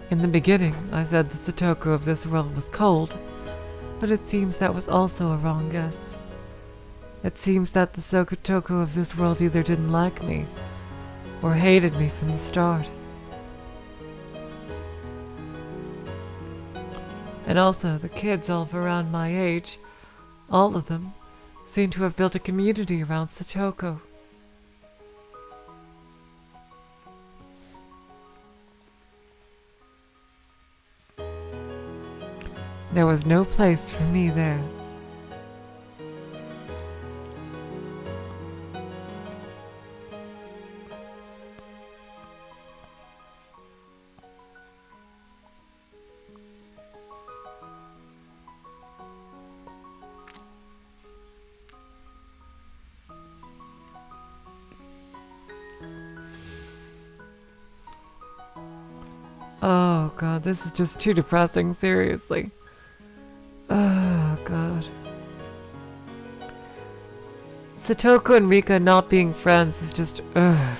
In the beginning, I said the Satoko of this world was cold, but it seems that was also a wrong guess. It seems that the Satoko of this world either didn't like me or hated me from the start. And also, the kids all around my age, all of them, seem to have built a community around Satoko. There was no place for me there. Oh god, this is just too depressing, seriously. Oh god. Satoko and Rika not being friends is just ugh.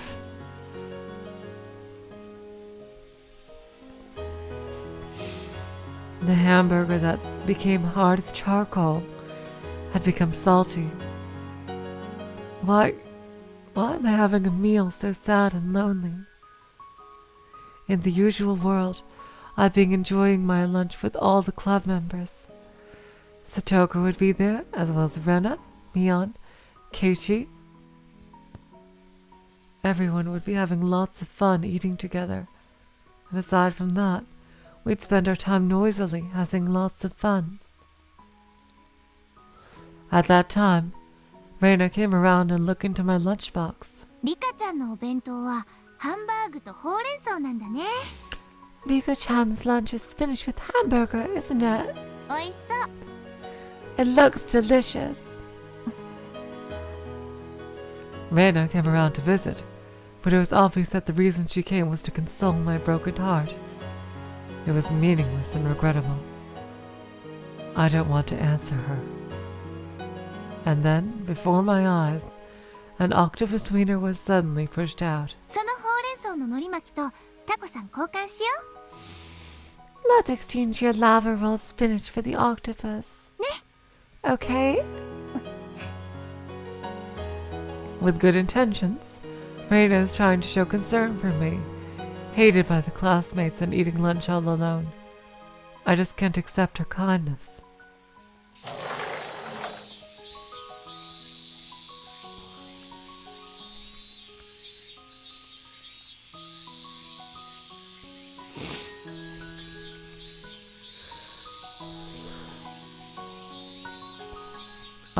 The hamburger that became hard as charcoal had become salty. Why am I having a meal so sad and lonely? In the usual world, I'd been enjoying my lunch with all the club members. Satoko would be there, as well as Rena, Mion, Keiichi. Everyone would be having lots of fun eating together. And aside from that, we'd spend our time noisily having lots of fun. At that time, Rena came around and looked into my lunchbox. リカちゃんのお弁当はハンバーグとほうれん草なんだね。 Rika-chan's lunch is finished with hamburger, isn't it? おいしそう。 It looks delicious. Rena came around to visit, but it was obvious that the reason she came was to console my broken heart. It was meaningless and regrettable. I don't want to answer her. And then, before my eyes, an octopus wiener was suddenly pushed out. そのほうれん草の海苔巻きとタコさん交換しよう。 Let's exchange your lava rolled spinach for the octopus. ね。 Okay? With good intentions, Reina is trying to show concern for me, hated by the classmates and eating lunch all alone. I just can't accept her kindness.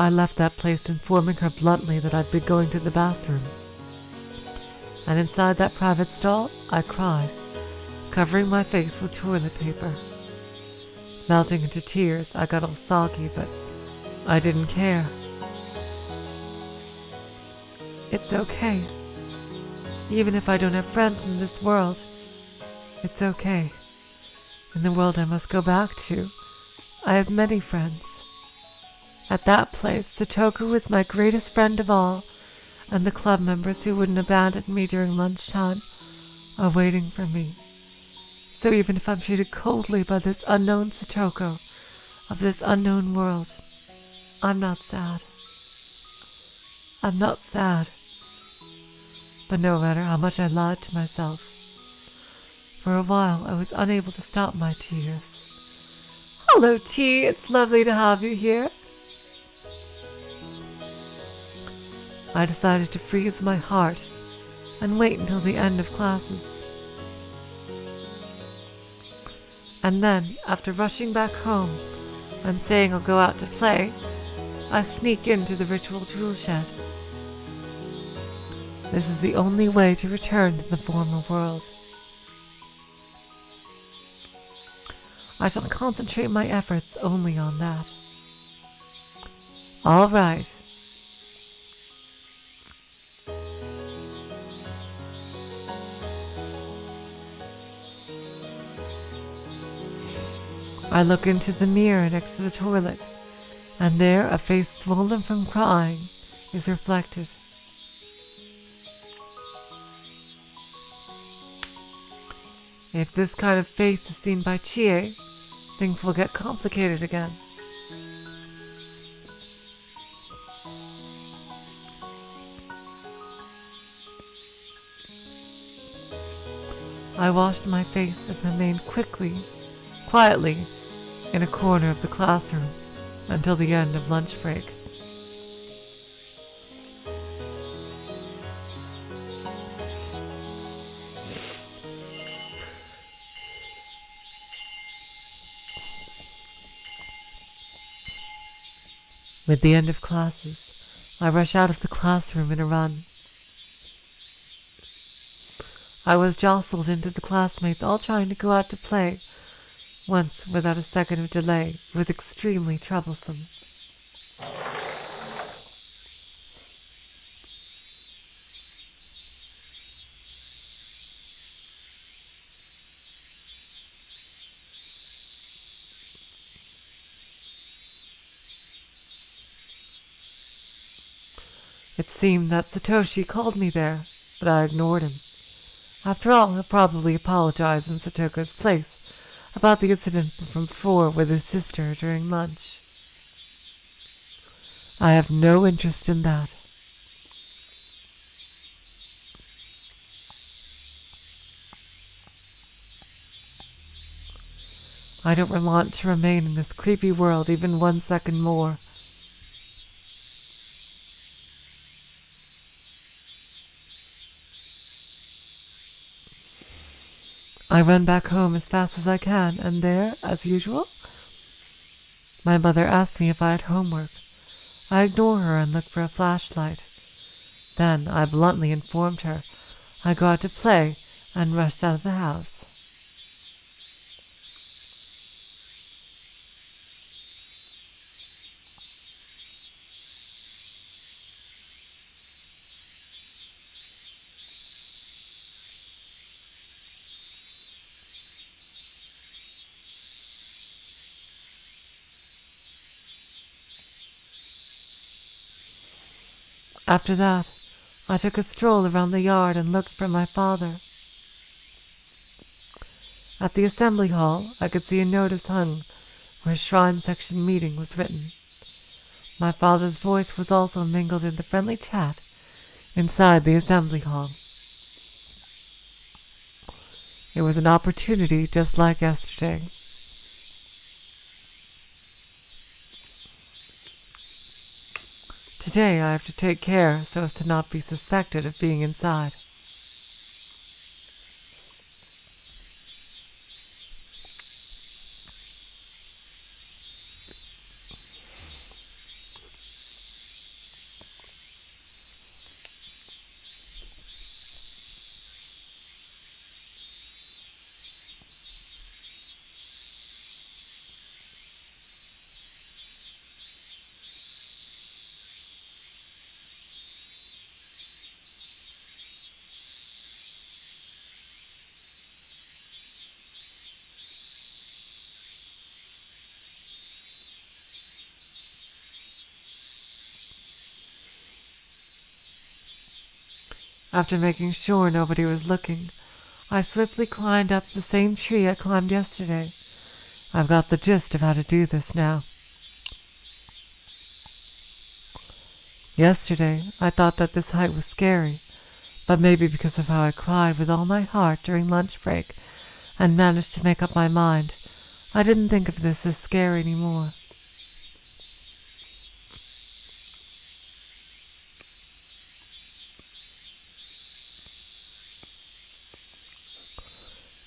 I left that place informing her bluntly that I'd be going to the bathroom. And inside that private stall, I cried, covering my face with toilet paper. Melting into tears, I got all soggy, but I didn't care. It's okay. Even if I don't have friends in this world, it's okay. In the world I must go back to, I have many friends. At that place, Satoko was my greatest friend of all, and the club members who wouldn't abandon me during lunchtime are waiting for me. So even if I'm treated coldly by this unknown Satoko of this unknown world, I'm not sad. I'm not sad. But no matter how much I lied to myself, for a while I was unable to stop my tears. Hello, T. It's lovely to have you here. I decided to freeze my heart and wait until the end of classes. And then, after rushing back home and saying I'll go out to play, I sneak into the ritual tool shed. This is the only way to return to the former world. I shall concentrate my efforts only on that. All right. I look into the mirror next to the toilet, and there a face swollen from crying is reflected. If this kind of face is seen by Chie, things will get complicated again. I washed my face and remained quietly, in a corner of the classroom until the end of lunch break. With the end of classes, I rush out of the classroom in a run. I was jostled into the classmates all trying to go out to play. Once, without a second of delay, it was extremely troublesome. It seemed that Satoshi called me there, but I ignored him. After all, he'll probably apologize in Satoko's place about the incident from before with his sister during lunch. I have no interest in that. I don't want to remain in this creepy world even 1 second more. I run back home as fast as I can, and there, as usual, my mother asks me if I had homework. I ignore her and look for a flashlight. Then I bluntly informed her I go out to play and rushed out of the house. After that, I took a stroll around the yard and looked for my father. At the assembly hall, I could see a notice hung where Shrine Section meeting was written. My father's voice was also mingled in the friendly chat inside the assembly hall. It was an opportunity just like yesterday. Today I have to take care so as to not be suspected of being inside. After making sure nobody was looking, I swiftly climbed up the same tree I climbed yesterday. I've got the gist of how to do this now. Yesterday, I thought that this height was scary, but maybe because of how I cried with all my heart during lunch break and managed to make up my mind, I didn't think of this as scary anymore.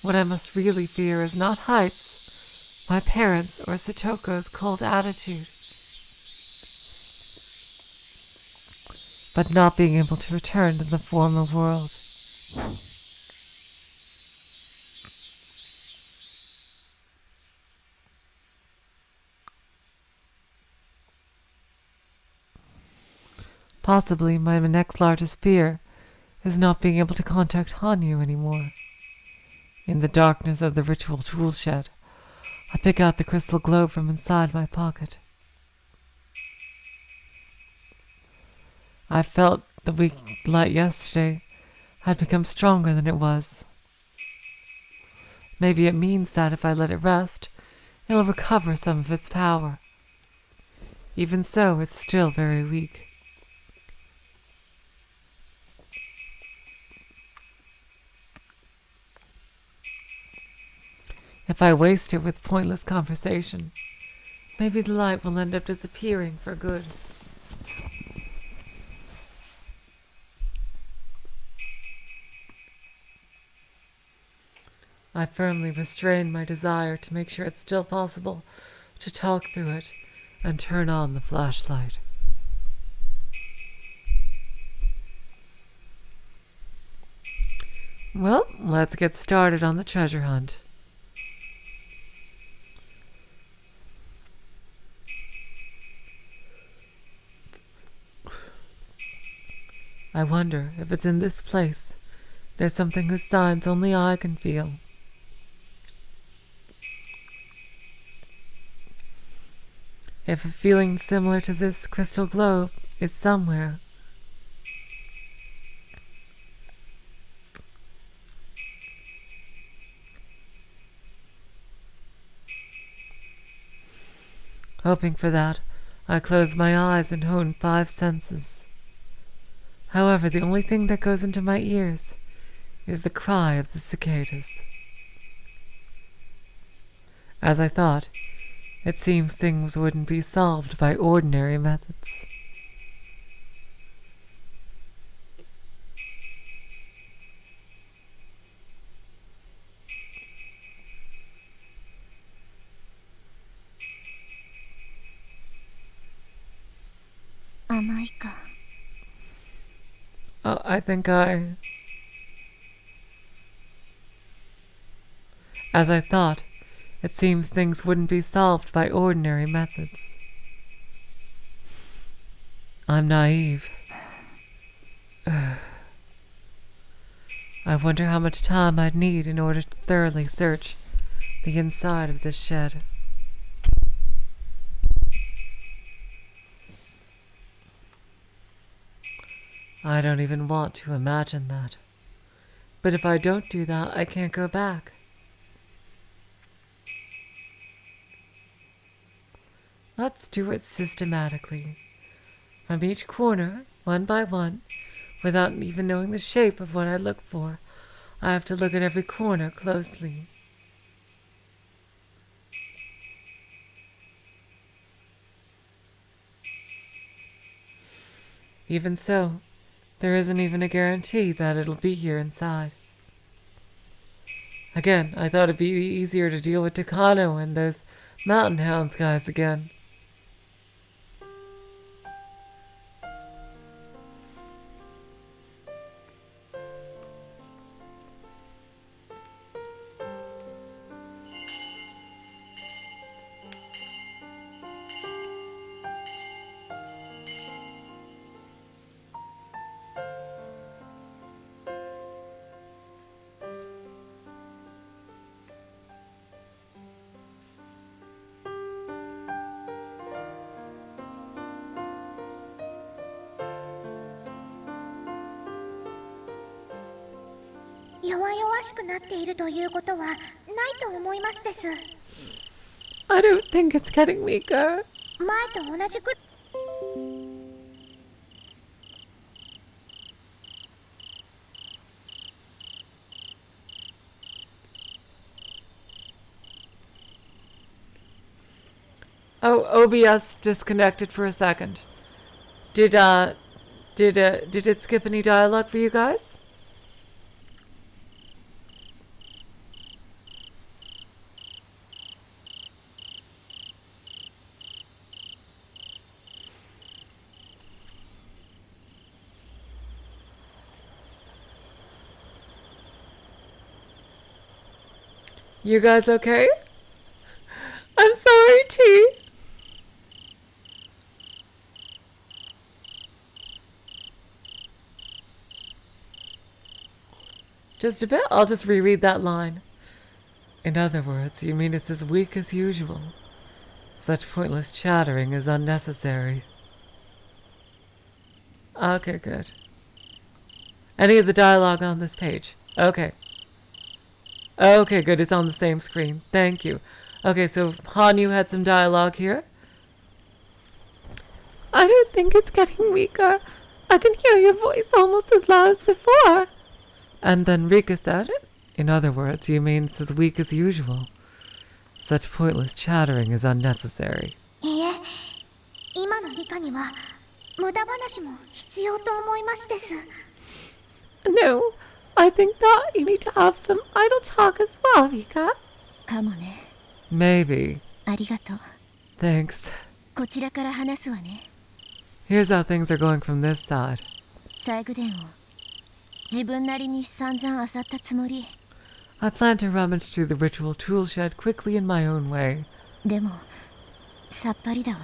What I must really fear is not heights, my parents, or Satoko's cold attitude, but not being able to return to the former world. Possibly my next largest fear is not being able to contact Hanyu anymore. In the darkness of the ritual tool shed, I pick out the crystal globe from inside my pocket. I felt the weak light yesterday had become stronger than it was. Maybe it means that if I let it rest, it'll recover some of its power. Even so, it's still very weak. If I waste it with pointless conversation, maybe the light will end up disappearing for good. I firmly restrain my desire to make sure it's still possible to talk through it and turn on the flashlight. Well, let's get started on the treasure hunt. I wonder if it's in this place. There's something whose signs only I can feel. If a feeling similar to this crystal globe is somewhere, hoping for that, I close my eyes and hone 5 senses. However, the only thing that goes into my ears is the cry of the cicadas. As I thought, it seems things wouldn't be solved by ordinary methods. Oh, As I thought, it seems things wouldn't be solved by ordinary methods. I'm naive. I wonder how much time I'd need in order to thoroughly search the inside of this shed. I don't even want to imagine that. But if I don't do that, I can't go back. Let's do it systematically. From each corner, one by one, without even knowing the shape of what I look for. I have to look at every corner closely. Even so, there isn't even a guarantee that it'll be here inside. Again, I thought it'd be easier to deal with Takano and those mountain hounds guys again.弱々しくなっているということはないと思いますです。 I don't think it's getting weaker. 前と同じく。 Oh, OBS disconnected for a second. Did it skip any dialogue for you guys? You guys okay? I'm sorry, T. Just a bit? I'll just reread that line. In other words, you mean it's as weak as usual. Such pointless chattering is unnecessary. Okay, good. Any of the dialogue on this page? Okay. Okay, good. It's on the same screen. Thank you. Okay, so Hanyu had some dialogue here. I don't think it's getting weaker. I can hear your voice almost as loud as before. And then Rika said, in other words, you mean it's as weak as usual. Such pointless chattering is unnecessary. いいえ、今のリカには無駄話も必要と思いますです。 No, I think that you need to have some idle talk as well, Rika. かもね。 Maybe. ありがとう。 Thanks. こちらから話すわね。 Here's how things are going from this side. 細工殿を自分なりに散々漁ったつもり。 I plan to rummage through the ritual tool shed quickly in my own way, でもさっぱりだわ。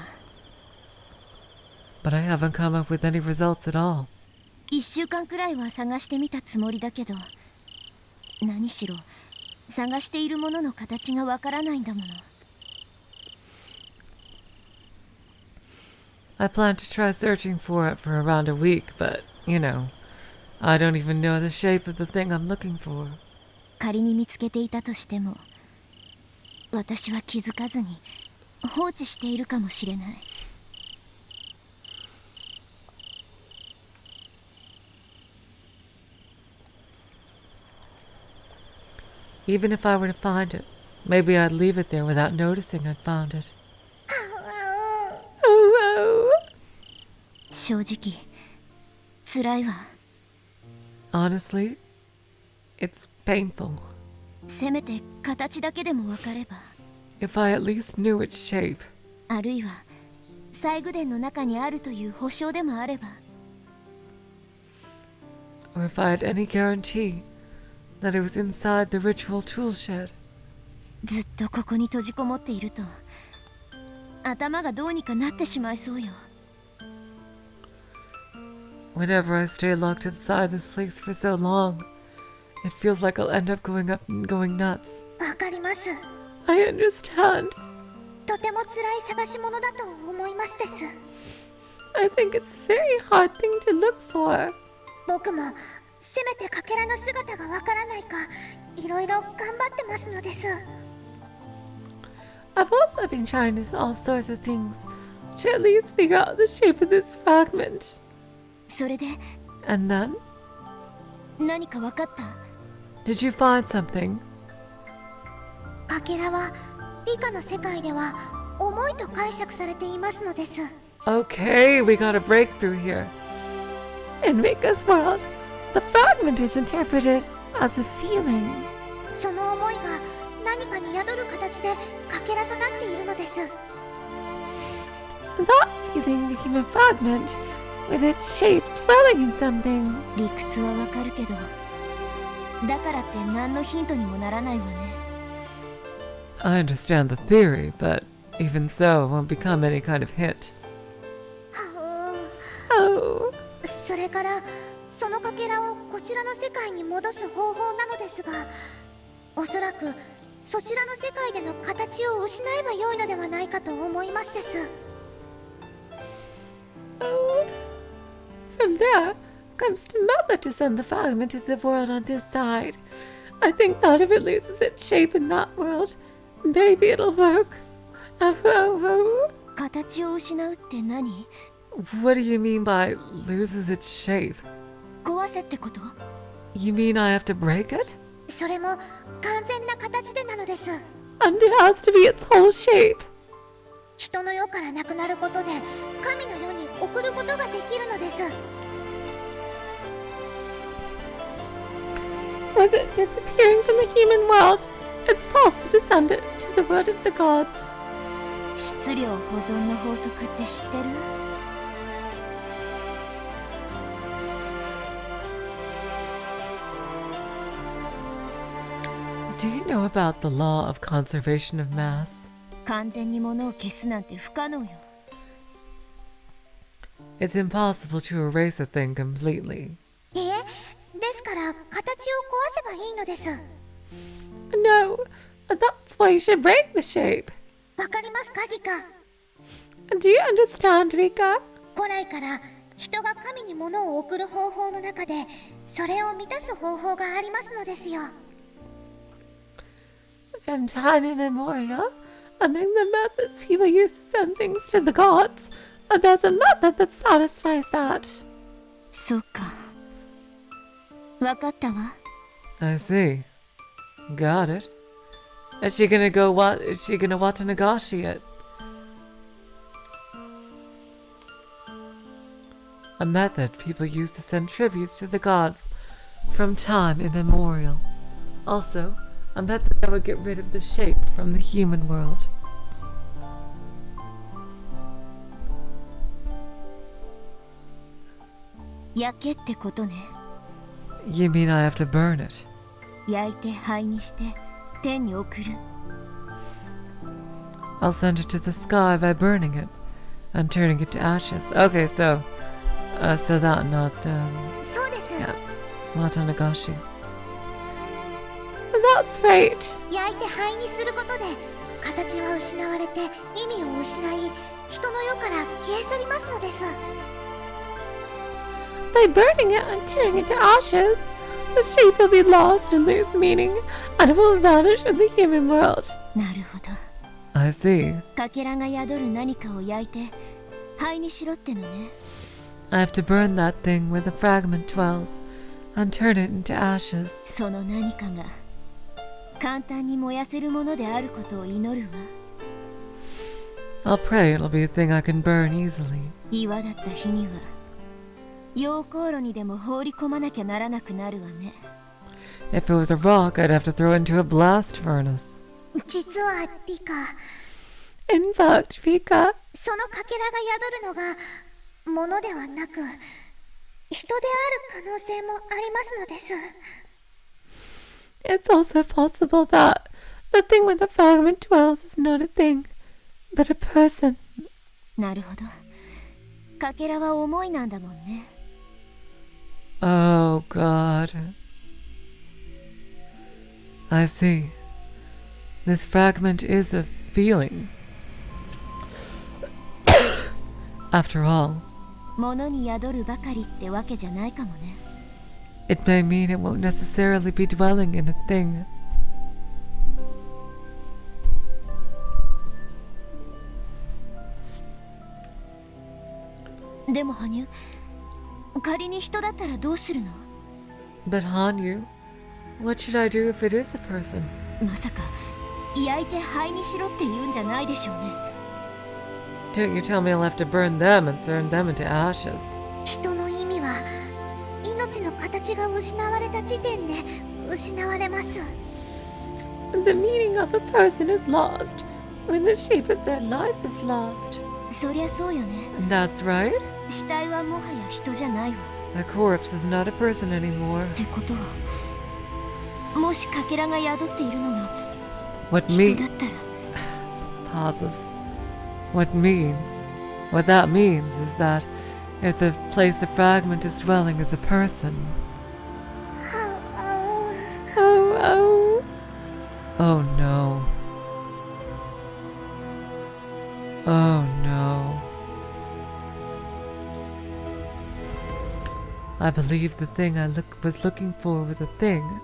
but I haven't come up with any results at all. 1週間くらいは探してみたつもりだけど、何しろ探しているものの形がわからないんだもの。 I plan to try searching for it for around a week, but, you know, I don't even know the shape of the thing I'm looking for. 仮に見つけていたとしても、私は気づかずに放置しているかもしれない。 Even if I were to find it, maybe I'd leave it there without noticing I'd found it. Oh, 正直辛いわ。 honestly, it's painful. せめて形だけでもわかれば、 If I at least knew its shape, あるいは細具殿の中にあるという保証でもあれば。 or if I had any guarantee that it was inside the ritual tool shed. ずっとここに閉じこもっていると頭がどうにかなってしまいそうよ。 Whenever I stay locked inside this place for so long, it feels like I'll end up going nuts. わかります。 I understand. とても辛い探し物だと思いますです。 I think it's a very hard thing to look for. 僕もせめてかけらの姿がわからないかいろいろ頑張ってますのです。 I've also been trying all sorts of things to at least figure out the shape of this fragment. それで And then, 何かわかった？ did you find something? かけらは理科の世界では重いと解釈されていますのです。 Okay, we got a breakthrough here. In Rika's world, the fragment is interpreted as a feeling. その思いが何かに宿る形でかけらとなっているのです。 That feeling became a fragment with its shape dwelling in something. 理屈はわかるけど、だからって何のヒントにもならないわね。 I understand the theory, but even so, it won't become any kind of hint. Oh. それからそのかけらをこちらの世界に戻す方法なのですが、おそらくそちらの世界での形を失えば良いのではないかと思いますです。 Oh. From there comes the method to send the fragment to the world on this side. I think that if it loses its shape in that world, maybe it'll work. Oh. 形を失うって何？ What do you mean by loses its shape? 壊せってこと？ You mean I have to break it? それも完全な形でなのです。 And it has to be its whole shape. 人の世からなくなることで神の世に送ることができるのです。 Was it disappearing from the human world? It's possible to send it to the world of the gods. 質量保存の法則って知ってる？ Do you know about the law of conservation of mass? 完全に物を消すなんて不可能よ。 It's impossible to erase a thing completely. いえ、ですから形を壊せばいいのです。 No, that's why you should break the shape. わかりますか、リカ？ Do you understand, Rika? 古来から人が神に物を送る方法の中でそれを満たす方法がありますのですよ。 From time immemorial, among the methods people use to send things to the gods, there's a method that satisfies that. そうか。わかったわ。 I see. Got it. Is she gonna want to negotiate? A method people use to send tributes to the gods from time immemorial. Also, a method that would get rid of the shape from the human world. 焼けってことね。 You mean I have to burn it? 焼いて灰にして天に送る。 I'll send it to the sky by burning it and turning it to ashes. Okay, so that not そうです。 yeah, not Nagashi. That's right. 焼いて灰にすることで形は失われて意味を失い、人の世から消え去りますのです。 By burning it and turning it to ashes, the shape will be lost and lose meaning, and it will vanish in the human world. なるほど。 I see. かけらが宿る何かを焼いて灰にしろってのね。 I have to burn that thing where the fragment dwells and turn it into ashes. その何かが簡単に燃やせるものであることを祈るわ。 I'll pray it'll be a thing I can burn easily. 岩だった日には溶鉱炉にでも放り込まなきゃならなくなるわね。 If it was a rock, I'd have to throw it into a blast furnace. 実はリカ、 In fact, Rika, そのかけらが宿るのが物ではなく人である可能性もありますのです。 it's also possible that the thing where the fragment dwells is not a thing, but a person. なるほど。かけらは重いなんだもんね。 Oh, God. I see. This fragment is a feeling. After all, 物に宿るばかりってわけじゃないかもね。 it may mean it won't necessarily be dwelling in a thing. でも羽生、仮に人だったらどうするの？ But Hanyu, what should I do if it is a person? まさか焼いて灰にしろって言うんじゃないでしょうね。 Don't you tell me I'll have to burn them and turn them into ashes. 人の意味は命の形が失われた時点で失われます。 The meaning of a person is lost when the shape of their life is lost. そりゃそうよね。 That's right. 死体はもはや人じゃないわ。 A corpse is not a person anymore. ってことは、もしかけらが宿っているのが What 人 me だったら、 pauses. What that means is that if the place the fragment is dwelling is a person. Oh, oh no. Oh no. I believe the thing I was looking for was a thing,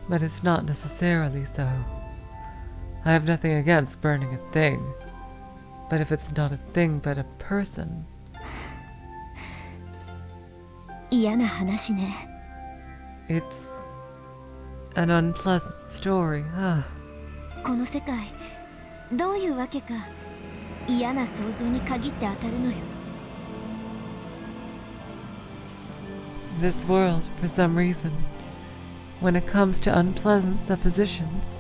but it's not necessarily so. I have nothing against burning a thing, but if it's not a thing but a person... 嫌な話ね。 It's an unpleasant story. この世界、どういうわけか嫌な想像に限って当たるのよ。 This world, for some reason, when it comes to unpleasant suppositions,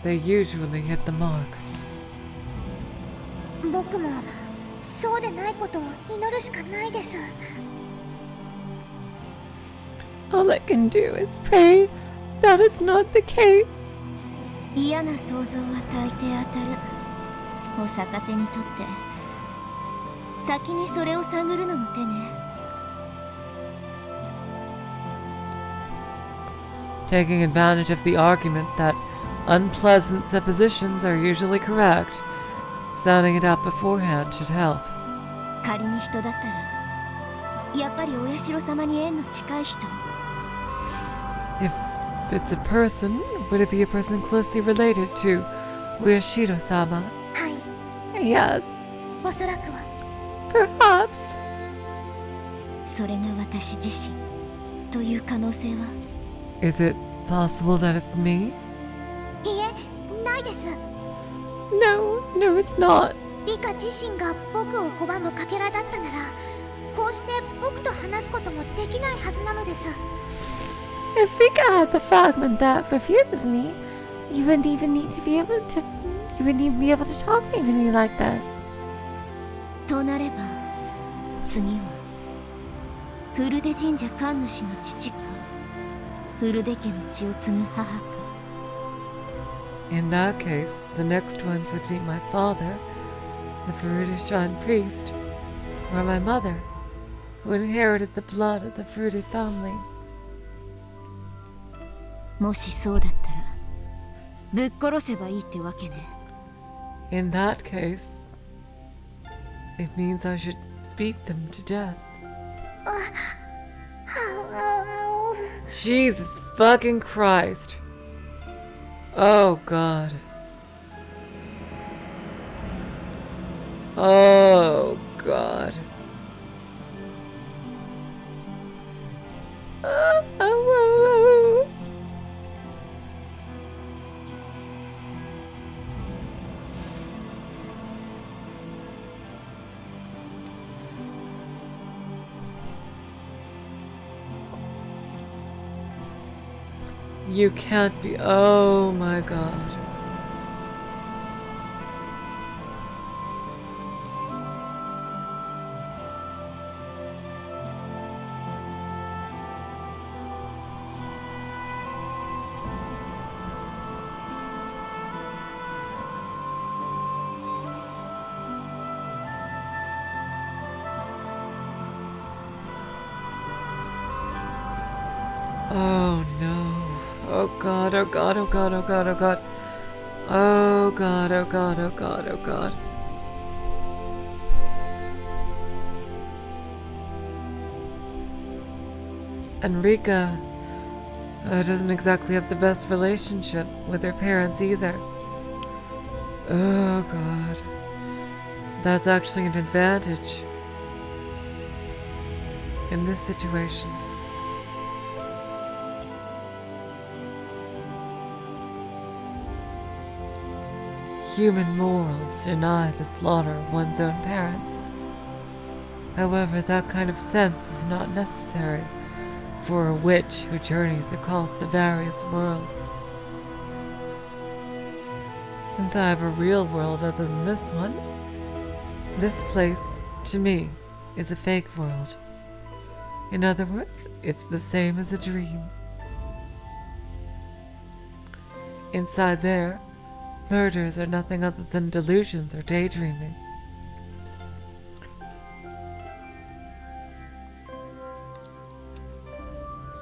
they usually hit the mark. 僕もそうでないことを祈るしかないです。 All I can do is pray that it's not the case. 嫌な想像は大抵当たる。お逆手にとって先にそれを探るのも手ね。 Taking advantage of the argument that unpleasant suppositions are usually correct, sounding it out beforehand should help. 仮に人だったらやっぱりお社様に縁の近い人。 If it's a person, would it be a person closely related to Uyashiro-sama? はい、 Yes, おそらくは。 perhaps. それが私自身という可能性は？ Is it possible that it's me? いえ、ないです。 No, it's not. リカ自身が僕を拒むかけらだったなら、こうして僕と話すこともできないはずなのです。 If Rika had the fragment that refuses me, you wouldn't even be able to talk to me like this. となれば次はフルデ神社神主の父か、フルデ家の血を継ぐ母か。 In that case, the next ones would be my father, the Furude Shrine priest, or my mother, who inherited the blood of the Furude family. もしそうだったらぶっ殺せばいいってわけね。 In that case, it means I should beat them to death. Jesus fucking Christ. Oh God. Oh God. You can't be. Oh my God. Oh no. Oh God, oh God, oh God, oh God, oh God. Oh God, oh God, oh God, oh God. And Rika doesn't exactly have the best relationship with her parents either. Oh God. That's actually an advantage in this situation. Human morals deny the slaughter of one's own parents. However, that kind of sense is not necessary for a witch who journeys across the various worlds. Since I have a real world other than this one, this place, to me, is a fake world. In other words, it's the same as a dream. Inside there, murders are nothing other than delusions or daydreaming.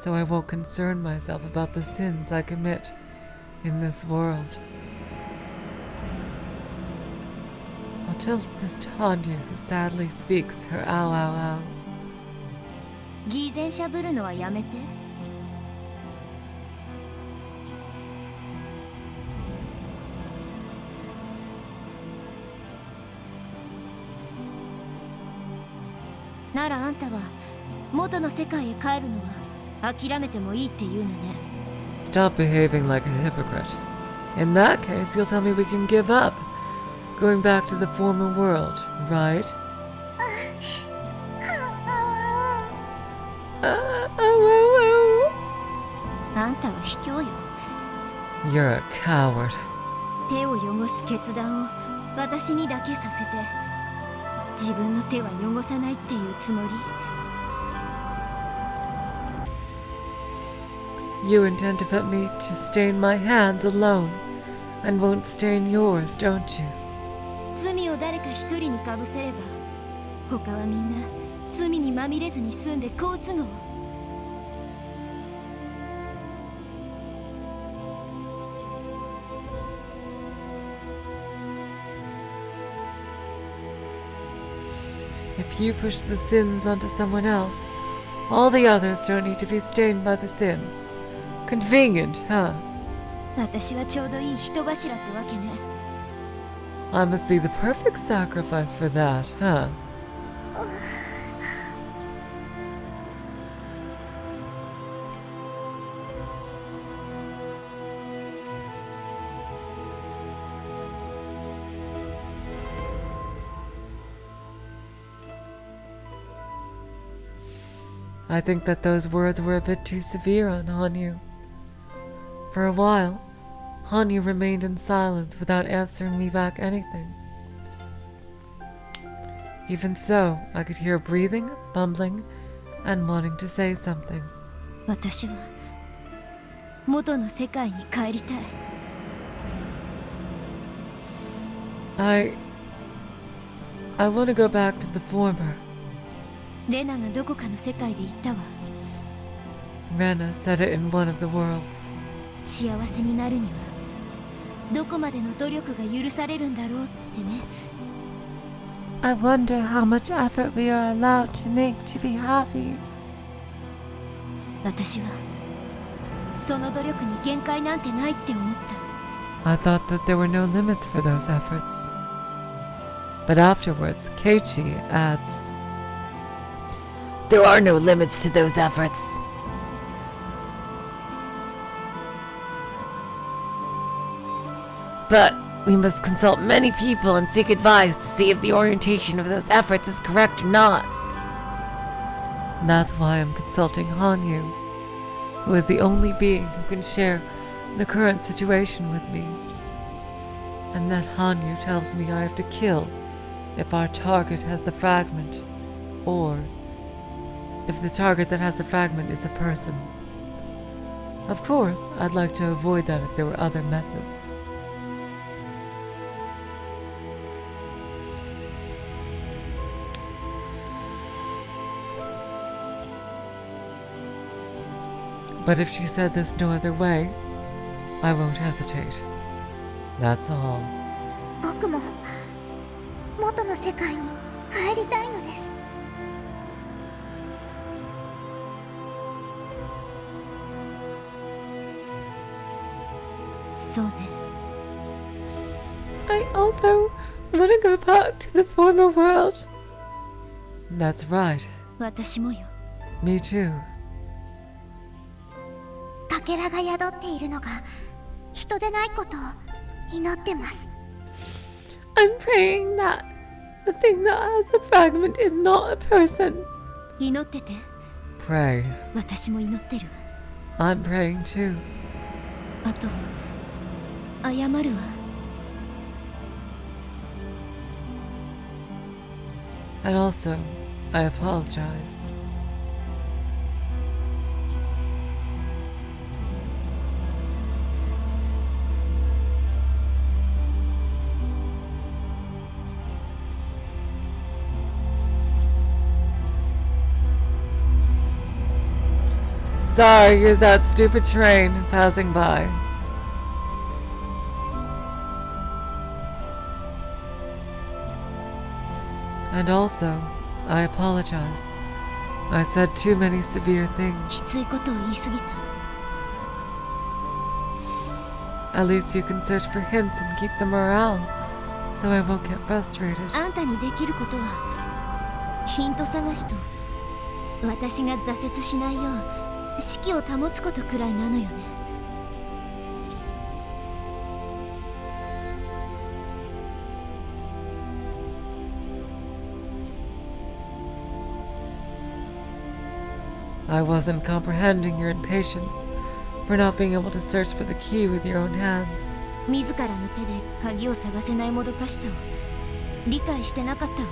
So I won't concern myself about the sins I commit in this world. I'll tell this Tanya who sadly speaks her ow ow ow. 偽善しゃぶるのはやめて。ならあんたは元の世界へ帰るのは諦めてもいいって言うのね。 Stop behaving like a hypocrite. In that case, you'll tell me we can give up, going back to the former world, right? あんたは卑怯よ。 You're a coward. 手を汚す決断を私にだけさせて、自分の手は汚さないっていうつもり？ You intend to put me to stain my hands alone, and won't stain yours, don't you? 罪を誰か一人にかぶせれば、他はみんな罪にまみれずに済んで好都合。 If you push the sins onto someone else, all the others don't need to be stained by the sins. Convenient, huh? 私はちょうどいい人柱ってわけね。 I must be the perfect sacrifice for that, huh? I think that those words were a bit too severe on Hanyu. For a while, Hanyu remained in silence without answering me back anything. Even so, I could hear breathing, mumbling, and wanting to say something. 私は元の世界に帰りたい。I want to go back to the former. レナがどこかの世界で言ったわ。Rena said it in one of the worlds. 幸せになるにはどこまでの努力が許されるんだろうってね。I wonder how much effort we are allowed to make to be happy. 私はその努力に限界なんてないって思った。I thought that there were no limits for those efforts. But afterwards, Keiichi adds, There are no limits to those efforts. But we must consult many people and seek advice to see if the orientation of those efforts is correct or not. That's why I'm consulting Hanyu, who is the only being who can share the current situation with me. And that Hanyu tells me I have to kill if our target has the fragment, or if the target that has the fragment is a person. Of course, I'd like to avoid that if there were other methods. But if she said there's no other way, I won't hesitate. That's all. 僕も元の世界に帰りたいのです。そうね。I also want to go back to the former world. That's right. 私もよ。Me too. かけらが宿っているのが人でないことを祈ってます。I'm praying that the thing that has the fragment is not a person. 祈ってて。Pray. 私も祈ってる。I'm praying too. あと謝るわ。And also, I apologize. Sorry, here's that stupid train passing by. And also, I apologize. I said too many severe things. きついことを言い過ぎた。At least you can search for hints and keep them around, so I won't get frustrated. あんたにできることはヒント探しと私が挫折しないよう士気を保つことくらいなのよね。I wasn't comprehending your impatience for not being able to search for the key with your own hands. 自らの手で鍵を探せないもどかしさを理解してなかったわ。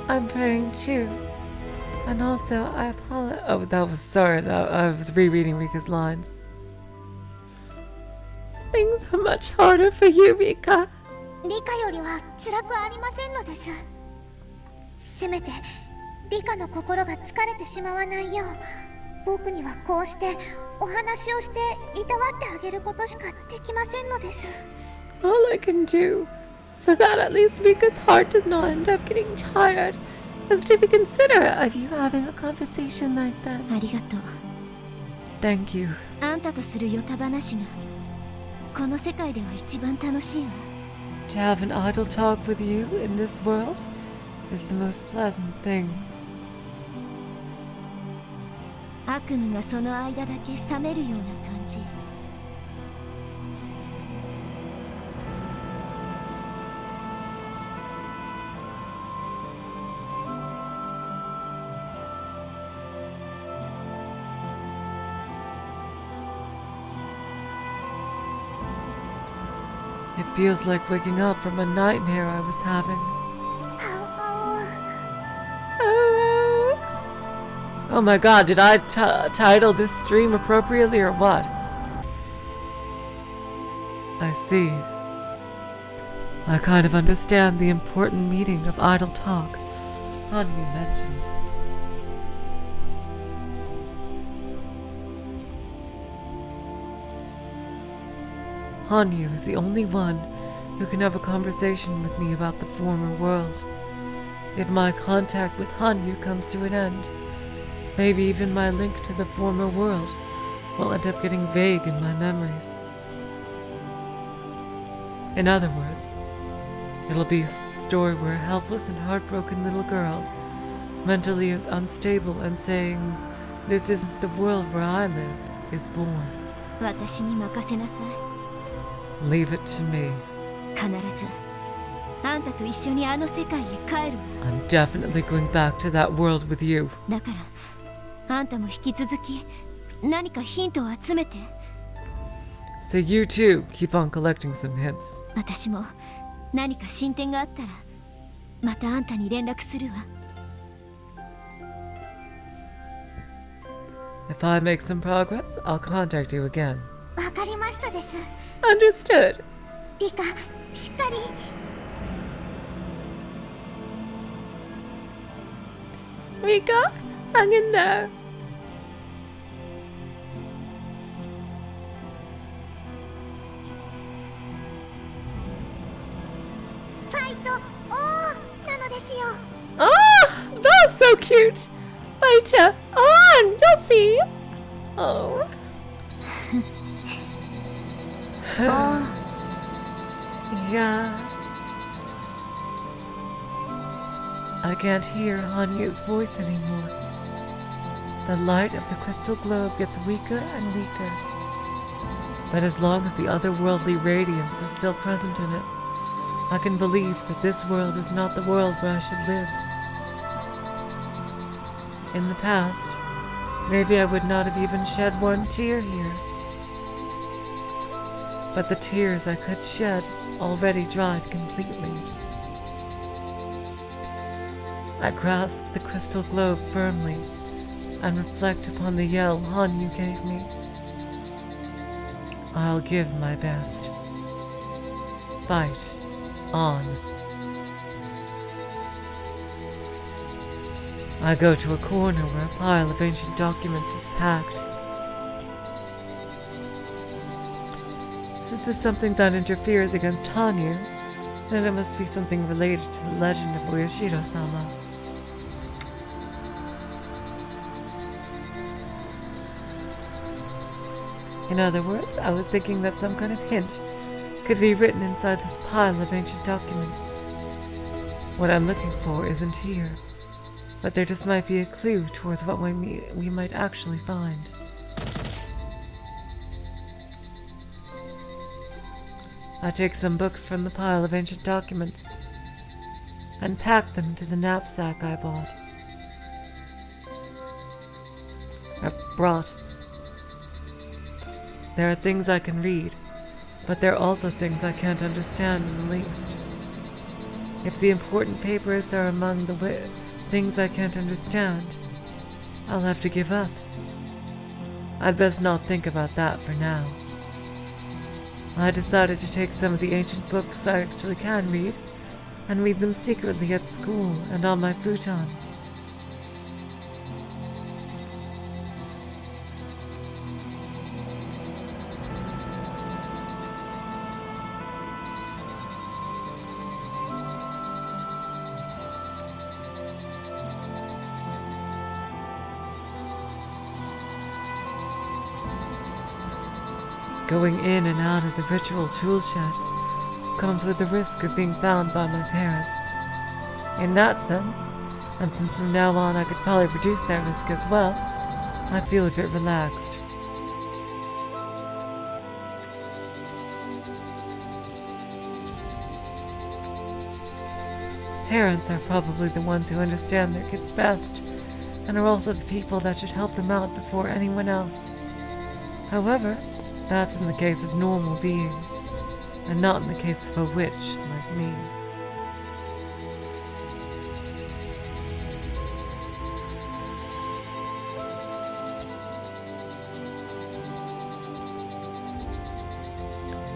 I'm praying too. And also, I apologize. Oh, that was sorry. I was rereading Rika's lines. Things are much harder for you, Rika. リカよりは辛くありませんのです。せめてリカの心が疲れてしまわないよう、僕にはこうしてお話をしていたわってあげることしかできませんのです。All I can do, so that at least Rika's heart does not end up getting tired, is to be considerate of you having a conversation like this. ありがとう。Thank you. あんたとするヨタ話がこの世界では一番楽しいわ。To have an idle talk with you in this world is the most pleasant thing. 悪夢がその間だけ冷めるような感じ。feels like waking up from a nightmare I was having. Oh my god, did I title this stream appropriately or what? I see. I kind of understand the important meaning of idle talk Hanyu mentioned. Hanyu is the only one who can have a conversation with me about the former world. If my contact with Hanyu comes to an end, maybe even my link to the former world will end up getting vague in my memories. In other words, it'll be a story where a helpless and heartbroken little girl, mentally unstable and saying, "This isn't the world where I live," is born. 私に任せなさい。 Leave it to me. 必ずあんたと一緒にあの世界へ帰るわ。 I'm definitely going back to that world with you. だからあんたも引き続き何かヒントを集めて。 So you too keep on collecting some hints. 私も何か進展があったらまたあんたに連絡するわ。 If I make some progress, I'll contact you again. わかりましたです。 Understood. リカ、しっかり。 Rika, hang in there. ファイトオンなのですよ。 Oh, that's so cute. Fighter, on, you'll see. Oh. Yeah. I can't hear Hanyu's voice anymore. The light of the crystal globe gets weaker and weaker. But as long as the otherworldly radiance is still present in it, I can believe that this world is not the world where I should live. In the past, maybe I would not have even shed one tear here. But the tears I could shed already dried completely. I grasp the crystal globe firmly and reflect upon the yell Hanyu gave me. I'll give my best. Fight on. I go to a corner where a pile of ancient documents is packed. Since it's something that interferes against Hanyu, then it must be something related to the legend of Oyashiro-sama. In other words, I was thinking that some kind of hint could be written inside this pile of ancient documents. What I'm looking for isn't here, but there just might be a clue towards what we might actually find. I take some books from the pile of ancient documents and pack them to the knapsack I brought. There are things I can read, but there are also things I can't understand in the least. If the important papers are among the things I can't understand, I'll have to give up. I'd best not think about that for now. I decided to take some of the ancient books I actually can read and read them secretly at school and on my futon. Going in and out of the ritual tool shed comes with the risk of being found by my parents. In that sense, and since from now on I could probably reduce that risk as well, I feel a bit relaxed. Parents are probably the ones who understand their kids best, and are also the people that should help them out before anyone else. However, that's in the case of normal beings. and not in the case of a witch like me.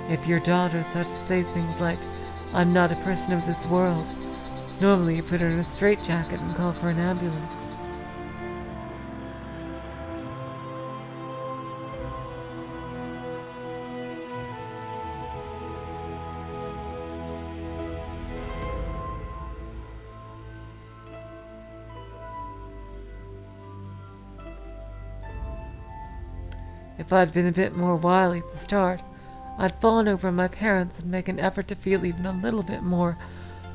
If your daughter starts to say things like, "I'm not a person of this world," normally you put her in a straitjacket and call for an ambulance. If I'd been a bit more wily at the start, I'd fawn over my parents and make an effort to feel even a little bit more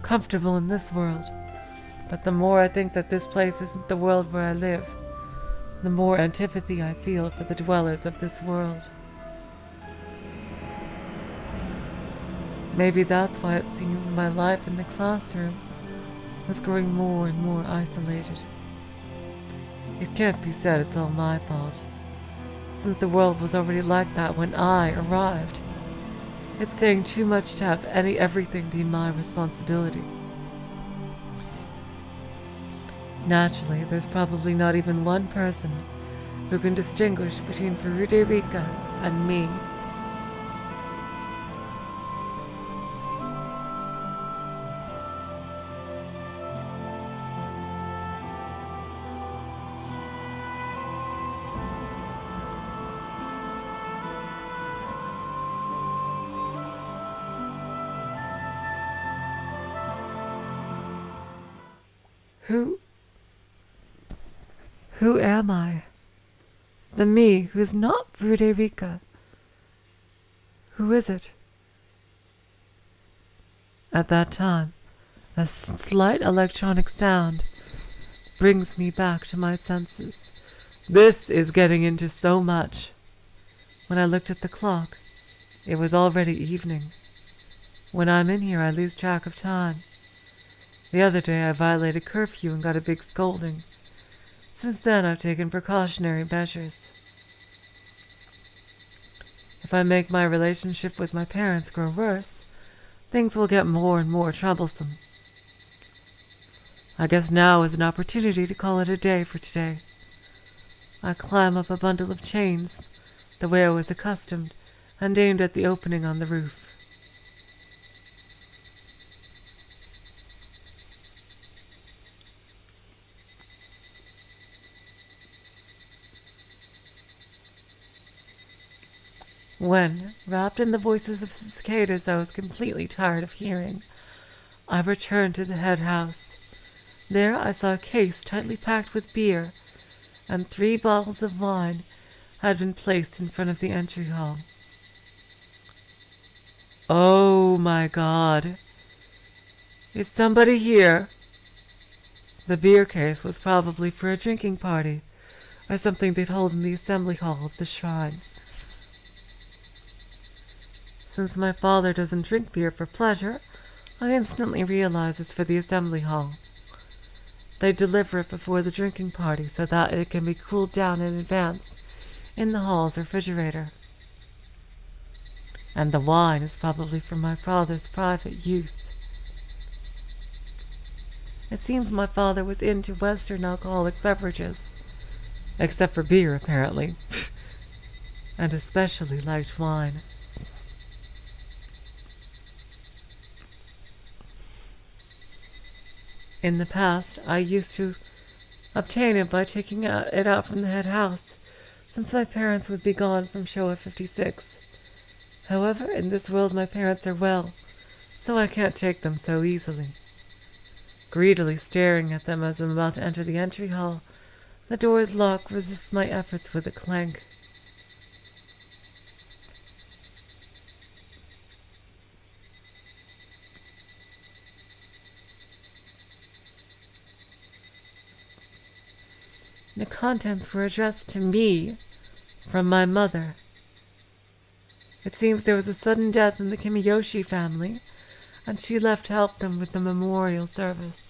comfortable in this world. But the more I think that this place isn't the world where I live, the more antipathy I feel for the dwellers of this world. Maybe that's why it seems my life in the classroom was growing more and more isolated. It can't be said it's all my fault, since the world was already like that when I arrived. It's saying too much to have everything be my responsibility. Naturally, there's probably not even one person who can distinguish between Rika and me. Who am I? The me who's not Rika. Who is it? At that time, a slight electronic sound brings me back to my senses. This is getting into so much. When I looked at the clock, it was already evening. When I'm in here, I lose track of time. The other day I violated curfew and got a big scolding. Since then I've taken precautionary measures. If I make my relationship with my parents grow worse, things will get more and more troublesome. I guess now is an opportunity to call it a day for today. I climb up a bundle of chains, the way I was accustomed, and aimed at the opening on the roof. When, wrapped in the voices of the cicadas I was completely tired of hearing, I returned to the head house. There I saw a case tightly packed with beer, and 3 bottles of wine had been placed in front of the entry hall. Oh my God! Is somebody here? The beer case was probably for a drinking party, or something they'd hold in the assembly hall of the shrine. Since my father doesn't drink beer for pleasure, I instantly realize it's for the assembly hall. They deliver it before the drinking party so that it can be cooled down in advance in the hall's refrigerator. And the wine is probably for my father's private use. It seems my father was into Western alcoholic beverages, except for beer apparently, and especially liked wine. In the past, I used to obtain it by taking it out from the head house, since my parents would be gone from Showa 56. However, in this world my parents are well, so I can't take them so easily. Greedily staring at them as I'm about to enter the entry hall, the door's lock resists my efforts with a clank. The contents were addressed to me from my mother. It seems there was a sudden death in the Kimiyoshi family, and she left to help them with the memorial service.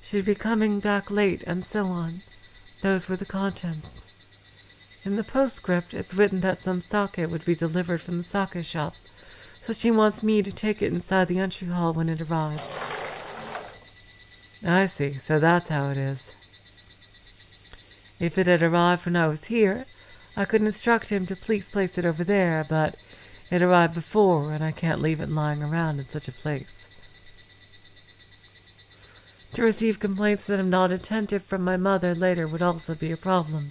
She'd be coming back late, and so on. Those were the contents. In the postscript, it's written that some sake would be delivered from the sake shop so she wants me to take it inside the entry hall when it arrives. I see, so that's how it is. If it had arrived when I was here, I could instruct him to please place it over there, but it arrived before, and I can't leave it lying around in such a place. To receive complaints that I'm not attentive from my mother later would also be a problem.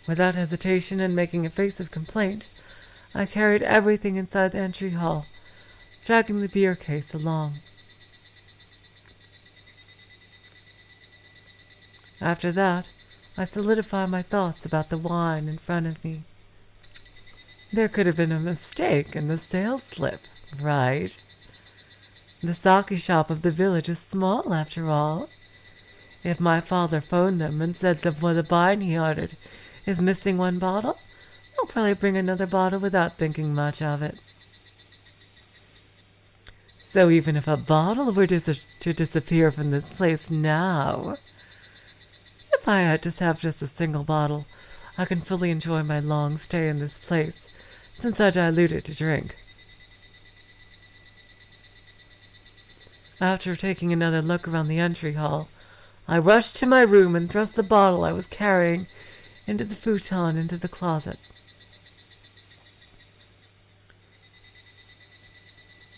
Without hesitation and making a face of complaint, I carried everything inside the entry hall, dragging the beer case along. After that, I solidified my thoughts about the wine in front of me. There could have been a mistake in the sales slip, right? The sake shop of the village is small, after all. If my father phoned them and said that the wine he ordered is missing one bottle, they'll probably bring another bottle without thinking much of it. So even if a bottle were to disappear from this place now, if I had to have just a single bottle, I can fully enjoy my long stay in this place, since I dilute it to drink. After taking another look around the entry hall, I rushed to my room and thrust the bottle I was carrying into the futon into the closet.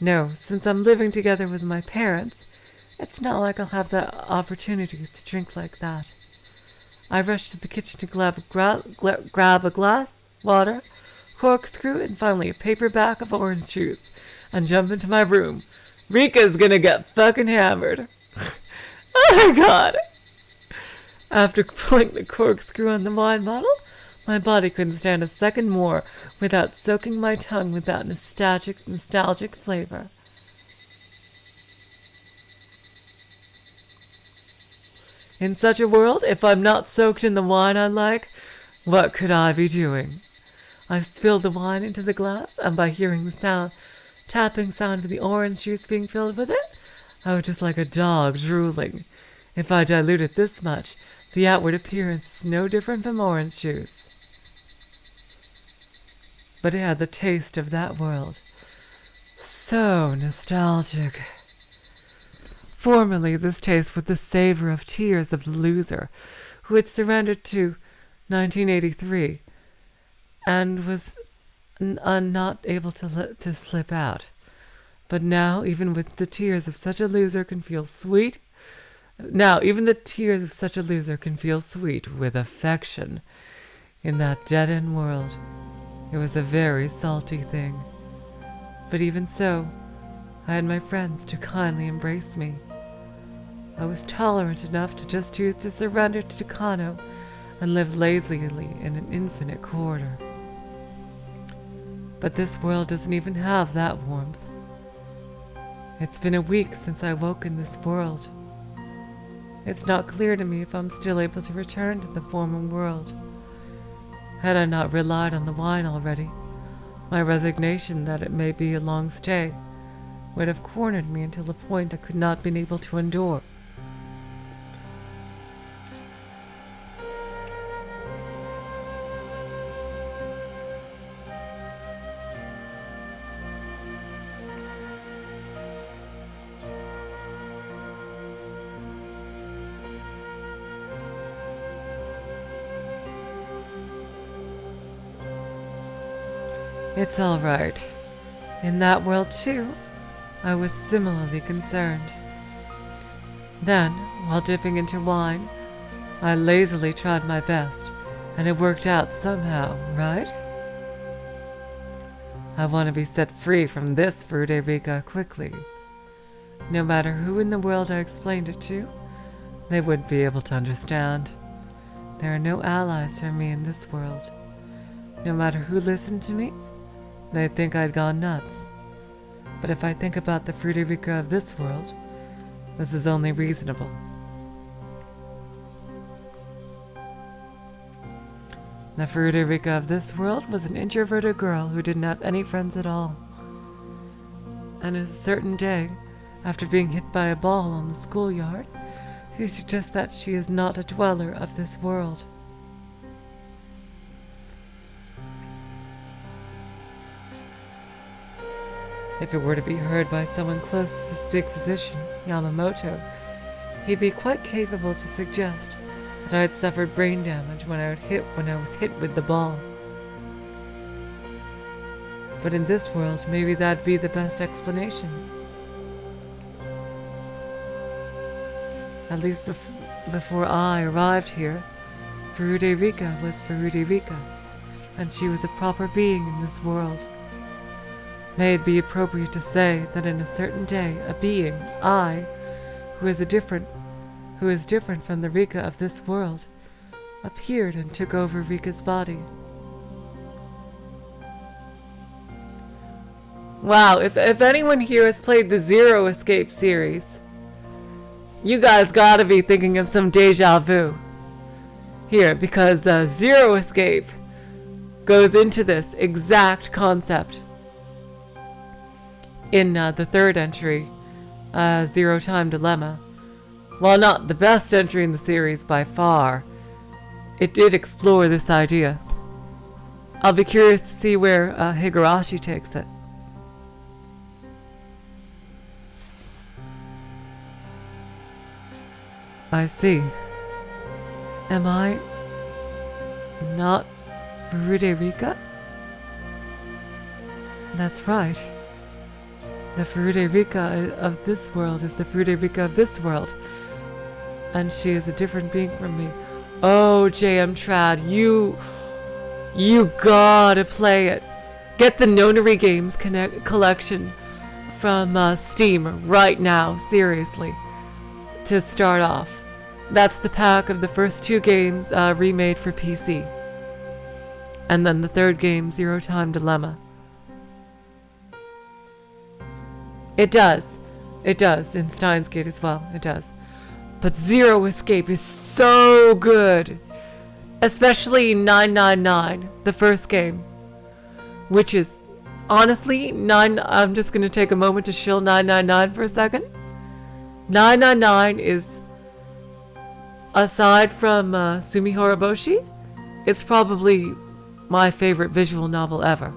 No, since I'm living together with my parents, it's not like I'll have the opportunity to drink like that. I rushed to the kitchen to grab a glass, water, corkscrew, and finally a paperback of orange juice, and jump into my room. Rika's gonna get fucking hammered. Oh my god! After pulling the corkscrew on the wine bottle, my body couldn't stand a second more without soaking my tongue with that nostalgic flavor. In such a world, if I'm not soaked in the wine I like, what could I be doing? I spilled the wine into the glass, and by hearing the tapping sound of the orange juice being filled with it, I was just like a dog drooling. If I dilute it this much, the outward appearance is no different from orange juice. But it had the taste of that world. So nostalgic. Formerly, this taste was the savor of tears of the loser who had surrendered to 1983 and was not able to slip out. But now, even the tears of such a loser can feel sweet with affection. In that dead-end world, it was a very salty thing. But even so, I had my friends to kindly embrace me. I was tolerant enough to just choose to surrender to Takano and live lazily in an infinite corridor. But this world doesn't even have that warmth. It's been a week since I woke in this world. It's not clear to me if I'm still able to return to the former world. Had I not relied on the wine already, my resignation that it may be a long stay would have cornered me until a point I could not been able to endure. It's all right. In that world, too, I was similarly concerned. Then, while dipping into wine, I lazily tried my best, and it worked out somehow, right? I want to be set free from this Furude Rika quickly. No matter who in the world I explained it to, they wouldn't be able to understand. There are no allies for me in this world. No matter who listened to me, they'd think I'd gone nuts. But if I think about the Furude Rika of this world, this is only reasonable. The Furude Rika of this world was an introverted girl who didn't have any friends at all. And a certain day, after being hit by a ball on the schoolyard, she suggests that she is not a dweller of this world. If it were to be heard by someone close to this big physician, Yamamoto, he'd be quite capable to suggest that I had suffered brain damage when I was hit with the ball. But in this world, maybe that'd be the best explanation. At least before I arrived here, Furude Rika was Furude Rika, and she was a proper being in this world. May it be appropriate to say that in a certain day, a being, I, who is different from the Rika of this world, appeared and took over Rika's body. Wow, if anyone here has played the Zero Escape series, you guys gotta be thinking of some deja vu here, because Zero Escape goes into this exact concept in the third entry, Zero Time Dilemma. While not the best entry in the series by far, it did explore this idea. I'll be curious to see where Higurashi takes it. I see. Am I not Furude Rika? That's right. The Furude Rika of this world is the Furude Rika of this world. And she is a different being from me. Oh, JM Trad, you gotta play it. Get the Nonary Games collection from Steam right now, seriously, to start off. That's the pack of the first two games remade for PC. And then the third game, Zero Time Dilemma. It does. It does. In Steins Gate as well. It does. But Zero Escape is so good. Especially 999, the first game. Which is, honestly, I'm just going to take a moment to shill 999 for a second. 999 is, aside from Sumi Horoboshi, it's probably my favorite visual novel ever.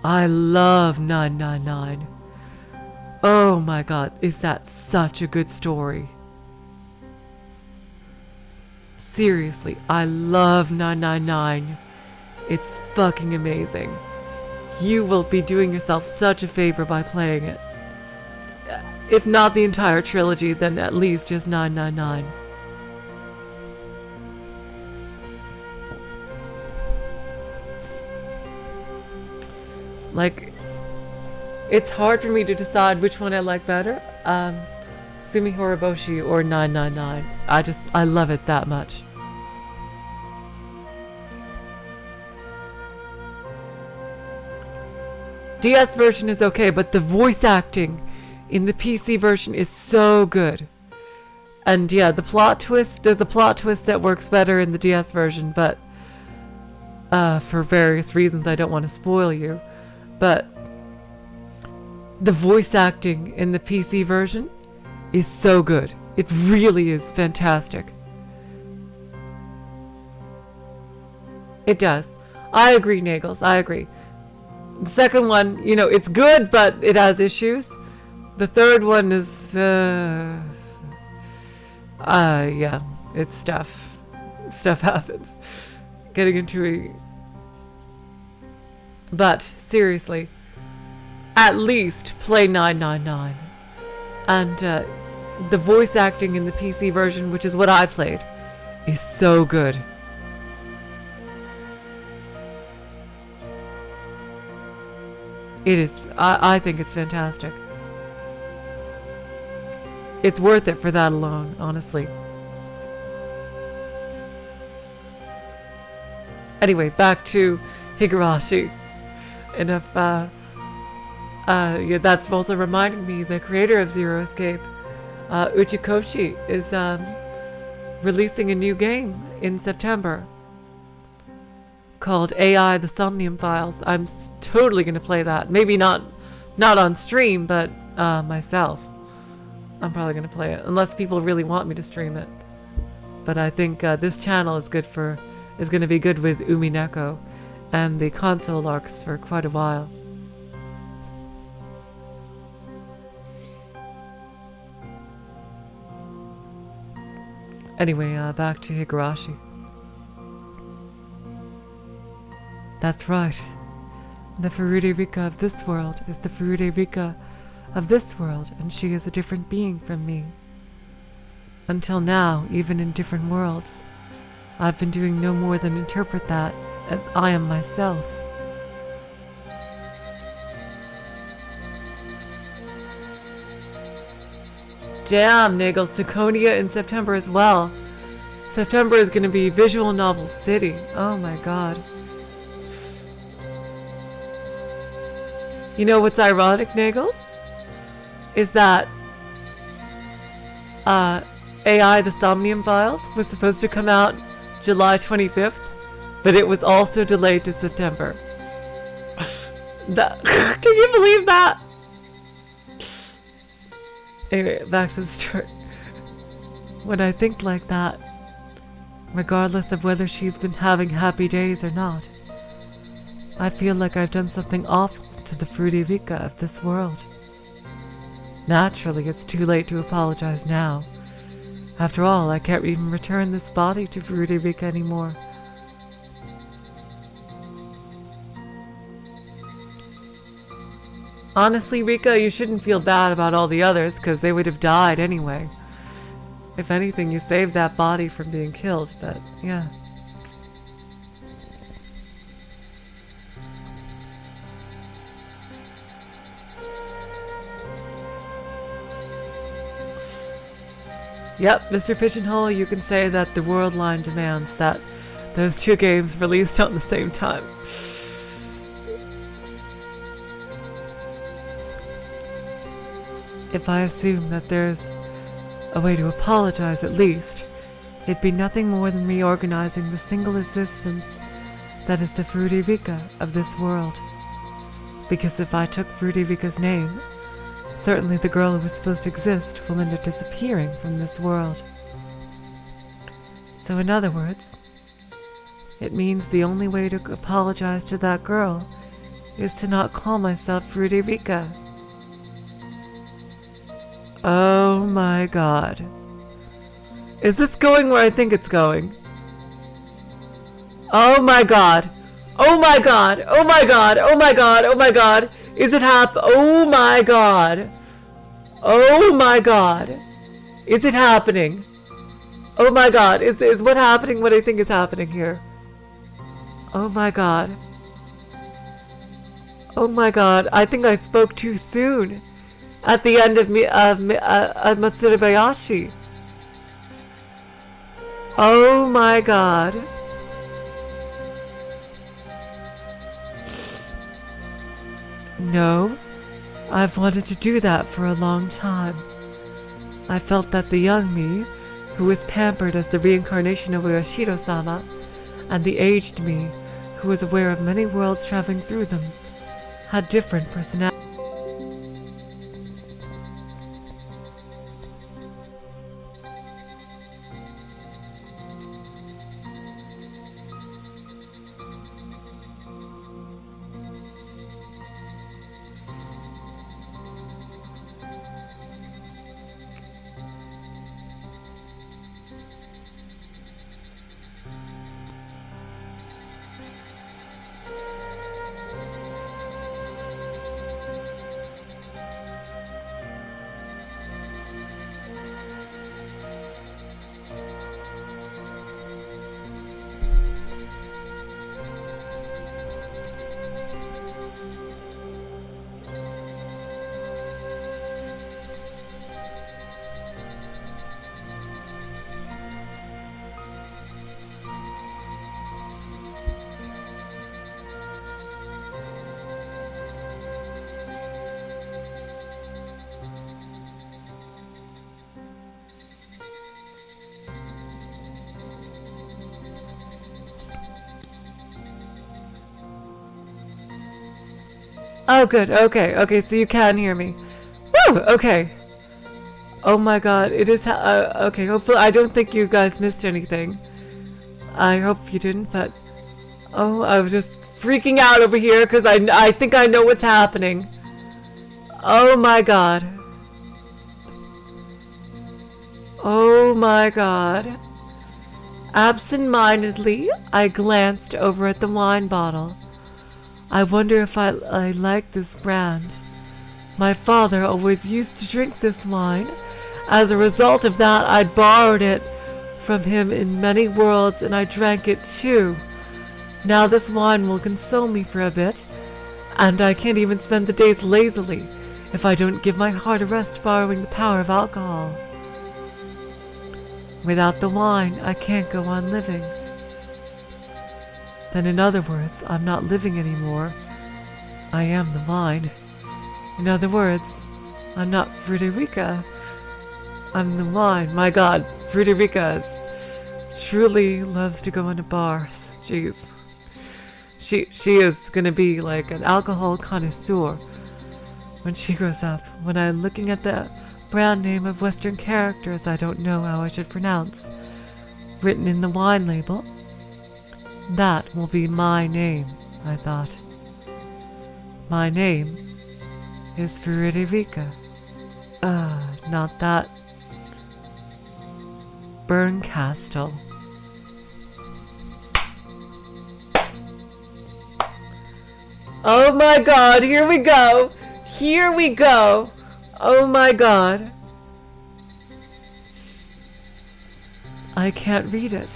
I love 999. Oh my god, is that such a good story. Seriously, I love 999. It's fucking amazing. You will be doing yourself such a favor by playing it. If not the entire trilogy, then at least just 999. Like, it's hard for me to decide which one I like better, Sumi Horoboshi or 999. I love it that much. DS version is okay, but the voice acting in the PC version is so good. And yeah, there's a plot twist that works better in the DS version, but for various reasons I don't want to spoil you. But the voice acting in the PC version is so good. It really is fantastic. It does. I agree, Nagels. I agree. The second one, it's good, but it has issues. The third one is, yeah, it's stuff. Stuff happens. Getting into But, seriously, at least play 999. And the voice acting in the PC version, which is what I played, is so good. It is. I think it's fantastic. It's worth it for that alone, honestly. Anyway, back to Higurashi. And if, yeah, that's also reminding me, the creator of Zero Escape, Uchikoshi, is releasing a new game in September called AI The Somnium Files. I'm totally going to play that. Maybe not on stream, but myself. I'm probably going to play it, unless people really want me to stream it. But I think this channel is going to be good with Umineko and the console arcs for quite a while. Anyway, back to Higurashi. That's right. The Furude Rika of this world is the Furude Rika of this world, and she is a different being from me. Until now, even in different worlds, I've been doing no more than interpret that as I am myself. Damn, Nagel, Syconia in September as well. September is going to be Visual Novel City. Oh my god. You know what's ironic, Nagels? Is that AI The Somnium Files was supposed to come out July 25th, but it was also delayed to September. Can you believe that? Anyway, back to the story. When I think like that, regardless of whether she's been having happy days or not, I feel like I've done something awful to the Fruity Rika of this world. Naturally, it's too late to apologize now. After all, I can't even return this body to Fruity Rika anymore. Honestly, Rika, you shouldn't feel bad about all the others, because they would have died anyway. If anything, you saved that body from being killed, but yeah. Yep, Mr. Pigeonhole, you can say that the World Line demands that those two games released on the same time. If I assume that there's a way to apologize at least, it'd be nothing more than reorganizing the single existence that is the Fruity Rika of this world. Because if I took Fruity Rika's name, certainly the girl who was supposed to exist will end up disappearing from this world. So in other words, it means the only way to apologize to that girl is to not call myself Fruity Rika. Oh my god. Is this going where I think it's going? Oh my god. Oh my god. Oh my god. Oh my god. Oh my god. Is it oh my god. Oh my god. Is it happening? Oh my god. Is what happening what I think is happening here? Oh my god. Oh my god. I think I spoke too soon. At the end of Matsudabayashi. Oh my god. No, I've wanted to do that for a long time. I felt that the young me, who was pampered as the reincarnation of Uyashiro-sama, and the aged me, who was aware of many worlds traveling through them, had different personalities. Oh, good. Okay, so you can hear me. Woo! Okay. Oh my god, it is okay, hopefully, I don't think you guys missed anything. I hope you didn't, but... Oh, I was just freaking out over here, because I think I know what's happening. Oh my god. Oh my god. Absent-mindedly, I glanced over at the wine bottle. I wonder if I like this brand. My father always used to drink this wine. As a result of that, I'd borrowed it from him in many worlds, and I drank it too. Now this wine will console me for a bit, and I can't even spend the days lazily if I don't give my heart a rest borrowing the power of alcohol. Without the wine, I can't go on living. Then in other words, I'm not living anymore. I am the wine. In other words, I'm not Rika. I'm the wine. My god, Rika truly loves to go into bars. Jeez. She is gonna be like an alcohol connoisseur when she grows up. When I'm looking at the brand name of Western characters I don't know how I should pronounce, written in the wine label, that will be my name, I thought. My name is Rika. Not that. Burncastle. Oh my god, here we go! Here we go! Oh my god. I can't read it.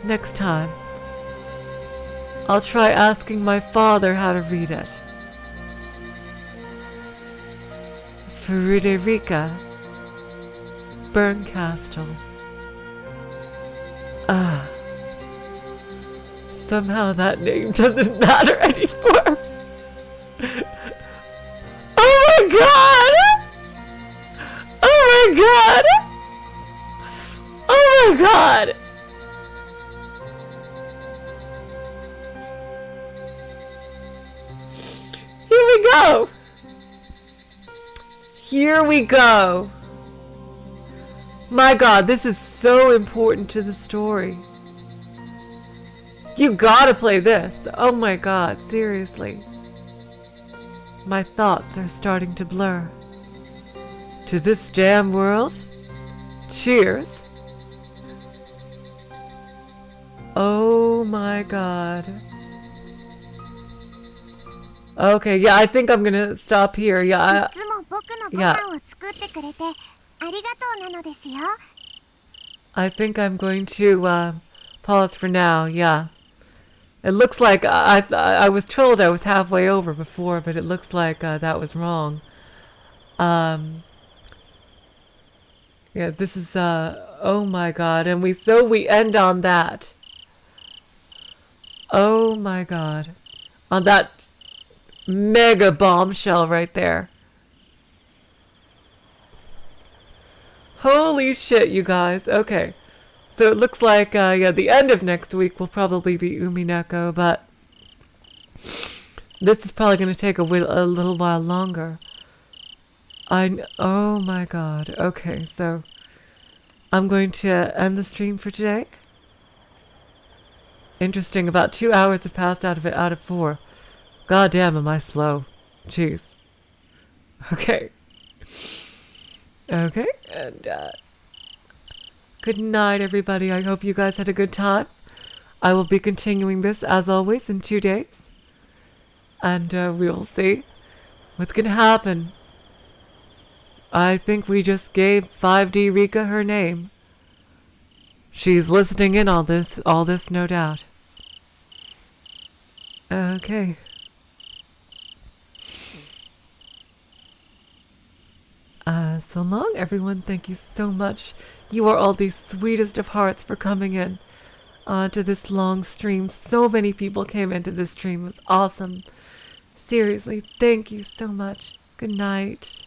Next time, I'll try asking my father how to read it. Rika. Burncastle. Somehow that name doesn't matter anymore. Oh my god! Oh my god! Oh my god! Here we go! Here we go! My god, this is so important to the story. You gotta play this. Oh my god, seriously. My thoughts are starting to blur. To this damn world? Cheers. Oh my god. Okay, yeah, I think I'm gonna stop here. Yeah, I think I'm going to pause for now. Yeah. It looks like I was told I was halfway over before, but it looks like that was wrong. Yeah, this is oh my god, and we end on that. Oh my god. On that mega bombshell right there. Holy shit, you guys. Okay. So it looks like, yeah, the end of next week will probably be Umineko, but this is probably going to take a little while longer. Oh my god. Okay, so I'm going to end the stream for today. Interesting, about 2 hours have passed out of 4. God damn, am I slow. Jeez. Okay. Okay, and good night, everybody. I hope you guys had a good time. I will be continuing this, as always, in 2 days. And we will see what's going to happen. I think we just gave 5D Rika her name. She's listening in all this, no doubt. Okay. So long, everyone. Thank you so much. You are all the sweetest of hearts for coming in to this long stream. So many people came into this stream. It was awesome. Seriously, thank you so much. Good night.